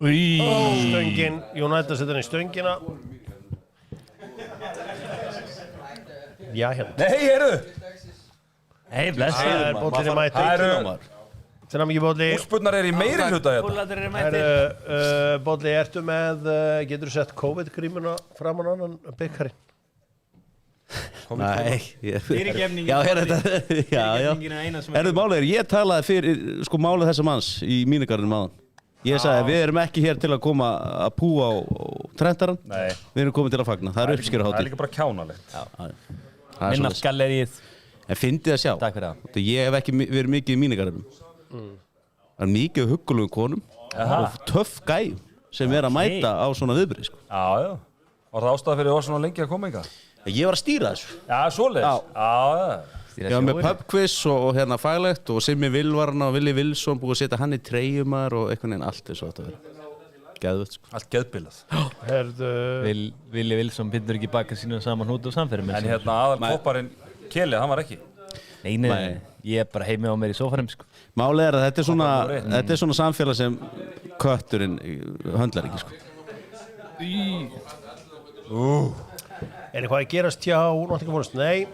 S1: Stöngin, United setur hann í stöngina. Já, hérna.
S5: Nei, heyrðu!
S4: Hei, blessaður.
S1: Bollir er mættur. Þetta er mikið bolli.
S5: Úrspurnar er í meiri hluta hérna.
S4: Búlaður er mættir.
S1: Bolli, ertu með, getur þú sett COVID-grímuna fram á annan byggarinn?
S8: Nei,
S4: Fyrirgefningin.
S8: já, þetta, já. Erðu málið, ég talaði fyrir, sko, málið þessa manns í mínigarðinum áðan. Ég sagði, við erum ekki hér til að koma að púa á trentaran.
S5: Nei.
S8: Við erum komið til að fagna, það er uppskeruhátíð.
S5: Það er líka bara kjánalegt.
S4: Minna skallerið.
S8: En fyndið að sjá.
S4: Takk fyrir það.
S8: Ég hef ekki verið mikið í mínigarðinum. Það er mikið huggulegum konum og töff gæjum sem er að mæta á svona viðburði, sko.
S5: Já. Var það ástæða fyrir oss svona lengi að koma ykkar?
S8: Ég var að stýra þessu.
S5: Já, svoleiðis. Já.
S8: Ég var með pubquiz og hérna faglegt og Simmi Vilvarna og Willi Wilson búið að setja hann í treyjumar og einhvern veginn allt eins og þetta verið. Geðvöld, sko.
S5: Allt geðbillað.
S4: Willi Wilson bindur ekki baka sínu saman hút og samferðum.
S5: En hérna aðal kopparinn Keli, hann var ekki.
S4: Nei, ég er bara heimi á mér í sófanum, sko.
S8: Málið er að þetta er svona samfélag sem kötturinn höndlar ekki, sko.
S1: Er eitthvað að gerast hjá Nottingham Forest? Nei.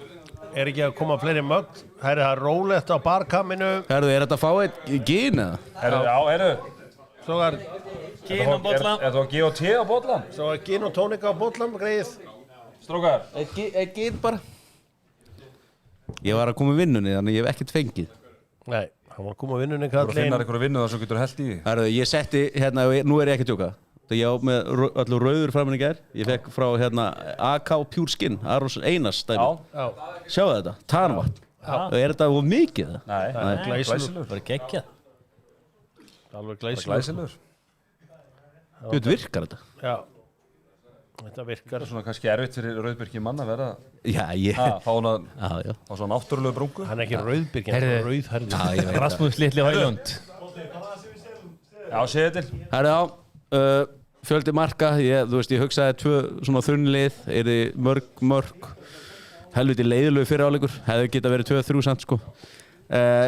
S1: Er ekki að koma fleiri mögn? Það er rólegt á barkaminu.
S8: Herðu, er þetta að fá eitt gín eða?
S5: Herðu.
S1: Svo er
S4: Gin á bolla.
S5: Er það G&T á bollan?
S1: Svo er gin og tónika á bollan, greið.
S5: Strókar.
S8: Eitt gín bara. Ég var að koma í vinnunni, þannig ég hef ekkert fengið.
S1: Nei, hann var að koma í vinnunni,
S5: Þú
S1: kallinn.
S5: finnar einhverju vinnu þar sem getur held í því.
S8: Herðu, ég setti, hérna, nú er ég ekki að tjóka. Ég á með allur rauður framan í gær. Ég fekk frá hérna AK Pure Skin, Arons Einars stæmi.
S1: Já.
S8: Sjáu þetta, tanvatn. Er þetta of mikið það?
S5: Nei.
S1: Glæsilur.
S4: Bara geggjað.
S1: Alveg
S5: Glæsilegur.
S8: Þú veit, virkar þetta?
S1: Já. Þetta virkar.
S5: Það er svona kannski erfitt fyrir Rauðbyrgi mann að vera
S8: Já, ég...
S5: fá hana
S8: Já.
S5: á svona náttúrulegu brungu.
S1: Hann er ekki rauðbyrgin, hann er rauðhærður.
S8: Já, ég veit.
S4: Rasmus Litli Hælund.
S5: Já, segið til.
S8: Herðu á, fjöldi marka, þú veist, ég hugsaði tvö svona þunnlið, er þið mörg, helviti leiðilegu fyrir áleikur, hefði geta verið 2-3 samt, sko.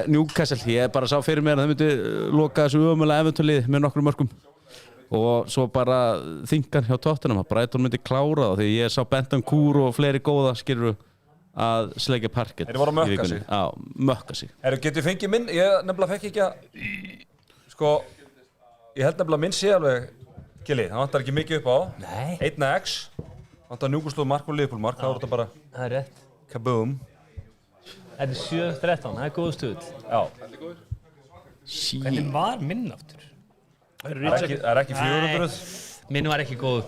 S8: Newcastle, ég bara sá fyrir mér að það myndi loka þessu ömulega eventuallið með nokkrum mörgum. Og svo bara þingan hjá Tottenham að Brighton myndi klára það því ég sá Bentancur og fleiri góða skilur að sleikja parkett.
S5: Þeir voru að mökka sig.
S8: Já, mökka sig.
S5: Getur fengið minn, ég nefnilega fekk ekki að, sko, ég held nefnilega minn sé alveg, Kili, það vantar ekki mikið upp á.
S4: Nei.
S5: 1x, vantar Newcastle mark og Liverpool mark, það voru þetta bara
S4: Það er rétt.
S5: kaboom.
S4: Þetta er 7-13, það er góð stuð.
S5: Já.
S4: Hvernig var minn aftur?
S5: Það er ekki 400.
S4: Minn var ekki góð.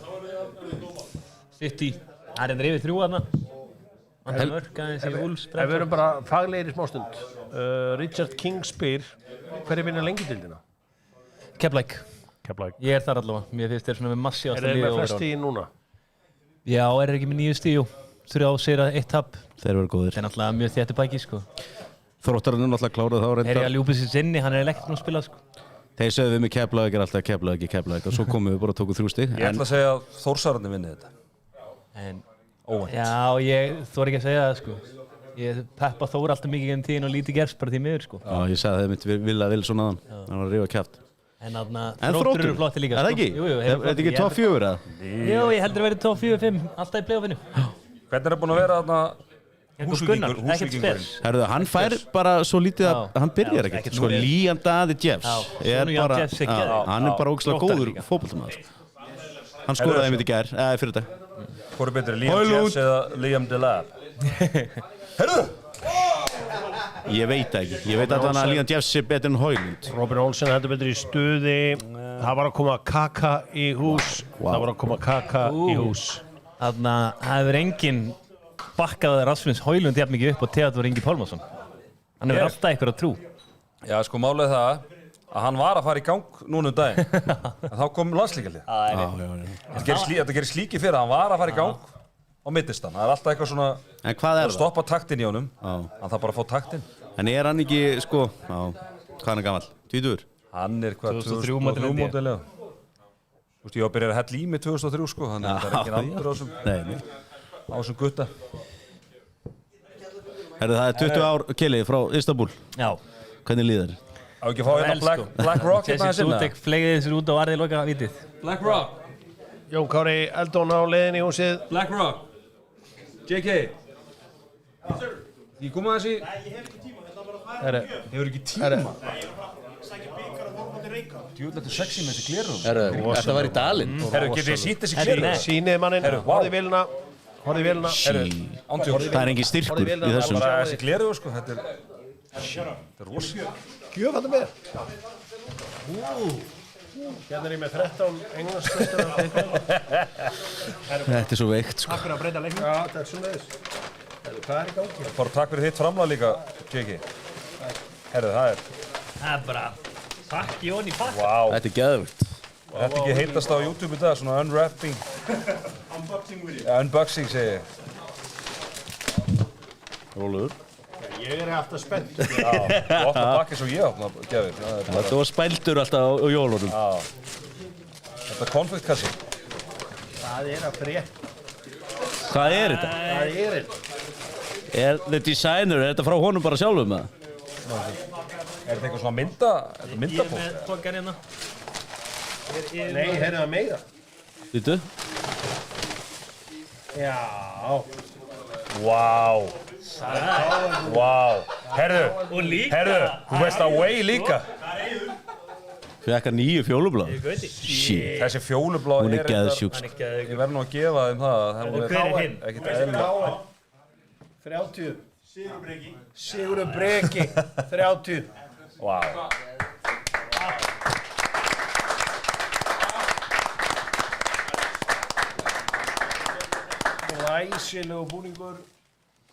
S4: City. Það er yfir 3 þarna. Hann er mörg aðeins í Wolves.
S1: Við erum bara faglegir í smástund. Richard King spyr, hver er minna lengjudeildina?
S4: Keflæk.
S1: Keflæk.
S4: Ég er þar allavega. Mér finnst þeir svona með massi á
S1: Er þeir með flest stíð núna?
S4: Já, er ekki með 9 stíð, jú. 3 sigra, 1 tap.
S8: Þeir eru góðir.
S4: Það er náttúrulega mjög þéttu bæki, sko.
S8: Þróttarinn er náttúrulega klárað þá
S4: Er ég að ljúpa sér sinni, hann er ekkert nú að spila, sko.
S8: Þeir sögðu við með Keflavík er alltaf Keflavík og svo komum við bara og tókum 3 stig.
S5: Ég ætla að segja að Þórsararnir vinni þetta.
S4: En,
S5: óvænt.
S4: Já, ég þori ekki að segja það, sko. Ég peppa Þór alltaf mikið genn tíðin og lítið gerst bara því miður, sko.
S8: Já, ég sagði að þeir myndi vilja Wilson aðan. Hann var að rífa kjaft.
S4: En þarna,
S8: En
S4: Þróttur eru flotti líka,
S8: er það
S4: sko.
S8: ekki?
S4: Jú,
S8: Er þetta ekki top 4 eða?
S4: Jú, ég heldur að vera top 4-5, alltaf í play-offinu.
S5: Hvernig er búin að vera þarna Húsvíkingurinn.
S8: Herðu, hann fær bara svo lítið að hann byrjar ekkert. Sko, Liam Daði Jeffs hann er bara ógeðslega góður fótboltamaður. Hann skoraði einmitt í gær, fyrir dag.
S5: Hvor er betri, Liam Jeffs eða Liam Delap? Herðu!
S8: Ég veit ekki. Ég veit allan að Liam Jeffs er betur en Højlund.
S1: Robin Olsen heldur betur í stuði. Það var að koma Kaka í hús.
S4: Þannig að það hefur enginn bakkað Rasmus Højlund jafn mikið upp og Theodor Ingi Pálmason. Hann hefur alltaf eitthvað að trú.
S5: Já, sko, málið það að hann var að fara í gang núna daginn. En þá kom landslíkjaldið. Þetta gerir slíki fyrir að hann var að fara í gang á mittistan. Það er alltaf eitthvað svona að stoppa taktinn í honum. Hann þarf bara að fá taktinn.
S8: En er hann ekki, sko, hvað hann er gamall? 20?
S5: Hann er hvað, 2003 módel, já. Þú veist, ég var að byrja að hella í mig 2003, sko, þannig að það er ekki andur á þessum gutta.
S8: Herðu, það er 20 ár Kili frá Istanbul.
S4: Já.
S8: Hvernig líður þér?
S5: Á ekki að fá hérna Black Rock hérna að sinna?
S4: Jesse Sutek fleigði þessu út og varði loka vitið.
S5: Black Rock.
S1: Jón Kári Eldon á leiðin í húsið.
S5: Black Rock. JK. Ég kom að þessi... Nei, ég hef ekki tíma, þetta bara að færa. Hefur ekki tíma? Djúðlega þetta er sexy með þessi glerum.
S2: Þetta var í Dalinn.
S5: Getur þið sýnt þessi glerum?
S1: Sýnið mannin, horfði vélina.
S8: Það er engin styrkur í þessum.
S5: Bara þessi glerum, sko, þetta er rosa.
S1: Gjöf hann með. Hérna er ég með 13 englandsmeistara.
S8: Þetta er svo veikt, sko.
S1: Takk fyrir að breyta leiknum. Já, þetta er svona þess. Hvað er í gangi?
S5: Bara takk fyrir þitt framlag líka, JK. Herðu, það er
S4: bara pakki hon í pakka.
S5: Vá.
S8: Þetta er geðvögt.
S5: Þetta ekki heitast á YouTube í dag, svona unwrapping. Unboxing, segi ég.
S8: Rólegur.
S1: Ég er alltaf spennt.
S5: Já, þú opna pakki svo ég opna, gefur.
S8: Þetta var spældur alltaf á jólunum.
S5: Já. Þetta er konfektkassi.
S1: Það er að frétt.
S8: Hvað er þetta?
S1: Það er þetta.
S8: Er the designer, er þetta frá honum bara sjálfum eða?
S5: Er þetta eitthvað svona myndabók?
S4: Ég er með tókar hérna.
S1: Nei, heyrðu það meira.
S8: Vittu?
S1: Já.
S5: Vá. Herðu, þú veist að Way líka.
S8: Fekk hann 9 fjólubláð. Shit.
S5: Þessi fjólubláð
S8: Hún er geðsjúk.
S5: Ég verð nú að gefa þeim það.
S4: Og hver er hinn?
S5: Ekkert eðlilega.
S1: 30. Sigurður Breki. 30.
S5: Vá.
S1: Glæsilegu búningur.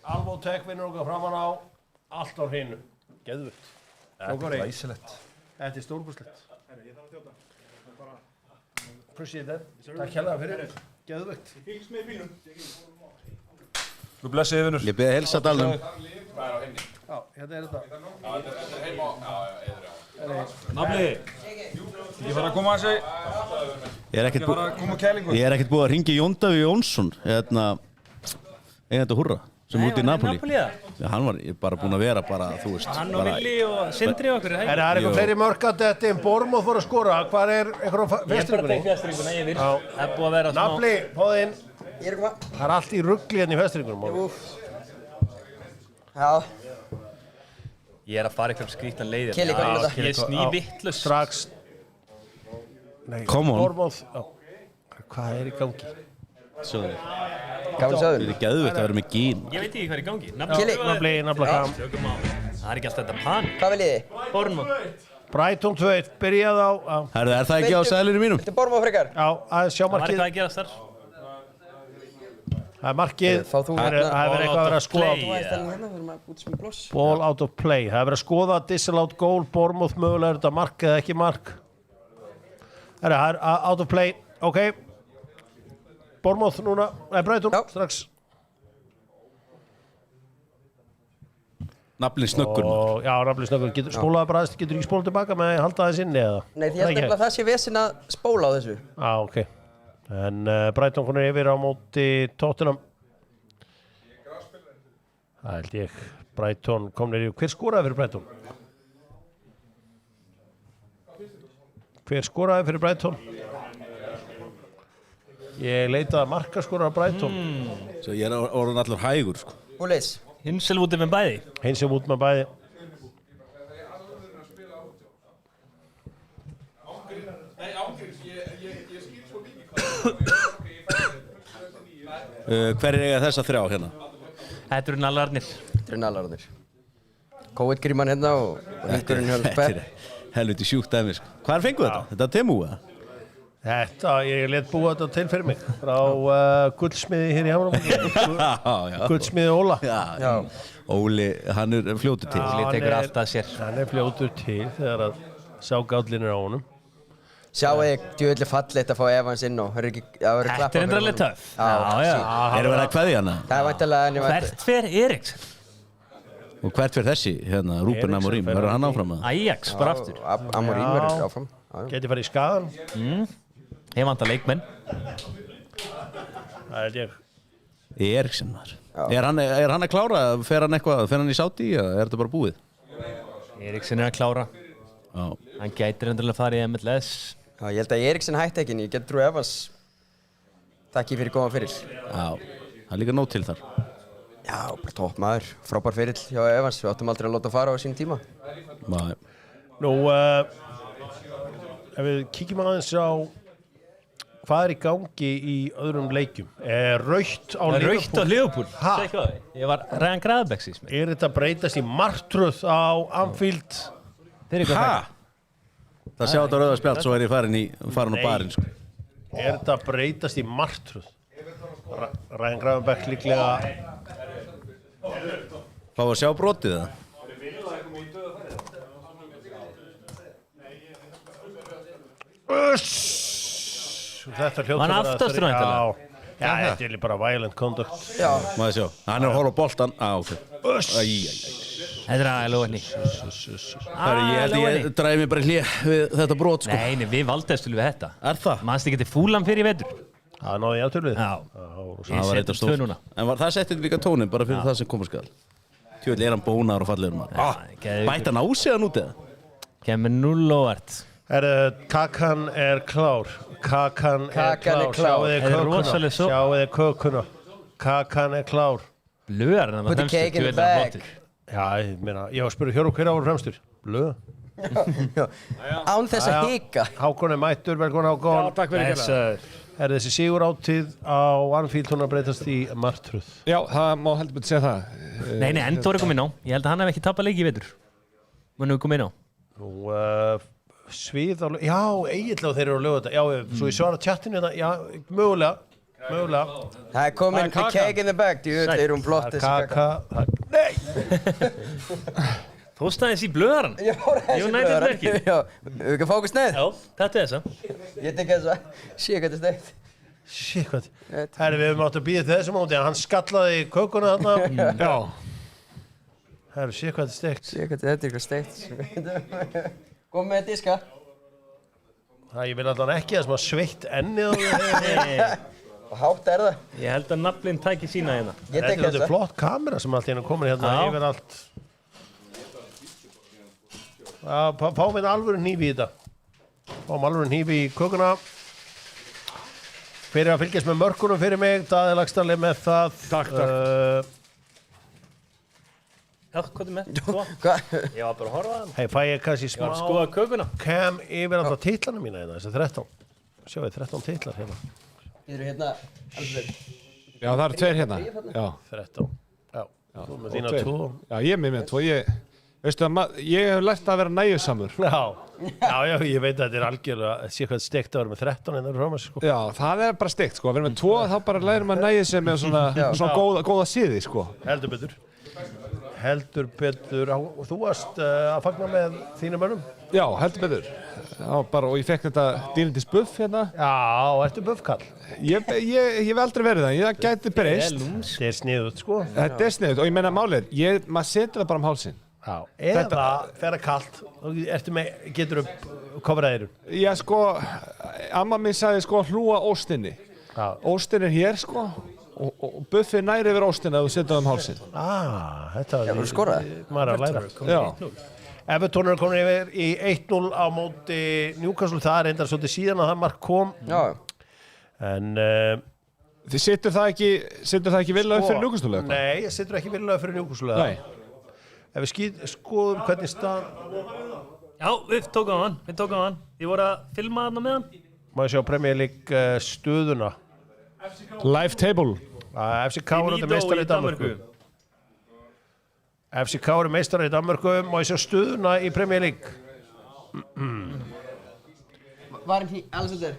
S1: Alvotech vinnur okkar framan á. Allt á hreinu. Geðvögt.
S5: Þetta er glæsilegt.
S1: Þetta er stórkostlegt. Appreciate that. Takk hérlega fyrir. Geðvögt.
S5: Þú blessið vinnur.
S8: Ég beði að helsa dalnum.
S1: Já, hérna er þetta.
S5: Nafli. Ég var að koma að segja.
S8: Ég er ekkert
S5: Ég var að koma að kælingu.
S8: búið að ringi Jón Davíð Jónsson, eigandi Húrra, sem úti í Napoli. Já, hann var bara búinn að vera bara, þú veist.
S4: Hann og Willi og Sindri og okkur.
S1: Það er eitthvað fleiri mörk að þetta en Bournemouth fór að skora. Hvað er eitthvað á festringunni?
S4: Ég er bara að tekja festringuna yfir. Það er búið að vera smá.
S1: Nafli, póðinn.
S2: Ég er koma.
S1: Það er allt í rugli hérna í festringunum.
S2: Já.
S4: Ég er að fara eitthvað skrýttan leiðir.
S2: Kili, hvað er þetta?
S4: Ég er sný vittlust.
S1: Strax. Nei,
S8: Come on.
S1: Bournemouth. Hvað er í gangi?
S8: Sjóðu.
S2: Gaman
S8: Þetta
S2: söður.
S8: er geðvögt að vera með gín.
S4: Ég veit ekki hvað er í gangi.
S2: Kili.
S1: Nafla kam.
S4: Tökum á. Það er ekki alltaf þetta pan.
S2: Hvað viljið þið?
S4: Bournemouth.
S1: Brighton 2-1, byrjaði á.
S8: Herðu, er það ekki á seðlinu mínum?
S2: Þetta er Bournemouth frekar.
S1: Já, aðeins sjá
S4: Það var
S1: markið.
S4: eitthvað að gerast þar.
S1: Það er markið.
S2: Fá þú
S1: Það er verið eitthvað að vera að skoða.
S2: Þú veist hérna, við erum að búta sem bloss.
S1: Ball out of play. Það er verið að skoða disallowed goal. Bournemouth mögulega er þetta mark eða ekki mark. Það er out of play. Ok. Bournemouth núna. Nei, Brighton.
S2: Já.
S1: Strax.
S8: Naflinn snöggur.
S1: Já, Nafli snöggur. Spólaði bara aðeins. Getur ekki spólað tilbaka með að halda aðeins inni eða?
S2: Nei, því ég held nefnilega að það sé vesinn að spóla á þessu.
S1: Já, ok. En Brighton konur yfir á móti Tottenham. Það held ég. Brighton komnir yfir. Hver skoraði fyrir Brighton? Hver skoraði fyrir Brighton? Ég leitaði að markaskora á Brighton.
S8: Svo ég er orðin allur hægur, sko.
S2: Úlis,
S4: Hinsel út með bæði.
S1: Hinsel út með bæði.
S3: Nei, ángriðs, ég skil svo mikið
S8: Hver eiga þessa 3 hérna?
S4: Þetta eru
S2: Nallararnir. COVID-gríman hérna og hringurinn hjá Pepp.
S8: Helviti sjúkt dæmi, sko. Hvar fengu þetta? Þetta er Temu, eða?
S1: Þetta, ég let búa þetta til fyrir mig frá guldsmiði hér í Hamraborg. Guldsmiði Óla.
S2: Já.
S8: Óli, hann er fljótur til.
S4: Óli tekur allt að sér.
S1: Hann er fljótur til þegar að sá gállinn á honum.
S2: Sjáu þig, djúvillig fallegt að fá Evans inn og
S4: Þetta er endrarlega töff.
S8: Erum við að kveðja hana?
S2: Það er væntanlega...
S4: Hvert fer Eriksen?
S8: Og hvert fer þessi, hérna, Rúben Amorim? Verður hann áfram að?
S4: Ajax, bara aftur.
S2: Amorim verður áfram.
S1: Geti farið í skagan.
S4: Ég vantar leikmenn.
S1: Það er ég.
S8: Eriksen var. Er hann að klára? Fer hann eitthvað? Fer hann í Saudi? Eða er þetta bara búið?
S4: Eriksen er að klára. Hann gætir endrarlega að fara í MLS.
S2: Já, ég held að Eriksen hætti ekki en ég get trú Evans takk fyrir góðan fyrir.
S8: Já, það er líka nóg til þar.
S2: Já, bara topp maður, frábær fyrir hjá Evans, við áttum aldrei að láta fara á sínum tíma.
S8: Nei.
S1: Nú, ef við kíkjum aðeins á hvað er í gangi í öðrum leikjum. Rautt á
S4: Liverpool. Ég var Ryan Gravenberch síðan.
S1: Er þetta breytast í martröð á Anfield?
S8: Það sjá þetta rauða spjald, svo er ég farin á barinn, sko.
S1: Er þetta breytast í martröð? Ryan Gravenberch líklega...
S8: Fá að sjá brotið það?
S1: Þetta hljótt
S4: Hann aftastur á þetta.
S1: Já, þetta er bara violent conduct.
S2: Já.
S8: Maður sjá, hann er að horfa á boltan. Ok.
S4: Þetta er aðeins lóðinni.
S8: Ég held ég dræði mig bara hlið við þetta brot, sko.
S4: Nei, við valdaðistum við þetta.
S8: Er það?
S4: Manst ekki til Fúlam fyrir í vetur.
S1: Það náði ég afturlið.
S8: Það var eitthvað stórt. En það setti líka tónin bara fyrir það sem komur skal. Tjóðlega er hann bónaður og fallegur maður. Bætti hann á sig hann út eða?
S4: Kemur 0 óvart.
S1: Kakan er klár. Kakan er klár. Sjáu þið kökuna. Kakan er klár.
S4: Blöðar hann
S2: Put the cake in the bag.
S1: Já, ég meina, ég var að spyrja Hjörður hver ára fremstur. Blöð.
S2: Án þess að hika.
S1: Hákon er mættur, velkomin Hákon.
S7: Já, takk fyrir hérna.
S1: Er þessi sigur áttíð á Anfield hún að breytast í martröð?
S7: Já, það má heldur betur segja það.
S4: Nei, Endor er komin á. Ég held að hann hef ekki tappað leiki í vetur. Hann hefur komin á.
S1: Nú, svið á... Já, eiginlega þeir eru að löga þetta. Já, svo ég svara tjattinu þetta. Já, mögulega.
S2: Það er komin the cake in the bag. Þeir eru flott þessi kaka.
S1: Nei!
S4: Þú staðis í blöðarann.
S2: Ég fór þessi blöðarann. Já, við ekki fókast neð?
S4: Já, þetta er þessa.
S2: Ég tek þessa. Sér hvað þetta er steikt.
S1: Sér hvað. Herri, við höfum átt að býða þessum átti en hann skallaði kökuna þarna. Já. Herri, sér hvað þetta er steikt.
S2: Sér hvað þetta er eitthvað steikt. Kom með diska.
S1: Það ég vil alltaf ekki að sem að sveitt ennið á
S2: Og hátt er það.
S4: Ég held að naflinn tæki sína hérna.
S2: Ég tek
S1: Þetta
S2: þessa.
S1: er flott kamera sem allt hérna komin hérna yfir allt. Fáum við alvöru hnífi í þetta. Fáum alvöru hnífi í kökuna. Fyrir að fylgjast með mörkunum fyrir mig. Daði Laxdal er með það.
S7: Takk.
S4: Já, hvað er með?
S2: Hvað?
S4: Ég var bara að horfa að hann.
S1: Hei, fæ ég kannski
S4: Ég var að skoða kökuna.
S1: Kem yfir alltaf titlana mína hérna, þessi 13. Sjáu þið 13 titlar hérna.
S2: Þið eru hérna, Alfred.
S7: Já, það eru 2 hérna. Já.
S1: 13. Já. Þú með þína 2.
S7: Já, ég er með 2. Veistu að ég hef lært að vera nægjusamur.
S1: Já, ég veit að þetta er algjörlega, sé hvað steikt að vera með 13 hérna frá mér, sko.
S7: Já, það er bara steikt, sko. Að vera með 2, þá bara lærum að nægja sig með svona góða siði, sko.
S1: Heldur betur. Og þú varst að fagna með þínum mönnum?
S7: Já, heldur betur. Já, bara, og ég fekk þetta dýrindis buff hérna.
S1: Já, ertu buffkall?
S7: Ég hef aldrei verið það, ég gæti breyst.
S1: Þetta er sniðut, sko.
S7: Þetta er sniðut, og ég meina málið, maður setur það bara hálsinn.
S1: Já, eða þegar kallt, getur upp kofraðirun.
S7: Já, sko, amma mín sagði, sko, hlúa óstinni. Óstin er hér, sko, og buffið næri yfir óstinni að þú setur það hálsinn.
S1: Þetta
S2: Já, þú skoraði.
S1: Maður að læra.
S7: Já.
S1: Everton er komin yfir í 1-0 á móti Newcastle, það er reyndar svolítið síðan að það mark kom.
S2: Já.
S1: En
S9: Þið setur það ekki vilja upp fyrir Newcastle?
S1: Nei, ég setur ekki vilja upp fyrir Newcastle.
S9: Nei.
S1: Ef við skoðum hvernig stað...
S4: Já, við tókum hann. Ég voru að filma þarna með hann.
S1: Má ég sjá Premier League stöðuna.
S9: Live table.
S1: FCK er meistari í Danmörku. FCK er meistari í Danmörku. Má ég sjá stöðuna í Premier League.
S2: Var hann Alexander?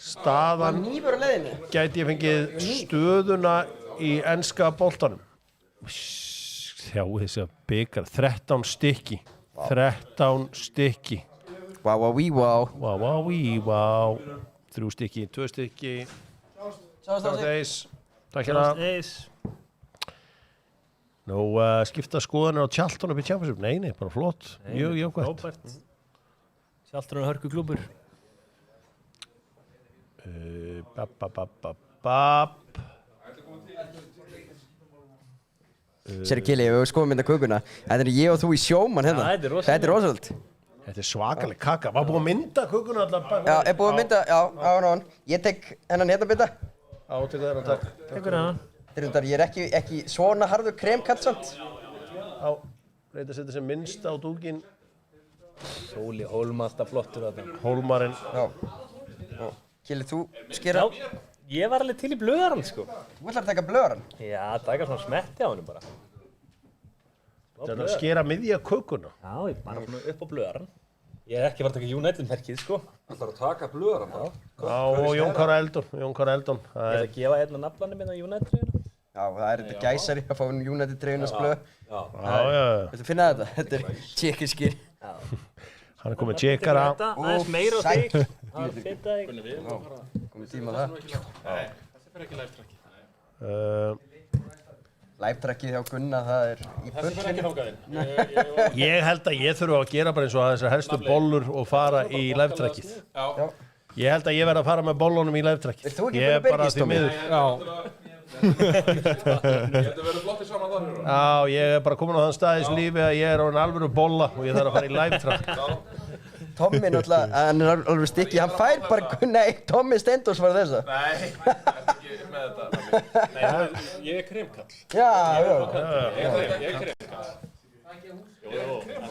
S1: Staðan
S2: nýfur á leiðinni.
S1: Gæti ég fengið stöðuna í enska boltanum. Sjá þessi byggar 13 stykki. 13 stykki.
S2: Vá.
S1: 3 stykki, 2 stykki. Takk
S4: hérna.
S1: Nú skipta skoðanir á Charlton upp í Championship. Nei, bara flott. Mjög jákvætt.
S4: Charlton er hörku klúbur.
S2: Sér Kili, við skoðum mynda kökuna. Þetta er ég og þú í sjómann hérna. Þetta er rosalega.
S1: Þetta er svakaleg kaka. Var búið að mynda kökuna allar?
S2: Já, er búið að mynda, já. Ég tek hennan hérna bita.
S1: Já, tekur þennan, takk.
S4: Tekur hennan.
S2: Ég er ekki svona harður kremkant samt.
S1: Já, reyndi að setja sem minnst á dúkinn.
S10: Sóli Hólm alltaf flottur þarna.
S1: Hólmarinn.
S2: Já. Kili, þú skera?
S4: Já, ég var alveg til í blöðarann, sko.
S2: Þú ætlar að taka blöðarann?
S4: Já, taka svona smetti á hennu bara.
S1: Það er að skera miðja kökuna.
S4: Já, ég bara svona upp á blöðarann. Ég hef ekki farið að taka United-merkið, sko.
S5: Það ætlar að taka blöðarann þá?
S1: Já, og Jón Kára Eldon.
S4: Ég ætla að gefa einn af naflanum minna United-treyjuna.
S2: Já, það er þetta gæsari að fá United-treyjuna blöð.
S1: Já.
S2: Viltu finna þetta? Þetta er tjekkiskir.
S1: Hann er komið tjekkara.
S4: Aðeins meira á þig. Það er fitt að þig.
S2: Komið tíma það.
S7: Þetta fyrir ekki live-trackið.
S2: Live-trackið hjá Gunna, það er í
S7: Þessi fyrir ekki þangað inn.
S1: Ég held að ég þurfa að gera bara eins og að þessar helstu bollur og fara í live-trackið.
S7: Já.
S1: Ég held að ég verð að fara með bollunum í live-trackið.
S2: Vilt þú ekki búin að byrgist, Tómi?
S7: Þetta verður flottir saman þar.
S1: Já, ég er bara komin á þann stað í þessu lífi að ég er orðin alvöru bolla og ég þarf að fara í live-track.
S2: Tommi náttúrulega, hann er alveg stikki, hann fær bara Gunna eitt Tommi Steindós var þessa.
S7: Nei, ekki með þetta. Nei, ég er kremkall.
S2: Já.
S7: Ég er kremkall.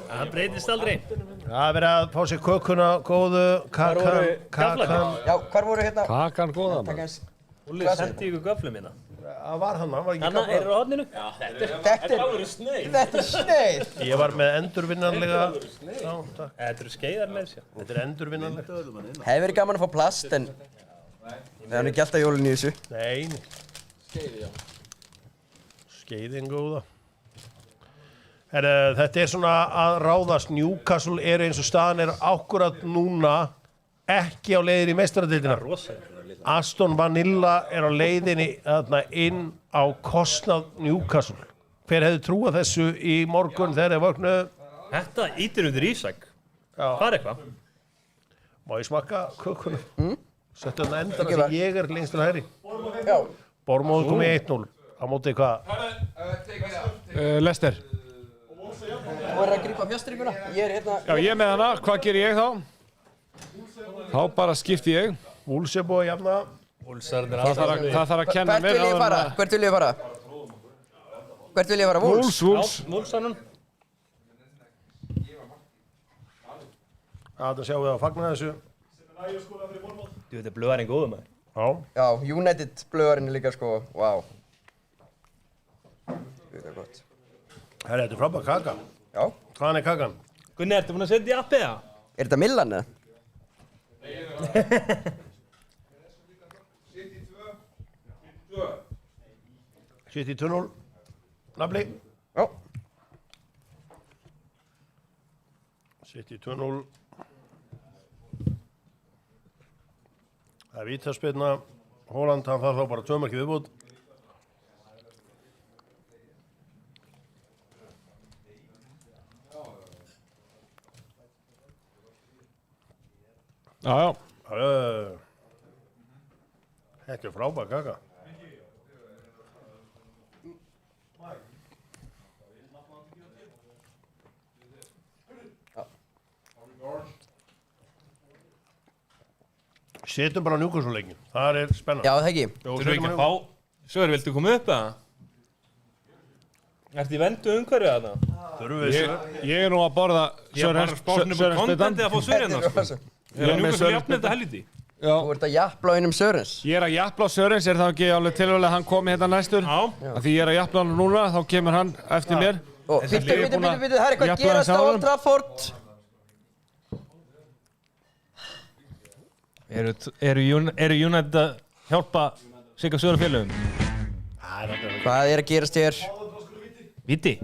S4: Það breytist aldrei.
S1: Það er verið að fá sér kökuna, góðu, kakan.
S2: Já, hvar voru hérna?
S9: Kakan góða maður.
S4: Úli sendi ykkur göflum hérna.
S1: Það var hann var ekki
S4: Hanna, er það á hodninu? Já, þetta er alveg sneið.
S2: Þetta er sneið.
S1: Ég var með endurvinnanlega. Já, takk.
S4: Þetta eru skeiðar með sér.
S1: Þetta er endurvinnanlega.
S2: Hefði verið gaman að fá plast, en það er ekki alltaf jólinn í þessu.
S1: Nei.
S7: Skeiði, já.
S1: Skeiðin góða. Þetta er svona að ráðast. Newcastle er eins og staðan er akkurat núna ekki á leiðir í meistaradeildina. Aston Vanilla er á leiðinni inn á kostnað Newcastle. Hver hefði trúað þessu í morgun þegar þeir vöknuðu?
S4: Þetta ítir undir Ísak. Hvað er eitthvað?
S1: Má ég smakka kökuna? Settu þarna endana sem ég er lengst til hægri.
S2: Já.
S1: Bournemouth komið 1-0. Á móti hvað?
S9: Leicester.
S2: Þú er að grípa fjastringuna. Ég er hérna.
S9: Já, ég er með hana. Hvað ger ég þá? Þá bara skipti ég.
S1: Wolves er búið að jafna.
S9: Það þarf að kenna mér.
S2: Hvert vil ég fara? Hvert vil ég fara? Hvert vil ég fara? Wolves?
S4: Wolves hann.
S1: Það sjáum við að fagna þessu.
S4: Þetta er blöðarinn góðum maður.
S1: Já.
S2: Já, United blöðarinn líka sko. Vá. Þetta er gott.
S1: Þetta er frábær kaka.
S2: Já.
S1: Hvaðan er kakan?
S4: Gunni, ertu búin að setja í appið það?
S2: Er þetta Millan eða?
S1: 72-0. Nafli.
S2: Já.
S1: 72-0. Það er vítaspyrna. Haaland, hann þarf þá bara 2 marki viðbútt.
S9: Já.
S1: Þetta er frábær kaka. Setjum bara Newcastle-leikin. Það spennandi.
S2: Já, það ekki.
S4: Þurfum við ekki að fá... Sögur, viltu koma upp eða? Ertu í vendu umhverfið þarna?
S1: Þurfum við Sögur.
S9: Ég nú að borða
S4: Ég er bara spáðin upp á kontentið að fá Sörens sko. Ég er Newcastle jafn þetta helviti.
S2: Þú ert að japla á einum Sörens.
S9: Ég er að japla á Sörens, er það ekki alveg tilvæglega að hann komi hérna næstur?
S4: Já.
S9: Því ég er að japla hann núna, þá kemur hann eftir mér.
S2: Bittu, það er eitthvað að gerast á Old Trafford.
S4: Eru United að hjálpa sig að sögur félögum?
S2: Hvað er að gerast hér?
S4: Viti.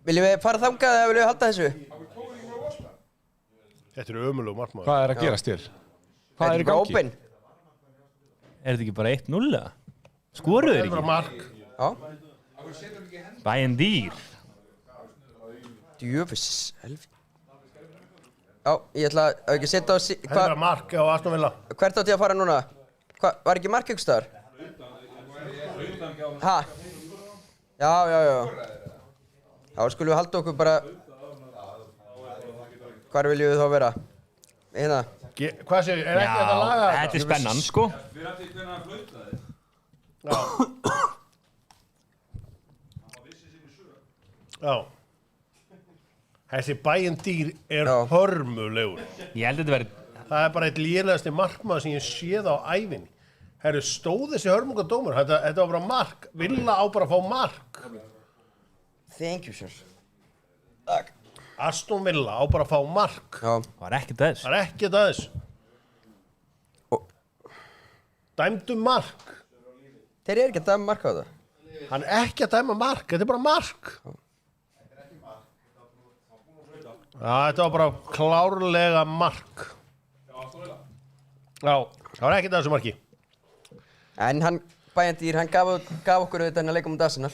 S2: Viljum við fara þangað eða viljum við halda þessu?
S1: Þetta ömurlegur markmaður.
S9: Hvað er að gerast hér? Hvað er í gangi?
S2: Open.
S4: Er þetta ekki bara 1-0 eða? Skoruðu þeir
S1: ekki? Það er bara mark.
S2: Já.
S4: Bayern Dýr.
S2: Djöfis, helvi. Já, ég ætla að ekki setja á...
S1: Það er bara mark á Aston Villa.
S2: Hvert átti ég að fara núna? Var ekki mark ykkur staðar? Ha? Já. Já, skulum við halda okkur bara... Hvar viljum við þá vera? Hérna.
S1: Hvað séu, er ekki þetta að laga þetta?
S4: Þetta er spennan, sko.
S3: Við rættum hvernig hann flautaði.
S1: Já. Þessi Bayern Dýr hörmulegur.
S4: Ég held að þetta verið...
S1: Það er bara eitt lélegasti markmaður sem ég séð á ævinni. Herru, stóð þessi hörmungadómur. Þetta var bara mark. Villa á bara að fá mark.
S2: Thank you, sir.
S1: Takk. Aston Villa á bara að fá mark.
S2: Já.
S4: Það var ekkert aðeins.
S1: Það er ekkert aðeins. Dæmdu mark.
S2: Þeir eru ekki að dæma mark á það.
S1: Hann er ekki að dæma mark. Þetta er bara mark. Já, þetta var bara klárlega mark. Já, það var ekkert að þessu marki.
S2: En hann, Bayern Dýr, hann gaf okkur auðvitað henni að leika mútið Arsenal.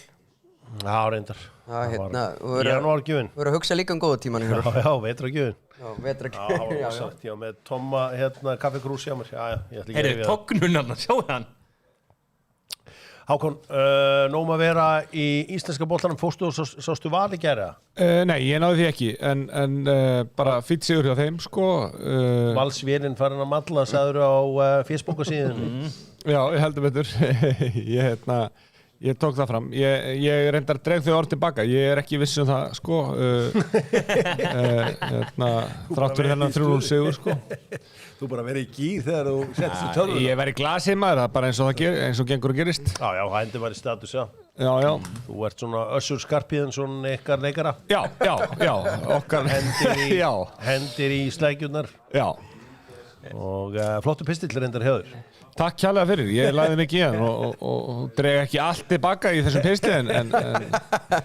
S1: Já, reyndar.
S2: Já, hérna.
S1: Janúargjöfin.
S2: Þú verður að hugsa líka góða tíman.
S1: Já, vetrargjöfin.
S2: Já, vetrargjöfin.
S1: Já, það var sagt. Já, með Tomma, kaffikrús hjá mér. Já, ég ætla ekki að
S4: rifja það. Tognunarna, sjáðu hann.
S1: Hákon, nóg að vera í íslenska boltanum, fórstu og sástu Val í gær eða?
S9: Nei, ég náði því ekki, en bara fýtt sigur hjá þeim, sko.
S1: Valsvélinn farin að malla, sagður á Facebook-síðunni.
S9: Já, ég heldur betur. Ég tók það fram. Ég reyndar dreif þau orð tilbaka. Ég er ekki viss það, sko. Þráttur þennan 3-0 sigur, sko.
S1: Þú bara verið í gýr þegar þú settist í tölvuna.
S9: Ég verið í glasið maður, það er bara eins og gengur og gerist.
S1: Já, það endur var í status, já.
S9: Já.
S1: Þú ert svona Össur Skarpíðan, svona ykkar leikara.
S9: Já, okkar.
S1: Hendir í slækjurnar.
S9: Já.
S1: Og flottu pistill reyndar hjá þér.
S9: Takk kærlega fyrir, ég lagði mikið í hann og dreg ekki allt tilbaka í þessum pisti en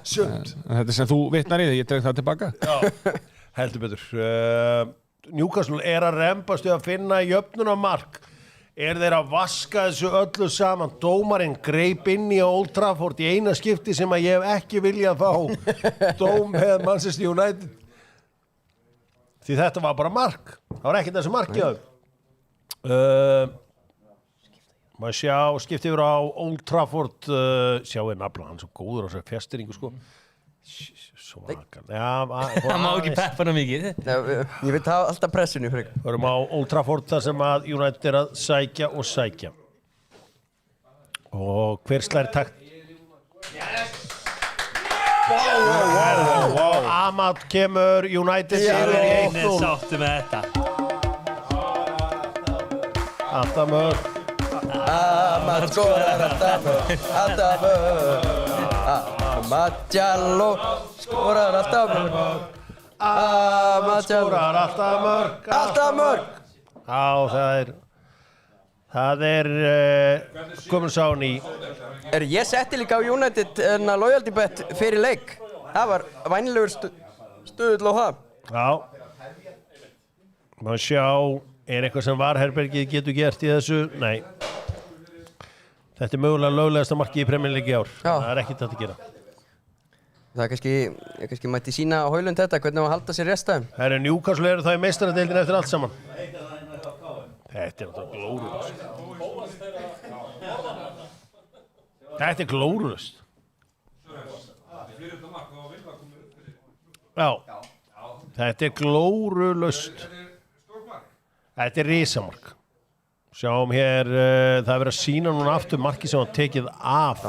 S9: þetta sem þú vitnar í því, ég dreg það tilbaka.
S1: Já, heldur betur. Newcastle er að rembast við að finna jöfnunarmark. Er þeir að vaska þessu öllu saman? Dómarinn greip inn í Old Trafford í eina skipti sem að ég hef ekki viljað fá dóm með Manchester United. Því þetta var bara mark. Það var ekkert þessu marki á þau. Maður sjá, skipti yfir á Old Trafford, sjáu nafla, hann er svo góður á þessari fjasteringu, sko. Svakar.
S4: Það má ekki peppa hana mikið.
S2: Ég veit hafa alltaf pressunni fyrir.
S1: Við erum á Old Trafford þar sem að United er að sækja og sækja. Og hver slær takt? Wow. Amad kemur, United yfir í 1-0.
S4: Sáttu með þetta.
S1: Atamur.
S2: Amad skorar alltaf mörg. Amad Diallo skorar alltaf mörg. Amad
S1: skorar alltaf mörg. Já, það er Guðmundsson í.
S2: Ég setti líka á United loyalty bet fyrir leik. Það var vænlegur stuðull á það.
S1: Já. Má sjá, er eitthvað sem Varherbergið getur gert í þessu? Nei. Þetta er mögulega löglegasta markið í Premier League í ár.
S2: Já.
S1: Það er ekkert að gera.
S2: Það er kannski mætti sína á Haulund þetta, hvernig maður halda sér restaðum.
S1: Það eru Newcastle eru það í meistaradeildinni eftir allt saman. Þetta er náttúrulega glórulaust. Þetta er glórulaust. Já. Þetta er glórulaust. Þetta er risamark. Sjáum hér, það er verið að sýna núna aftur markið sem hann tekið af.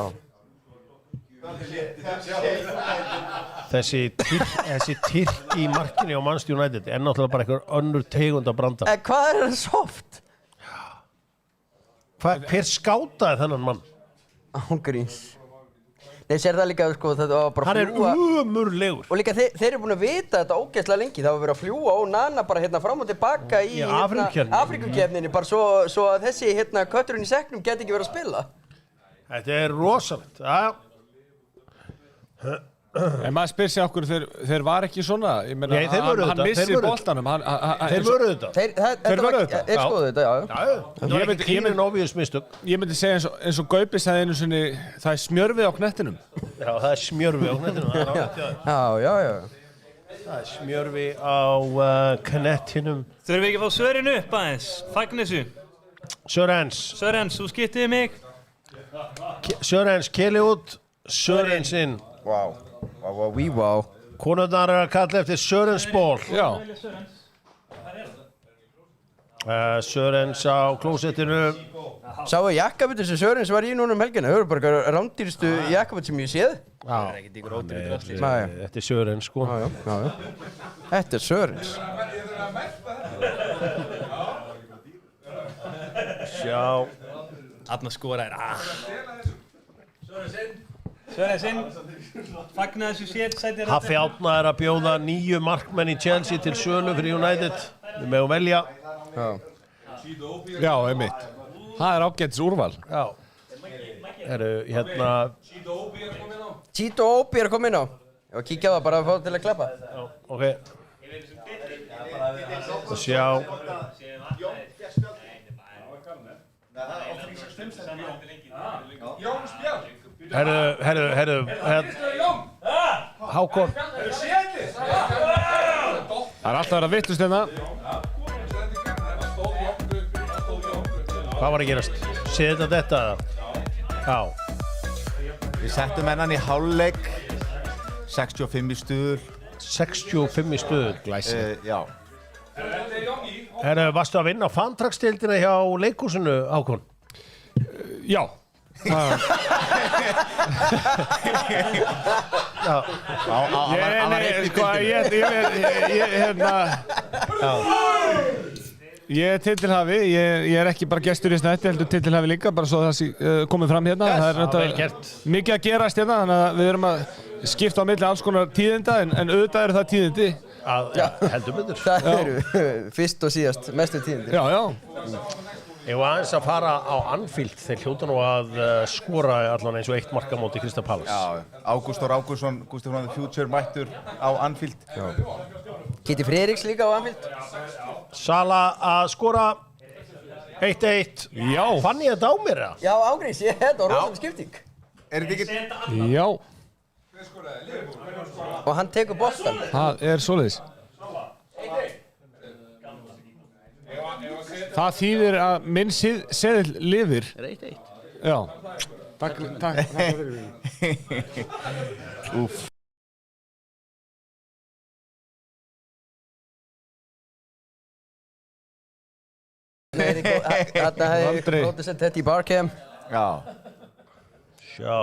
S1: Þessi tyrk í markinni á Manchester United er náttúrulega bara einhver önnur tegund að branda.
S2: Hvað er það soft?
S1: Hver skátaði þennan mann?
S2: Ángríns. Nei, sér það líka, sko, þetta var bara
S1: hann fljúa. Hann er umurlegur.
S2: Og líka þeir eru búin að vita þetta ógeðslega lengi. Það var verið að fljúa og Nana bara hérna fram og tilbaka í Afríkukeppninni. Bara svo að þessi hérna kötturinn í sekknum geti ekki verið að spila.
S1: Þetta er rosalegt, já.
S9: En maður spyr sig okkur, þeir var ekki svona. Ég meina,
S1: nei, þeir voru
S9: hann missir boltanum.
S1: Þeir voru þetta.
S9: Þeir voru þetta.
S2: Þeir skoðu þetta, já.
S1: Það var ekki klínir obvious mistök.
S9: Ég myndi segja eins og Gaupi sagði einu sinni, það er smjörfið á knettinum.
S1: Já, það er smjörfið á knettinum.
S2: Já.
S1: Það er smjörfið á knettinum.
S4: Þurfum við ekki að fá Sören upp aðeins? Fagnessu.
S1: Sörens, þú
S4: skiptiði mig.
S1: Sörens, keli út. Sörens inn.
S2: Wow.
S1: Konurnar er að kalla eftir Sörens ból.
S9: Já.
S1: Sörens á klósettinu.
S2: Sáu jakkabutur sem Sörens var í núna helgina. Það eru bara rándýrstu jakkabut sem ég séð.
S1: Já. Þetta er Sörens, sko.
S2: Já. Þetta er Sörens.
S1: Sjá.
S4: Þarna skoraðir. Sörensinn, fagna þessu sæti.
S1: Haffi Árna er að bjóða 9 markmenn í Chelsea til sölu fyrir United. Við megum velja.
S9: Já, einmitt. Það er ágætis úrval.
S1: Já. Hérna...
S2: Chito Obi er komin á. Ég var að kíkja á það bara að fá til að klappa.
S1: Já, ok. Og sjá. Herru, Hákon.
S9: Það er alltaf að vera vittlust hérna.
S1: Hvað var að gerast? Séð þetta? Já.
S6: Við settum hennan í hálfleik. 65 í stuður.
S1: 65 í stuður?
S9: Glæsilegt.
S6: Já.
S1: Varstu að vinna á fantraksdeildina hjá leikhúsinu, Hákon?
S9: Já. Ég er titilhafi, ég er ekki bara gestur í Snetti, heldur titilhafi líka, bara svo það komið fram hérna. Það er mikið að gerast hérna, þannig að við erum að skipta á milli alls konar tíðinda, en auðvitað eru það tíðindi.
S1: Heldur betur.
S2: Það eru fyrst og síðast mestu tíðindi.
S9: Já.
S1: Ég var aðeins að fara á Anfield, þeir hljóta nú að skora allan eins og 1 mark á móti Crystal Palace.
S6: Já, Ágúst Þór Ágústsson, Gústi from the Future mættur á Anfield.
S2: Kitty Friðriks líka á Anfield.
S1: Sala að skora 1-1.
S9: Já.
S1: Fann ég þetta á mér, eða?
S2: Já, ángríns, þetta var rosalega skipting.
S6: Er þetta ekki?
S9: Já.
S2: Og hann tekur boltan.
S9: Það er svoleiðis. Það þýðir að minn seðil lifir.
S2: Er 1-1?
S9: Já. Takk fyrir.
S6: Úff.
S2: Þarna hefði Róti sett þetta í Barcam.
S6: Já.
S1: Sjá.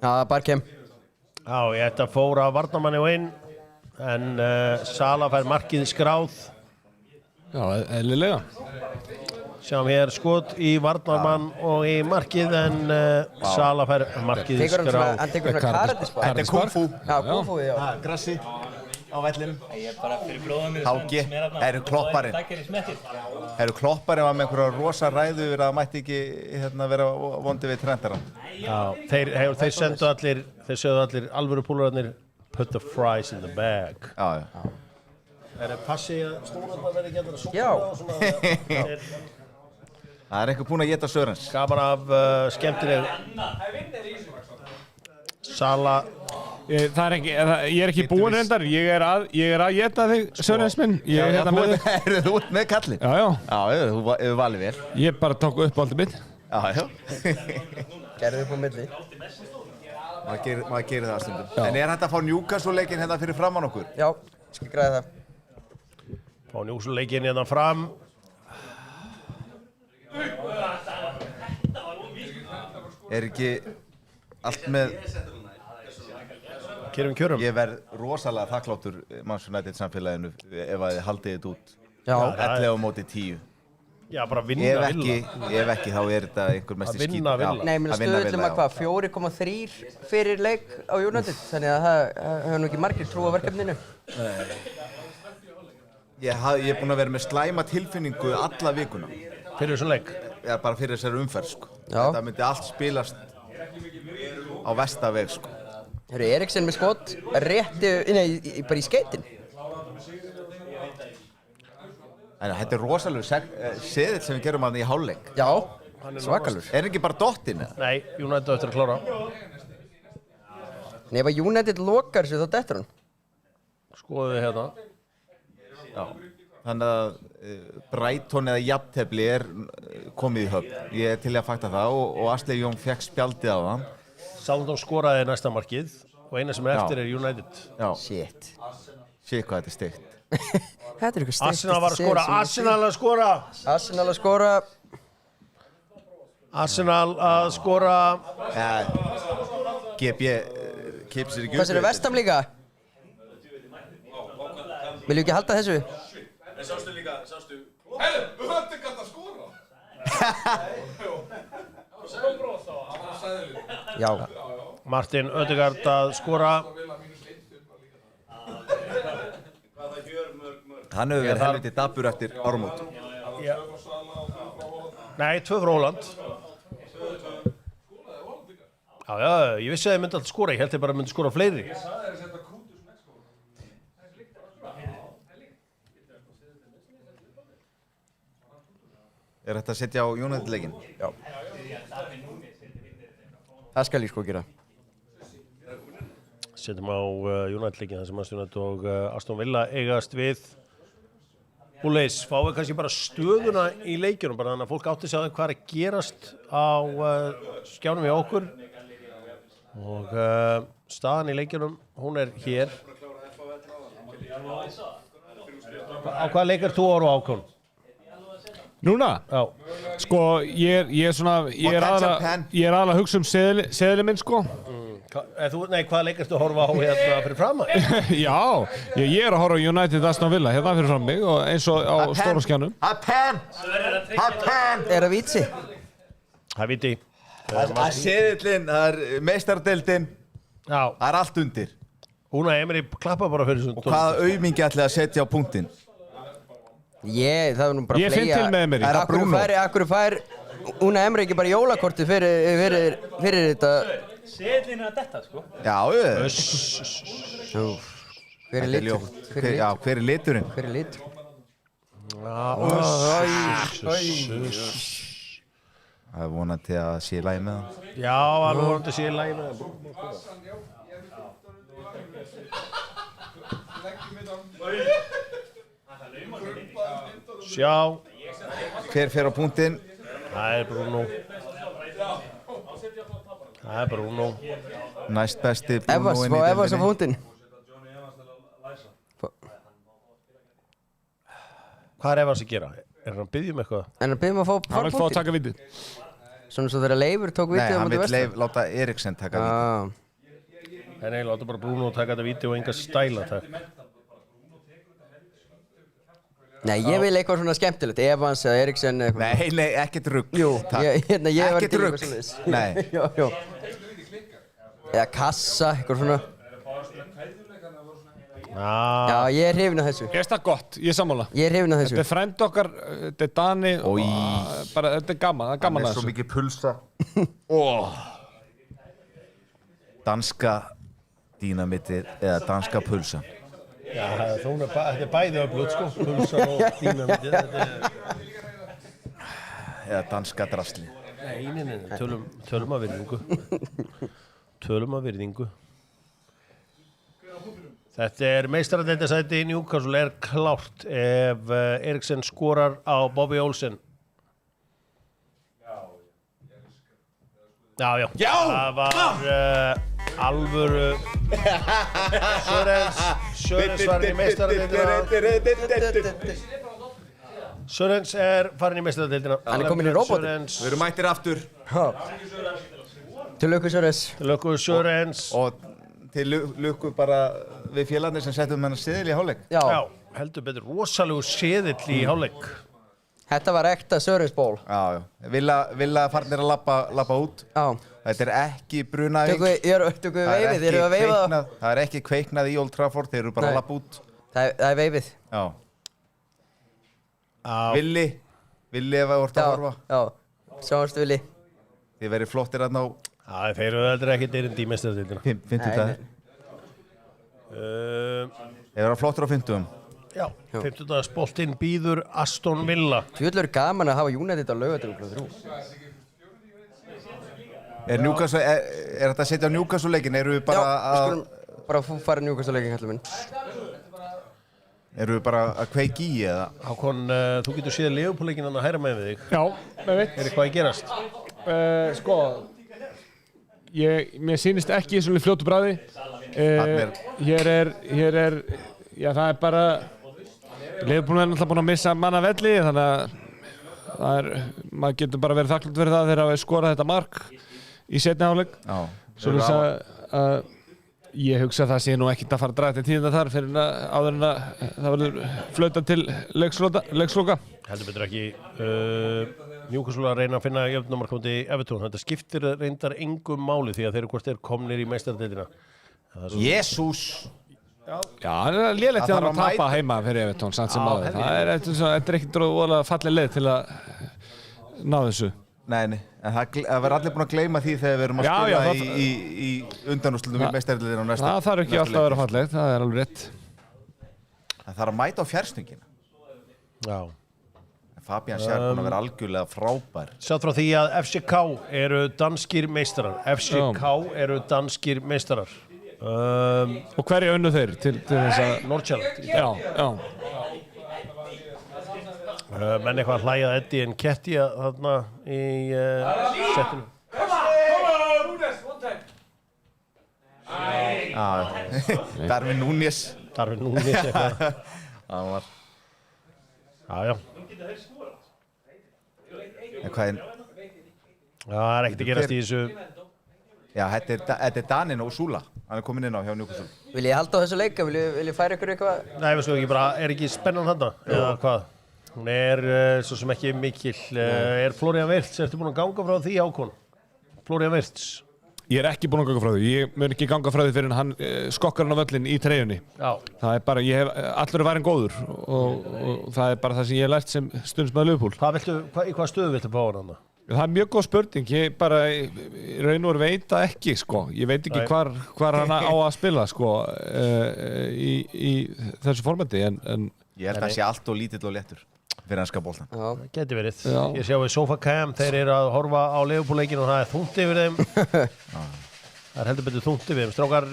S2: Já, Barcam.
S1: Já, ég ætti að fóra varnarmanni og inn, en Sala fær markið skráð.
S9: Já, eðlilega.
S1: Sjáum hér skot í varnarmann og í markið, en Sala fær markið skráð.
S2: Hann tekur svona karatispark.
S6: Þetta er kung fu.
S2: Já, kung fu, já.
S6: Grassi á vellinum.
S4: Ég er bara fyrir bróðum mér
S6: Háki, eru klopparinn. Eru klopparinn var með einhverja rosa ræðu yfir að það mætti ekki vera vondi við trendara.
S1: Já, þeir sögðu allir alvöru púlurarnir put the fries in the bag.
S6: Já.
S1: Er það passi að stúrarnar verði ekki að vera súkkulaði
S2: Já.
S1: og svona?
S6: Það er eitthvað búinn að éta Sörens.
S1: Gaman af skemmtileg Sala.
S9: Ég er ekki búinn reyndar, ég er að éta þig, Sörens minn.
S6: Eru þú út með kallinn?
S9: Já.
S6: Já, þú valið vel.
S9: Ég bara tók upp aldrei mitt.
S6: Já.
S2: Gerðu upp á milli.
S6: Maður gerir það stundum. En er hægt að fá Newcastle-leikinn hérna fyrir framan okkur?
S2: Já, skal græða það.
S1: Fá Newcastle-leikinn hérna fram.
S6: Er ekki allt með
S1: kjörum?
S6: Ég verð rosalega þakkláttur Manchester United samfélaginu ef að þið haldið þetta út.
S2: Já.
S6: 11 á móti 10.
S1: Já, bara vinna
S6: Ef ekki þá er þetta einhver mesti skít.
S1: Vinna villa.
S2: Nei, menn stöðullum að hvað, 4,3 fyrir leik á United, þannig að það hefur nú ekki margir trú á verkefninu.
S6: Ég er búinn að vera með slæma tilfinningu alla vikuna.
S1: Fyrir þessum leik?
S6: Já, bara fyrir þessari umferð, sko.
S2: Já.
S6: Þetta myndi allt spilast á vestaveg, sko.
S2: Herru, Eriksen með skot, bara í skeitin.
S6: En þetta er rosalega seðill sem við gerum hann í hálfleik.
S2: Já, svakalur.
S6: Er ekki bara dottinn, eða?
S1: Nei, United eftir að klára.
S2: Nei, ef að United lokar sér þá dettur hann.
S1: Skoðum við hérna.
S6: Já. Þannig að Brighton eða jafntefli er komið í höfn. Ég er til að fakta það og Ashley Young fekk spjaldið á það.
S1: Southampton skoraði næsta markið og eina sem er eftir er United.
S6: Já.
S2: Shit.
S6: Shit hvað þetta er steikt.
S2: Þetta er eitthvað steikt.
S1: Arsenal var að skora,
S2: Arsenal að skora.
S1: Arsenal að skora.
S6: GB kipsir ekki upp.
S2: Hvað sér Vestam líka? Viljum ekki halda þessu?
S3: Sástu líka, Heyrðu, Ödegard að skora!
S2: Já.
S1: Martin Ödegard að skora.
S6: Hann hefur verið helviti dapur eftir áramót.
S1: Nei, 2 frá Holland. Já, ég vissi að þið myndi alltaf skora. Ég held þið bara myndi skora fleiri.
S6: Er þetta að setja á United-leikinn?
S2: Já. Það skal ég sko gera.
S1: Setjum á United-leikinn þar sem Manchester United og Aston Villa eigast við. Búleis, fáum við kannski bara stöðuna í leikjunum, bara þannig að fólk átti sig á hvað er að gerast á skjánum í okkur. Og staðan í leikjunum, hún er hér. Á hvaða leik þú ára á Ákon?
S9: Núna?
S1: Já.
S9: Sko, ég er aðalega að hugsa um seðli minn, sko.
S1: Hvaða leik ertu að horfa á hérna fyrir fram að?
S9: Já, ég er að horfa á United Aston Villa hérna fyrir fram mig og eins og á stóra skjánum.
S6: Pen!
S2: Er það víti?
S1: Það er víti.
S6: Það er seðillinn, það er meistardeildin.
S1: Já.
S6: Það er allt undir.
S1: Úna Emery klappa bara fyrir svona.
S6: Og hvaða aumingi ætlaði að setja á punktinn?
S2: Það er nú bara
S9: ég finn til með Emery.
S2: Akkur fær Úna Emery ekki bara jólakorti fyrir þetta?
S4: Seðlinn er að detta, sko.
S6: Já,
S2: Hver er litur?
S6: Já, hver er liturinn?
S2: Hver er litur?
S6: Það er vonandi að sé í lagi með það.
S1: Já, alveg vonandi að sé í lagi með það. Sjá.
S6: Hver fer á punktinn?
S1: Það er Bruno.
S6: Næst besti Bruno inn í deildinni.
S2: Evans á punktinn.
S1: Hvað er Evans að gera? Er hann að biðja um eitthvað?
S2: En hann biðja um að fá
S9: Hann vil fá að taka vitið.
S2: Svona svo þegar Leifur tók vitið á móti Vestam.
S6: Nei, hann vil láta Eriksen taka vitið.
S1: Nei, láta bara Bruno taka þetta vitið og enga stæla takk.
S2: Nei, ég vil eitthvað svona skemmtilegt, Evans eða Eriksen eða eitthvað.
S6: Nei, ekkert rugg.
S2: Jú,
S6: ekkert rugg. Nei.
S2: Já. Eða kassa, eitthvað svona. Já, ég er hrifinn af þessu.
S9: Ég veist það gott, ég er sammála.
S2: Ég er hrifinn af þessu.
S9: Þetta er frænd okkar, þetta er Dani og bara, þetta er gaman, það er gaman að þessu.
S6: Það er svo mikið pulsa. Danska dýnamitið eða danska pulsa.
S1: Já, þetta er bæði öflugt, sko. Pulsa og dýnamitið.
S6: Eða danska drasli.
S1: Nei, tölum að virðingu. Þetta er meistaradeildarsæti Newcastle er klárt ef Eriksen skorar á Bobby Olsen. Já. Það var alvöru Sörens var í meistaradeildina. Sörens farin í meistaradeildina.
S2: Hann kominn í róbotinn.
S6: Við erum mættir aftur.
S2: Til lukku Sörens.
S1: Til lukku Sörens.
S6: Og til lukku bara við félagarnir sem settum hennar seðil í hálfleik.
S1: Já, heldur betur rosalegu seðill í hálfleik.
S2: Þetta var ekta Sörensból.
S6: Já. Villa farnir að labba út.
S2: Já.
S6: Þetta ekki brunaðing.
S2: Tökum við veifið, erum við að veifa það?
S6: Það ekki kveiknað í Old Trafford, þeir eru bara að labba út.
S2: Það er veifið.
S6: Já. Villi ef það vart að horfa.
S2: Já, sjáumst Villi.
S6: Þið verið flottir að ná.
S1: Já, þeir eru þetta ekkert erindi í meistaradeildina.
S6: 50 dagar. Þeir eru flottir á 50.
S1: Já, 50 dagar boltinn býður Aston Villa.
S2: Tjóðlur gaman að hafa United á Laugardalsvelli 3.
S6: Er þetta að setja á Newcastle-leikin? Eru við bara að...
S2: Já, við skulum bara fara Newcastle-leikin, kallum minn.
S6: Eru við bara að kveiki í eða?
S1: Hákon, þú getur séð Liverpool-leikin að hæra með þig.
S9: Já, með veit.
S1: Er eitthvað að gerast?
S9: Sko, mér sýnist ekki í svona fljótu bragði. Hér er, já það er bara, Liverpool er náttúrulega búin að missa manna velli, þannig að maður getur bara verið þakklátt fyrir það þegar að skorað þetta mark í seinni hálfleik. Svo að ég hugsa að það sé nú ekkert að fara að draga til tíðina þar fyrir áður en að það verður flautað til leiksloka.
S1: Heldur betur ekki Newcastle að reyna að finna jöfnumark í Everton. Þetta skiptir reyndar engum máli því að þeir eru hvort þeir komnir í meistaradeildina.
S6: Jesús!
S9: Já, það er lélegt að tapa heima fyrir Everton, samt sem áður. Það er ekkert óalega falleg leið til að ná þessu.
S6: Nei, en það verður allir búin að gleyma því þegar við erum að spila í undanúrslitum í meistaradeildina á næsta.
S9: Það þarf ekki alltaf að vera fallegt, það er alveg rétt.
S6: Það þarf að mæta á fjárstöngina.
S1: Já.
S6: Fabian Schär búin að vera algjörlega frábær.
S1: Sjátt frá því að FCK eru danskir meistarar. FCK eru danskir meistarar.
S9: Og hverju unnu þeir til þess að...
S1: Nordsjælland.
S9: Já.
S1: Menn eitthvað hlæjað Eddie Nketiah þarna í settinu.
S6: Darwin Núñez
S1: eitthvað.
S6: Það var...
S1: Já.
S6: Hvað
S1: það er ekkert að gerast í þessu.
S6: Já, þetta er Daninn og Súla. Hann er komin inn á hjá Newcastle.
S2: Vil ég halda á þessu leika? Vil ég færa ykkur eitthvað?
S1: Nei, við slúðum ekki bara, er ekki spennan þarna? Eða hvað? Hún er svo sem ekki mikil. Er Florian Wirtz, ertu búin að ganga frá því Hákon? Florian Wirtz?
S9: Ég er ekki búin að ganga frá því. Ég mun ekki ganga frá því fyrir hann skokkar hann á völlin í treyjunni.
S1: Já.
S9: Það er bara, allur er varin góður og það er bara það sem ég hef lært sem stundsmaður Liverpool.
S1: Í hvað stöðu viltu fá hann?
S9: Það er mjög góð spurning. Ég bara í raun og veru veit það ekki, sko. Ég veit ekki hvar hann á að spila, sko, í þessu formati, en...
S6: Ég held að það sé allt og lítill og léttur fyrir enska boltan.
S1: Já, geti verið. Ég sjá við SofaCam, þeir eru að horfa á Liverpool-leikin og það er þungt yfir þeim. Það er heldur betur þungt yfir þeim. Strákar,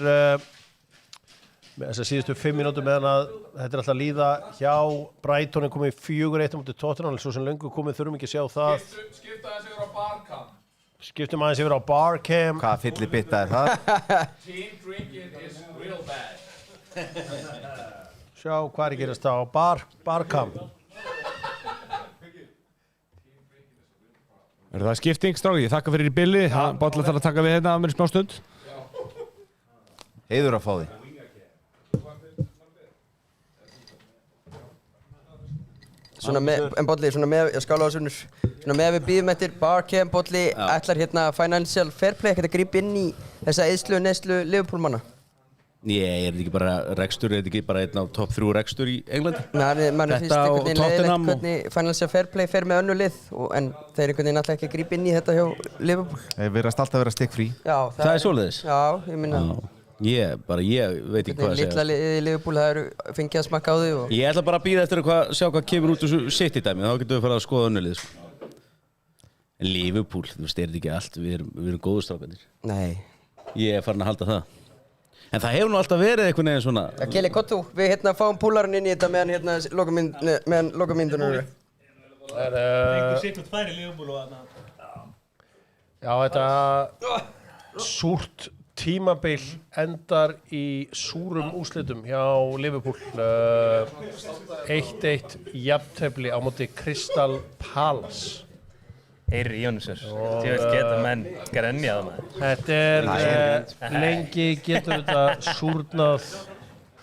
S1: með þessar síðustu 5 mínútur meðan að þetta er alltaf að líða hjá Brighton er komið 4-1 mútið Tottenham, svo sem löngu komið þurfum ekki að sjá það. Skiptum aðeins yfir á Barcam.
S6: Hvaða fyllibitta er það?
S3: Team drinking is real bad.
S1: Sjá hvað er að gerast á Barcam.
S9: Er það skipting, stráki? Ég þakka fyrir í billi. Bolla þarf að taka við hérna af mér í smá stund.
S6: Heiður að fá því.
S2: En Bolli, ég skála á svonur. Svona með við býðum eftir Barcam, Bolli, ætlar hérna Financial Fair Play ekkert að grípa inn í þessa eyðslu og neyslu Liverpool-manna?
S8: Ég er þetta ekki bara rekstur, er þetta ekki bara einn á topp 3 rekstur í Englandi?
S2: Nei, mann finnst einhvern veginn leiðilegt hvernig Financial Fair Play fer með önnu lið en þeir einhvern veginn alltaf ekki að grípa inn í þetta hjá Liverpool.
S6: Þeir verðast alltaf að vera stikkfrí.
S2: Já,
S8: það er svoleiðis?
S2: Já, ég minna.
S8: Ég veit ekki hvað að segja.
S2: Lilla liðið í Liverpool, það eru fengið að smakka á því og...
S8: Ég ætla bara að bíða eftir að sjá hvað kemur út úr City-dæmi, þá getum við farið að skoða önnu lið. En Liverpool, þú veist, er þetta ekki allt, við erum góður strákarnir.
S2: Nei.
S8: Ég er farin að halda það. En það hefur nú alltaf verið einhvern veginn svona...
S2: Keli, kottu, við fáum púlarinn inn í þetta meðan lokamyndunum eru.
S4: Einhver sitt færi Liverpool og þarna.
S1: Já, þetta súrt tímabil endar í súrum úrslitum hjá Liverpool 1-1 jafntefli á móti Crystal Palace.
S4: Heyri í honum sér. Ég vil geta menn grenjað maður.
S1: Þetta lengi getur þetta súrnað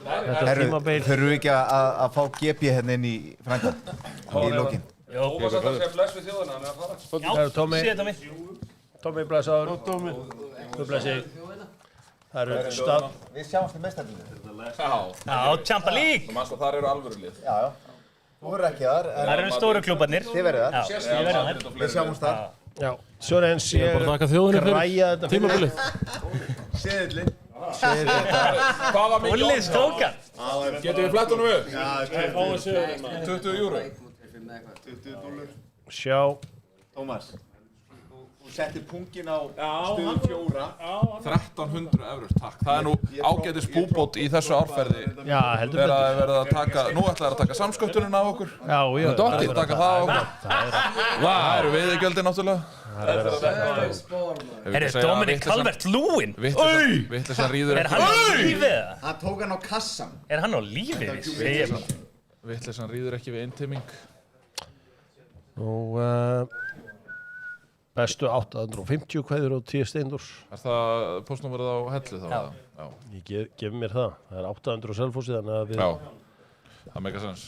S1: þetta tímabil.
S6: Þurfum við ekki að fá GP hérna inn í frænda í lokin?
S5: Jó. Þú varst að segja bless við þjóðana, hann er að fara.
S4: Já, sé Tommy.
S1: Tommy, blessaður. Tommy. Þú blessið. Það eru stað.
S6: Við sjáumst í meistarliðinu.
S4: Já, Champa League.
S3: Þú manst að þar eru alvöru lið.
S6: Já. Þú verður ekki þar.
S4: Það eru stóru klúbarnir.
S6: Þið verður þar.
S4: Já, ég verður þar.
S6: Við sjáumst þar.
S1: Já, Sörens, ég græja þetta
S7: tímabilið.
S6: Seðillinn.
S3: Hvað var mikið?
S4: Úllis tókan.
S3: Getum við flett honum upp?
S6: Já,
S3: 20 euro.
S1: Sjá.
S6: Tómas, þú settir pungin á stöðu 4.
S3: 1300 eurur, takk. Það er nú ágætis búbót í þessu árferði.
S1: Já, heldur betur.
S3: Verið að taka, nú ætlaði að taka samsköptunina á okkur.
S1: Já, ég.
S3: Dotti, taka það á okkur. Það eru veiðigjöldin náttúrulega.
S4: Er þetta Dominic Calvert-Lewin?
S3: Vittlesan rýður
S4: Er hann á lífið?
S6: Hann tók hann á kassan.
S4: Er hann á lífið?
S3: Vittlesan rýður ekki við eintiming.
S1: Nú, bestu 850 kveður og 10 Steindors.
S3: Er það postnúmerið á Hellu þá?
S1: Já. Ég gef mér það. Það er 800 á Selfossi, þannig að við...
S3: Já, það meikar sens.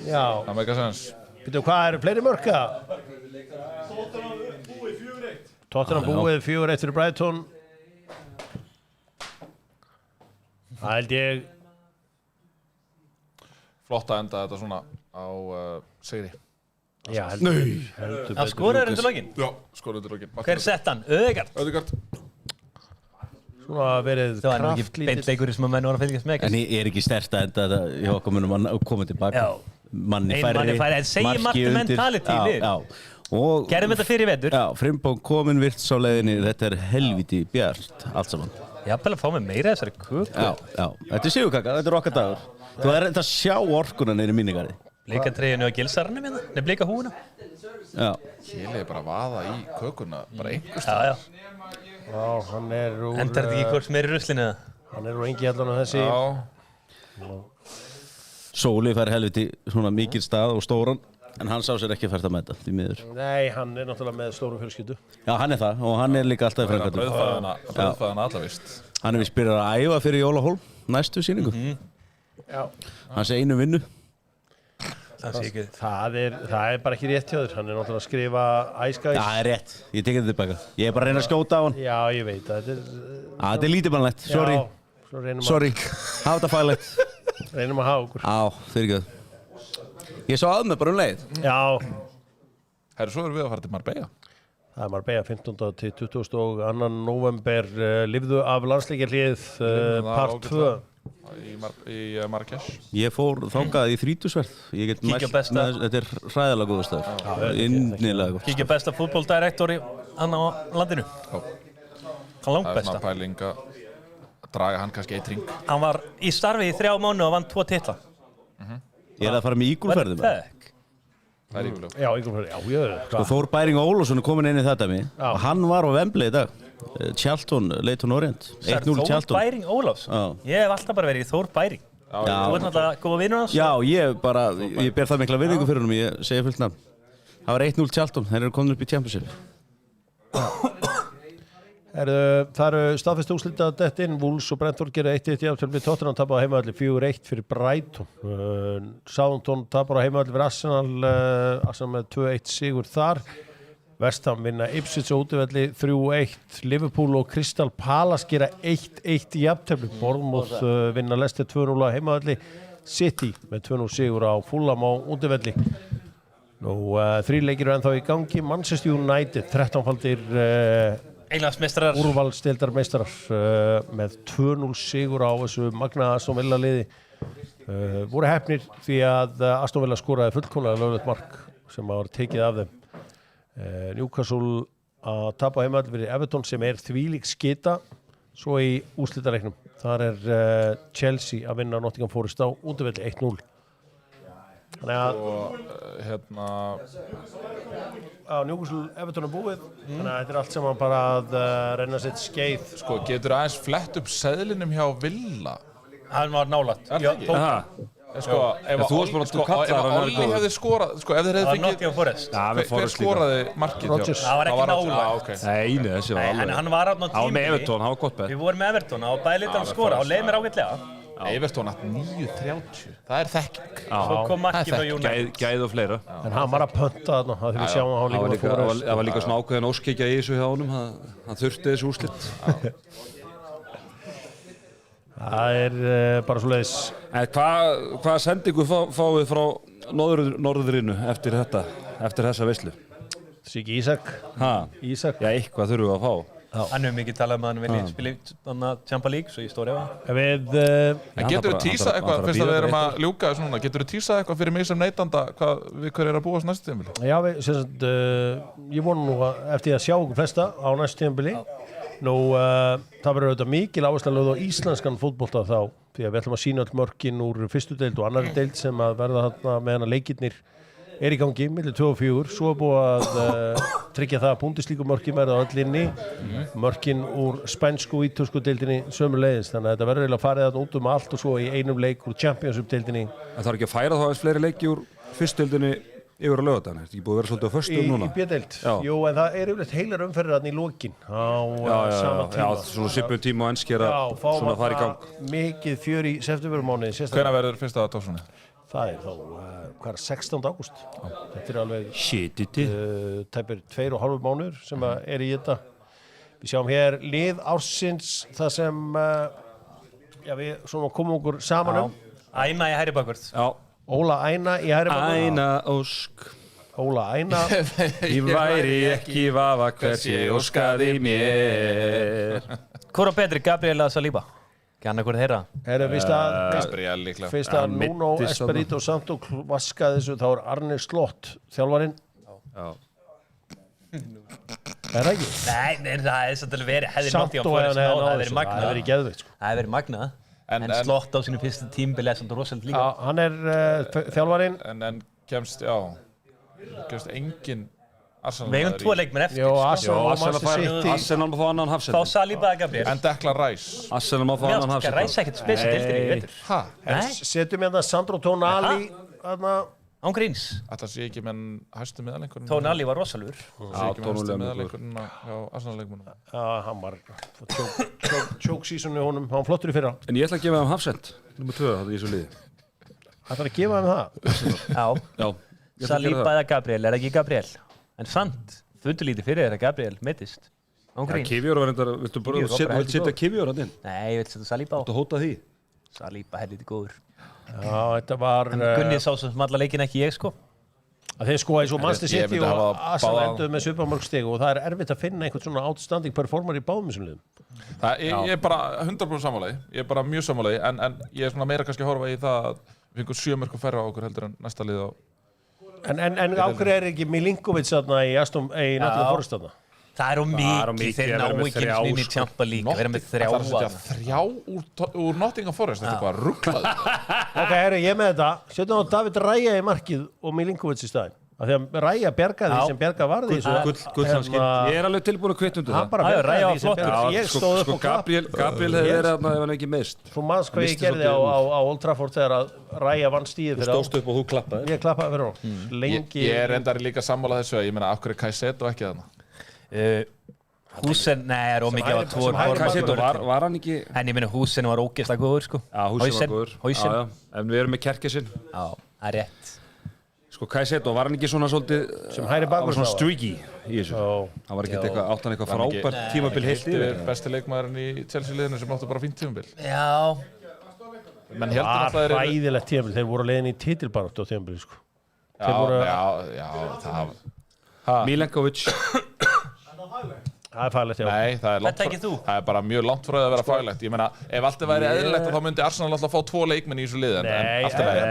S1: Já.
S3: Það meikar sens.
S1: Býtum, hvað eru fleiri mörka? Tottenham búið 4-1 fyrir Brighton. Það held ég...
S3: Flott að enda þetta svona á sigri.
S1: Já, heldur betur.
S4: Það skoraður undir lokin?
S3: Já, skoraður undir lokin.
S4: Hver sett hann? Ødegaard?
S3: Ødegaard.
S1: Svona verið
S4: það var nú ekki beintleikur sem að menn voru að fylgjast með.
S8: En ég er ekki sterkt að enda þetta hjá okkur munum að koma tilbaka. Manni færri,
S4: en segir margt mentality við. Gerðum þetta fyrir vetur.
S8: Já, Frimpong komin virts á leiðinni, þetta er helviti bjart, allt saman.
S4: Ég hafði að fá mig meira þessari köku.
S8: Já, þetta er sigurkaka, þetta er okkar dagur. Þú er þetta að sjá orkuna neyri mínigarði.
S4: Blikatreyjunu og gilsararnum hérna, nefn blika húuna.
S8: Já.
S3: Kjeli er bara að vaða í kökuna, bara einhverstað.
S1: Já, hann er úr...
S4: Endar þetta ekki hvort meiri ruslinu eða?
S1: Hann er úr engi allan á þessi.
S3: Já.
S8: Sóli fær helviti svona mikil stað og stóran, en hann sá sér ekki fært að mæta, því miður.
S1: Nei, hann er náttúrulega með stórum fjölskyldu.
S8: Já, hann er það, og hann er líka alltaf í framkvæmdum.
S3: Brauðfæðana allavist.
S8: Hann er vist byrjað að æfa fyrir Jólahólm, næstu sýningu.
S1: Já.
S8: Hans einu vinnu.
S1: Það er bara ekki rétt hjá þér, hann er náttúrulega að skrifa æskæs.
S8: Já, það er rétt, ég tekið þetta tilbaka. Ég er bara að reyna að skjóta á hann.
S1: Já, ég veit, þetta er...
S8: Þetta er lítibannlegt, sorry. Sorry, hafa þetta fælegt.
S1: Reynum að hafa okkur.
S8: Já, fyrirgjöð. Ég sá að mig bara leið.
S1: Já.
S3: Herru, svo erum við að fara til Marbella.
S1: Það er Marbella 15. til 22. november. Lifðu af landsleikjarlið part 2.
S3: Í Marrakesh.
S8: Ég fór þangað í 30-sverð. Ég get mælt með þetta er hræðilega góður staður. Innilega góð.
S4: Kíkja besta fútboldirektor hann á landinu. Hann langt besta.
S3: Það er svona pæling að draga hann kannski eitt ring.
S4: Hann var í starfi í 3 mánuði og vann 2 titla.
S8: Ég er að fara með ígulferðum.
S3: Það er ígulferð.
S1: Já, ígulferð, já.
S8: Sko Þór Bæring Ólafsson er komin inn í þetta mig. Og hann var á Wembley í dag. Charlton, Leyton Orient 1-0 Charlton.
S4: Þór Bæring Ólafsson? Ég hef alltaf bara verið í Þór Bæring. Þú ert náttúrulega góða vinur hans?
S8: Já, ég ber það mikla virðingu fyrir honum, ég segi fullt nafn. Það var 1-0 Charlton, þeir eru komin upp í Championship.
S1: Það eru staðfest úrslit að detta inn. Wolves og Brentford gera 1-1 jafntefli. Tottenham tapar á heimavelli 4-1 fyrir Brighton. Southampton tapar á heimavelli fyrir Arsenal með 2-1 sigur þar. West Ham vinna Ipswich á útivelli 3-1. Liverpool og Crystal Palace gera 1-1 jafntefli. Bournemouth vinna Leicester 2-0 á heimavelli. City með 2-0 sigur á Fulham á útivelli. Nú 3 leikir eru ennþá í gangi. Manchester United 13-faldir
S4: Englandsmeistarar,
S1: úrvalsdeildarmeistarar með 2-0 sigur á þessu magna Aston Villa liði. Voru heppnir því að Aston Villa skoraði fullkomlega löglegt mark sem var tekið af þeim. Newcastle að tapa heimavelli fyrir Everton sem er þvílík skita. Svo í úrslitaleiknum þar er Chelsea að vinna Nottingham Forest á útivelli 1-0. Þannig að á Newcastle Everton búið þannig að þetta allt saman bara að renna sitt skeið.
S3: Sko, getur aðeins flett upp seðlinum hjá Villa?
S10: Hann var nálægt.
S3: Sko, ef Olli hefði skorað, sko, ef þeir hefði fengið hver skoraði markið hjá?
S10: Það var ekki nálægt.
S5: Nei, þessi var alveg.
S10: Hann var átt á tímili.
S5: Á með Everton, hann var gott bet.
S10: Við vorum með Everton og bæði litur að skora og leið mér ágætlega.
S3: Everton átt 9.30. Það er þekking.
S10: Svo kom markið frá United.
S5: Gæð og fleira.
S1: En hann var að pönta þarna, það við sjáum að hann líka var fórust.
S5: Það var líka svona ákveðin óskikja í þessu hjá honum, hann þurfti þessu úrslit.
S1: Það bara svo leiðis.
S5: Hvaða sendingu fáið frá norðurinu eftir þessa veislu?
S1: Siggi Ísak. Ísak.
S5: Já, eitthvað þurfum við að fá.
S10: Hann hefur mikið talað um að hann vilja spila í Champions League, svo ég stóri á það.
S3: En getur þú tísað eitthvað, fyrst að við erum að ljúka þessu núna, getur þú tísað eitthvað fyrir mig sem neytanda við hver að búast næstu tímabili?
S1: Já, ég vona nú eftir að sjá okkur flesta á næstu tímabili. Nú, það verður auðvitað mikil áhersla lögð á íslenskan fótbolta þá, því að við ætlum að sýna öll mörkin úr fyrstu deild og annarri deild sem að verða þarna meðan að leikirnir í gangi, millir 2 og 4. Svo búið að tryggja það að Bundesliga-mörkin verða öll inni, mörkin úr spænsku og ítölsku deildinni sömuleiðis, þannig að þetta verður eiginlega farið þarna út allt og svo í einum leik úr Championship-deildinni.
S5: En það er ekki að færa þá aðeins fleiri leiki úr fyrstu deildinni yfir á laugardaginn, þetta ekki búið að vera svolítið á föstum núna?
S1: Í B-deild, jú, en það yfirleitt heilar umferðir þarna í lokin á sama tíma.
S5: Já, svona svipum tíma og enskir að svona fara í gang.
S1: Mikið fjör í septembermánuði.
S3: Hvenær verður fyrsta tóksunni?
S1: Það þá, 16. ágúst. Þetta alveg tæpir 2,5 mánuður sem í þetta. Við sjáum hér lið ársins, það sem við svona komum okkur saman
S10: Æna í hægri bakvörð.
S5: Já.
S1: Óla Æna í hægri bakvörð.
S8: Æna Ósk.
S1: Óla Æna.
S8: Ég væri ekki vafa hvers ég óskaði mér.
S10: Hvor á betri, Gabriel eða Saliba? Ekki annað hvort þeirra.
S3: Gabriel líklega.
S1: Fyrst að Nuno Espirito Santo vaskaði þessu, þá Arne Slott þjálfarinn.
S10: Já.
S1: Það ekki?
S10: Nei, það svolítið verið, hefði nátt í á Forest, það hefði verið magnað.
S1: Það hefði verið geðveikt, sko.
S10: Það hefði verið magnað. En Slott á sínu fyrstu tímabili svolítið rosalega líka.
S1: Já, hann þjálfarinn.
S3: En kemst engin Arsenal.
S10: Við eigum 2 leikmenn eftir.
S1: Jó, Arsenal
S5: má fá annan hafsend.
S10: Fá Saliba eða Gabriel.
S3: En Declan Rice.
S5: Arsenal má fá annan hafsend.
S10: Rice ekkert spesial deildir í vetur.
S1: Setjum hérna Sandro Tonali
S10: án gríns.
S3: Þetta sé ekki með hæstu meðalengur.
S10: Tonali var rosalur.
S3: Já, Tonali var meðalengur hjá Arsenal-leikmunum.
S1: Já, hann var choke seasonu honum, hann var flottur í fyrra.
S5: En ég ætla að gefa þeim hafsend, nr. 2 þetta í þessu liði.
S1: Það þarf að gefa þeim það?
S10: Já. Saliba eða Gabriel, ekki Gabriel. En samt, fundulítið fyrir að Gabriel meiddist. Án gríns.
S5: Kivior var reyndar, viltu bara setja Kivior hann inn?
S10: Nei, ég vil setja Saliba á.
S5: Viltu hóta því?
S10: Saliba helviti góður.
S1: Já, þetta var...
S10: En Gunni sá sem alla leikin ekki ég, sko.
S1: Þeir skoða svo Manchester City og Arsenal enduðu með svipamörg stig og það er erfitt að finna einhvern svona outstanding performer í báðum þessum liðum.
S3: Ég er bara 100% sammála. Ég er bara mjög sammála, en ég er svona meira kannski að horfa í það að við fengum 7 mörk færra á okkur heldur en næsta lið á.
S1: En ákveður ekki Milinkovic þarna í Nottingham Forest þarna?
S10: Það er mikið, þeir ná ekki inn í Champions League, vera með 3
S3: Það er að 3 úr Nottingham Forest, þetta er bara rugglað.
S1: Ok, ég með þetta, setjum á David Raya í markið og Milinkovic í staðinn. Af því að Raya bjargaði sem bjargað varði
S5: Gullhanskinn. Ég er alveg tilbúin að kvitta undir það.
S1: Hann bara bjargaði því sem bjargað. Ég stóð upp og
S5: Gabriel hefði verið að ef hann ekki mist.
S1: Þú manns hvað ég gerði á Old Trafford þegar að Raya vann stíðið fyrir á.
S5: Þú stóðst upp og þú klappaði.
S1: Ég klappaði fyrir hann.
S3: Ég er endar líka sammála þessu, ég meina af hverju Caicedo ekki þarna?
S10: Húsen, nei, er ómikið á 2
S5: Caicedo var hann ekki.
S10: En ég meina Húsen var ógeðslega góður, sko.
S5: Já, Húsen var góður. En við erum með Kerkesinn.
S10: Já, það er rétt.
S5: Sko Caicedo var hann ekki svona svolítið
S1: sem hægri bakvörð
S5: svona streaky í þessu. Hann var ekkert áttan eitthvað frábært tímabil heilt yfir.
S3: Besti leikmaðurinn í Chelsea-liðinu sem áttu bara fínt tímabil.
S10: Já.
S3: Men heldur
S1: það er ræðilegt tímabil. Þeir voru leiðin í titilbaráttu á tímabili, sko.
S3: Já, það
S5: Milenkovic.
S1: Það er faglegt, já.
S3: Nei, það er bara mjög langt frá að vera faglegt. Ég meina, ef allt væri eðlilegt þá myndi Arsenal alltaf fá 2 leikmenn í þessu liði.
S1: Nei,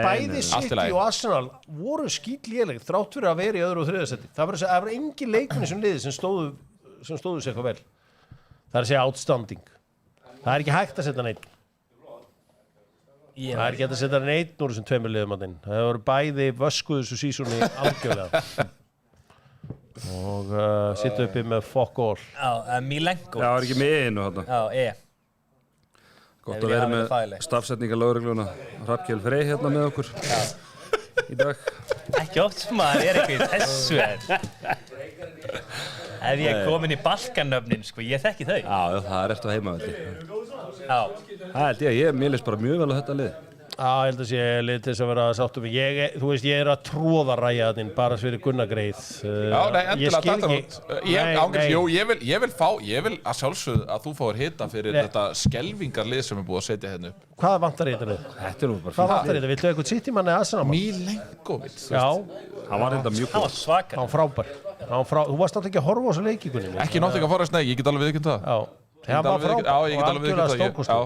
S1: bæði City og Arsenal voru skítléleg þrátt fyrir að vera í öðru og þriðja seti. Það var engin leikmenn í þessum liði sem stóðu sér eitthvað vel. Það er að segja outstanding. Það er ekki hægt að setja neitt. Það er ekki hægt að setja neitt úr þessum 2 liðum að inn. Það voru bæði vöskuð þessu sísoni algjörlega. og sitta uppi með fuck all.
S10: Já, Milenko.
S5: Já, ekki með einu þarna.
S10: Já,
S5: Gott að vera með stafsetninga lögregluna Hrafnkell Frey hérna með okkur í dag.
S10: Ekki oft sem maður eitthvað í þessu ef ég komin í Balkanöfnin, sko, ég þekki þau.
S5: Já, það eftir að heimavelli.
S10: Já.
S5: Það held ég mér leist bara mjög vel á þetta lið.
S1: Já, ég held að sé lið til þess að vera sáttum. Þú veist, ég að tróða ræjaðinn bara fyrir Gunnagreið.
S3: Já, nei, endilega þetta út. Ég vil að sjálfsögðu að þú fáir hita fyrir þetta skelvingarlið sem búið að setja hérna upp.
S1: Hvað vantar í þetta lið?
S5: Þetta nú bara
S1: Hvað vantar í þetta? Viltu eitthvað Citymann eða Arsenal?
S3: Milenkovic.
S1: Já.
S5: Hann var þetta mjög góð.
S10: Svakar.
S1: Hann frábær. Þú varst alltaf ekki að horfa á þessu leiki, Gunni.
S3: Ekki Nottingham Forest, nei, ég get alveg viðurkennt það.
S1: Já. Það var frábær.
S3: Já, ég get alveg viðurkennt það.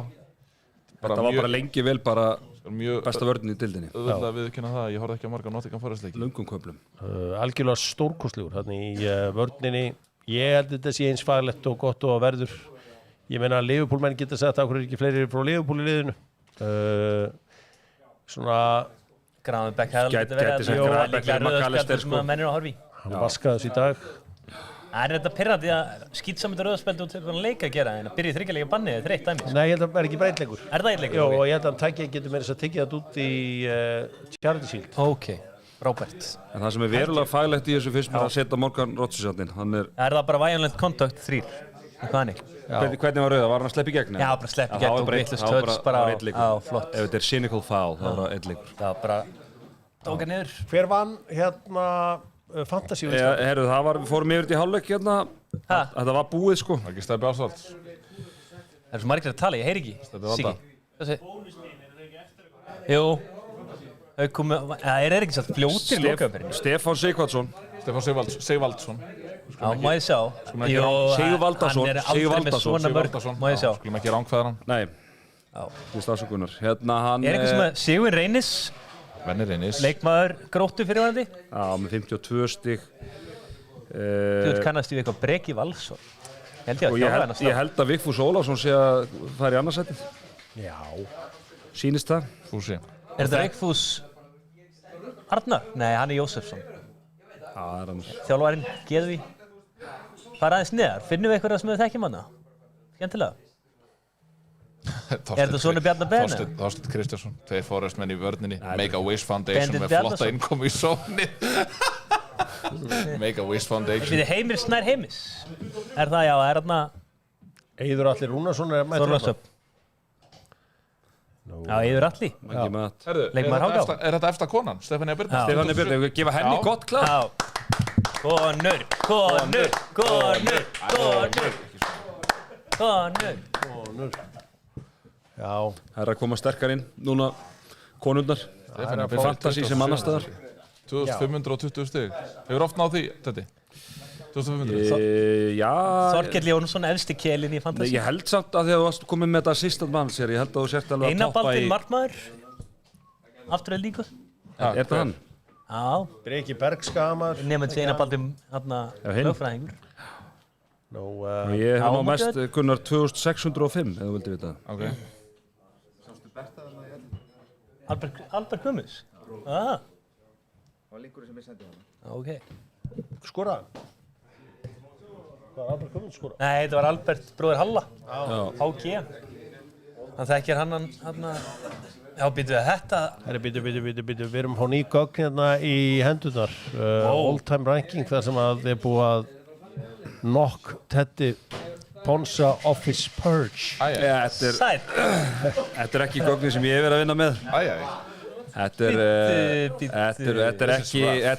S5: Þetta var bara lengi vel bara besta vörðin í dildinni.
S3: Auðvitað viðurkenna það, ég horfði ekki að marga Nottingham Forest leiki.
S5: Löngum köflum.
S1: Algjörlega stórkostlegur þannig í vörninni. Ég held þetta sé eins faglegt og gott og verður. Ég meina að Liverpool-menn geta sagt að okkur ekki fleiri frá Liverpool í liðinu. Svona
S10: Gravenberg hefði verið líka rauðarspjaldur sem að menn að horfi.
S1: Hann vaskaði þessu í dag.
S10: Það þetta pirrandi að skýt saman þetta rauðarspjaldur út eitthvað leik að gera en að byrja í 3 leikja bannið er 3 dæmis.
S1: Nei, ég held að það er ekki bara 1 leikur.
S10: Er það 1 leikur?
S1: Jó, og ég held að hann getur meira þess að tekja þetta út í Charity Shield.
S10: Ok, Robert.
S5: En það sem er verulega faglegt í þessu fyrst með að setja Morgan Rottisjandinn,
S10: Er það bara violent contact 3? Eitthvað hannig?
S5: Hvernig var rauða? Var hann að sleppa í gegn?
S10: Já, bara sleppa í gegn og vittlust touch bara á flott.
S5: Ef þetta er cynical foul, þá var það 1 leikur.
S10: Það var bara tóka niður.
S1: Hver vann hérna Fantasy?
S5: Herru, við fórum yfir til hálfleik hérna. Þetta var búið, sko.
S3: Það er ekki Stebbi Ásvald.
S10: Það er svo margir að tala, ég heyri ekki.
S3: Stebbi Valda.
S10: Jú. Það er ekki satt fljótir lokaumferðinni.
S5: Stefán Sigvaldsson.
S3: Sigvaldsson.
S10: Já, má ég sjá.
S5: Sigvaldason.
S10: Hann er aldrei með svona mörg. Má ég sjá.
S3: Skulum ekki rángfæða hann.
S5: Nei. Þú stafsökunar. Hérna hann...
S10: Er eitthvað sem að Sigur Reynis.
S3: Venni Reynis.
S10: Leikmaður Gróttu fyrirværandi.
S5: Já, með 52 stig.
S10: Þú kannast við eitthvað Breki Valsson.
S5: Ég held að Vigfús Ólafsson sé að fara í annarsætið.
S1: Já.
S5: Sýnist það?
S3: Fúsi.
S10: Er þetta Vigfús Arnar? Nei, hann er Jósefsson.
S5: Já, það er hann.
S10: Þjálfarinn, Geðví. Fara aðeins neðar. Finnum við eitthvað sem við þekkjum hana? Skemmtilega. Er þetta svona Bjarnar Ben?
S3: Þorsteinn Kristjánsson, 2 Forest-menn í vörninni. Make-A-Wish Foundation með flotta innkomu í sóknni. Make-A-Wish Foundation.
S10: Við Heimir Snær Heimis. Er það, já, er þarna...
S1: Eiður Atli Rúnarsson er mættur þarna.
S10: Já, Eiður Atli. Leikmaður Háká.
S3: Er þetta efsta konan? Stefania Birna?
S5: Stefania Birna, við gefa henni gott klart.
S10: Konur.
S1: Já.
S5: Það er að koma sterkar inn núna konurnar.
S3: Stefania
S5: Birna. Fantasy sem annars staðar.
S3: 2520 stig. Hefur oft náð því, þetta? 2500?
S5: Já.
S10: Þorkell Jónsson, elsti kélinn í Fantasy.
S5: Ég held samt að því að þú varst komið með þetta assistant mann sér, ég held að þú sért alveg að toppa í...
S10: Einabaldinn markmaður. Afturöld líka.
S5: Er þetta hann?
S10: Já.
S1: Breki Bergskamar.
S10: Nefnum þessi Einabaldinn, lögfræðingur.
S5: Ég hef ná mest Gunnar 2605, ef þú vildi vita.
S3: Ok.
S10: Albert Gummis. Það
S6: var linkurinn sem ég sendi hann.
S10: Ok.
S1: Skoraði? Hvað var Albert Gummis skoraði?
S10: Nei, þetta var Albert, bróðir Halla. HG. Hann þekkir hann. Já, býtu við þetta.
S1: Býtu. Við erum á ný gögn hérna í hendunar. All time ranking þar sem að þið búið að knock Teddy Ponsa off his perch.
S5: Þetta er ekki gögnin sem ég hef verið að vinna með. Þetta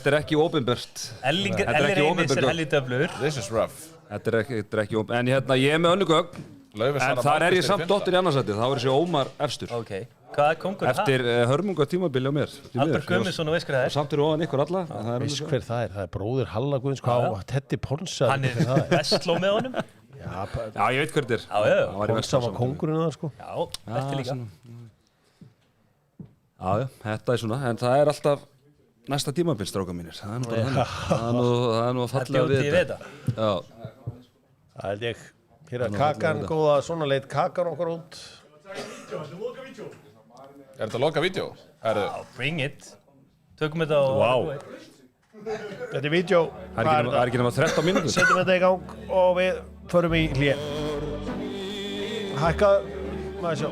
S5: er ekki opinbert.
S10: Elli Reynis er helviti öflugur.
S3: This is rough.
S5: Þetta er ekki opinbert. En hérna, ég er með önnu gögn. En þar er ég samt dottir í annarsætið. Þá er þessi Ómar efstur.
S10: Ok. Hvað er kongur það?
S5: Eftir hörmunga tímabili á mér.
S10: Albert Gummisson og veist hver það er.
S5: Samt eru ofan ykkur alla.
S1: Veist hver það er? Það er bróðir Halla Guðins. Hvað á Teddy Ponsa?
S10: Hann er vestló með honum.
S5: Já, ég veit hver þetta er.
S10: Já.
S1: Ponsa var kongurinn það, sko.
S10: Já, þetta líka.
S5: Já, þetta er svona. En það er alltaf næsta tímabil, strákar mínir. Það er nú bara þannig. Það er nú að fallega við þetta. Já.
S1: Það held ég. Hér er kakan, góða, svona leit kakan okkar út.
S3: Er þetta loka vídeo?
S10: Bring it. Tökum þetta og...
S5: Wow.
S1: Þetta er vídeo.
S5: Það er ekki nema 13 mínútur.
S1: Setjum þetta í gang og við förum í hlé. Hækka, maður sjá.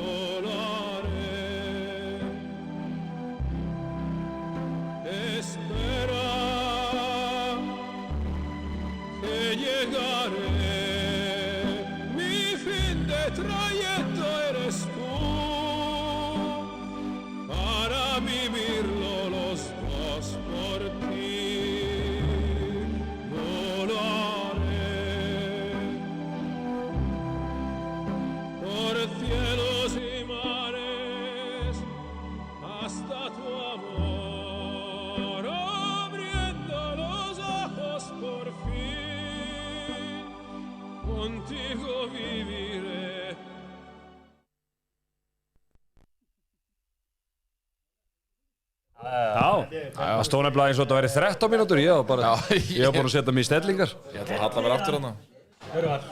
S5: Það stóð nefnilega eins og þetta væri 13 mínútur. Ég var búin að setja mig í stellingar.
S3: Ég ætla að halla mér aftur hana.
S10: Hörvar.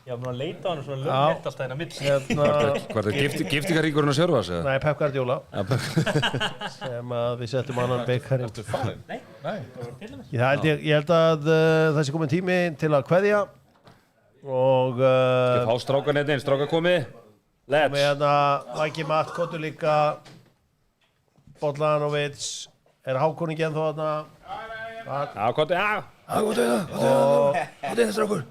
S10: Ég var búin að leita á hann svona löglétt alltaf hérna mitt.
S5: Hvað er giftingaríkurinn að Sörvas?
S1: Nei, Pep Guardiola. Sem að við settum annan beikarinn.
S3: Ertu farinn?
S10: Nei.
S1: Ég held að það sé komin tími til að kveðja. Og...
S5: Fá strákan einn, stráka komið. Let's.
S1: Með hérna, Væki Matt, Kottur líka. Bollanovic, Hákon ekki ennþá þarna?
S5: Já, Kottur, já! Kottur, strákur!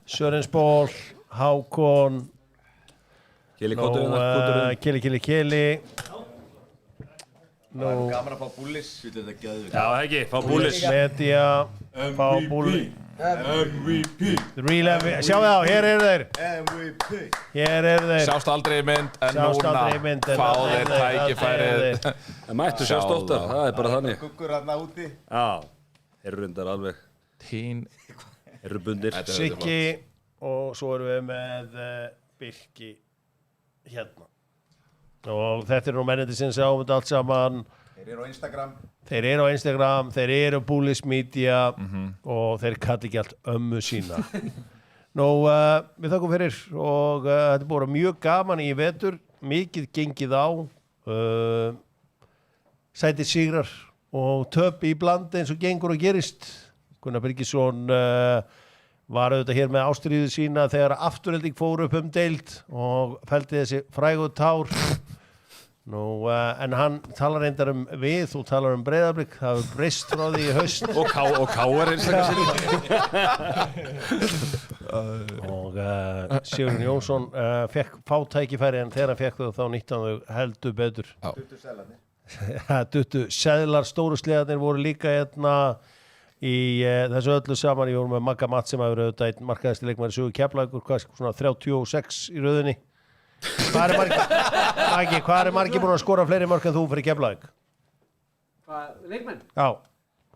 S1: Sörensból, Hákon,
S5: Kili, Kottur,
S1: Kili.
S6: Það er gaman að fá búllis.
S5: Já, ekki, fá búllis.
S1: Media, fá búllis. MVP. Sjáu þá, hér eru þeir. MVP. Hér eru þeir.
S3: Sjást aldrei í mynd, en núna fá þeir tækifærið.
S5: Það mættu sjást oftar, það er bara þannig.
S6: Guggur hérna úti.
S5: Já, þeir eru rundar alveg.
S3: Þeir
S5: eru bundir.
S1: Siggi og svo erum við með Birki hérna. Og þetta er nú mennindi sem sjáum þetta allt saman.
S6: Þeir eru á Instagram.
S1: Þeir eru Bullis Media og þeir kalli ekki allt ömmu sína. Nú, við þakkum fyrir og þetta er búin mjög gaman í vetur, mikið gengið á, sætir sigrar og töp í bland eins og gengur og gerist. Gunnar Birgisson var auðvitað hér með ástríðu sína þegar Afturelding fór upp deild og felldi þessi frægu tár. Nú, en hann talar reyndar við og talar Breiðablik, það hefur breyst frá því í haust.
S5: Og K.R.
S1: Og Sigurður Jónsson fekk fátækifæri en þegar hann fekk þau þá nýtti hann þau heldur betur. Duttu seðlar, stóru sleðarnir voru líka hérna í þessu öllu saman. Ég voru með Magga Matt sem hefur auðvitað einn markaðasti leikmaður í sögu Keflavíkur, svona 36 í röðinni. Hvað er margir búin að skora fleiri mörk en þú fyrir Keflavík?
S11: Hvað, leikmenn?
S1: Já,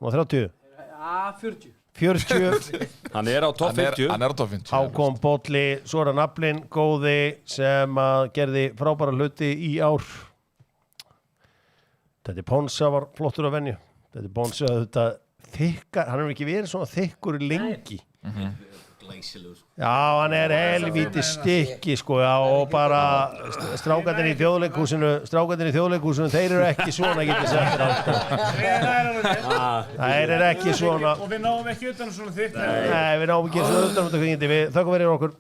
S1: nú 30?
S11: Já, 40.
S1: 40.
S5: Hann er á topp 50.
S3: Hann er á topp 50.
S1: Hákon Bolli, Sora Naflin, góði sem að gerði frábæra hluti í ár. Þetta Ponsa var flottur að venju. Þetta Ponsa þetta þykkar, hann hefur ekki verið svona þykkur lengi. Já, hann er helvíti stykki sko, já, og bara strákarnir í þjóðleikhúsinu, þeir eru ekki svona, get ég sagt þér sko. Þeir eru ekki svona.
S9: Og við náum ekki utan svona þykk.
S1: Nei, við náum ekki svona utan þetta kringindi. Við þakkum fyrir okkur.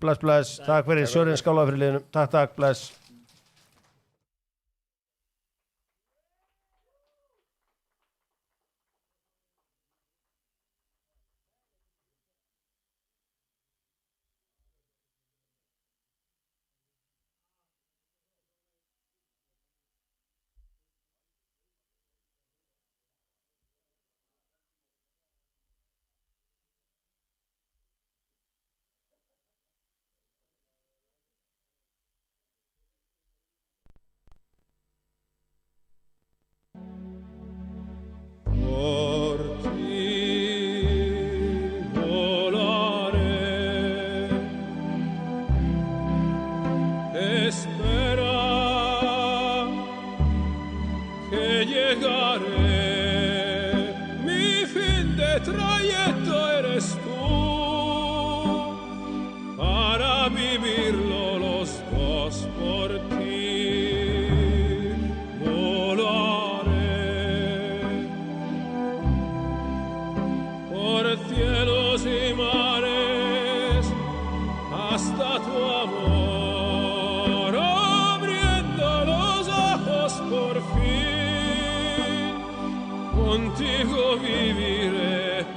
S1: Bless. Takk fyrir Sören, skálaði fyrir liðinu. Takk, bless.
S12: contigo viviré.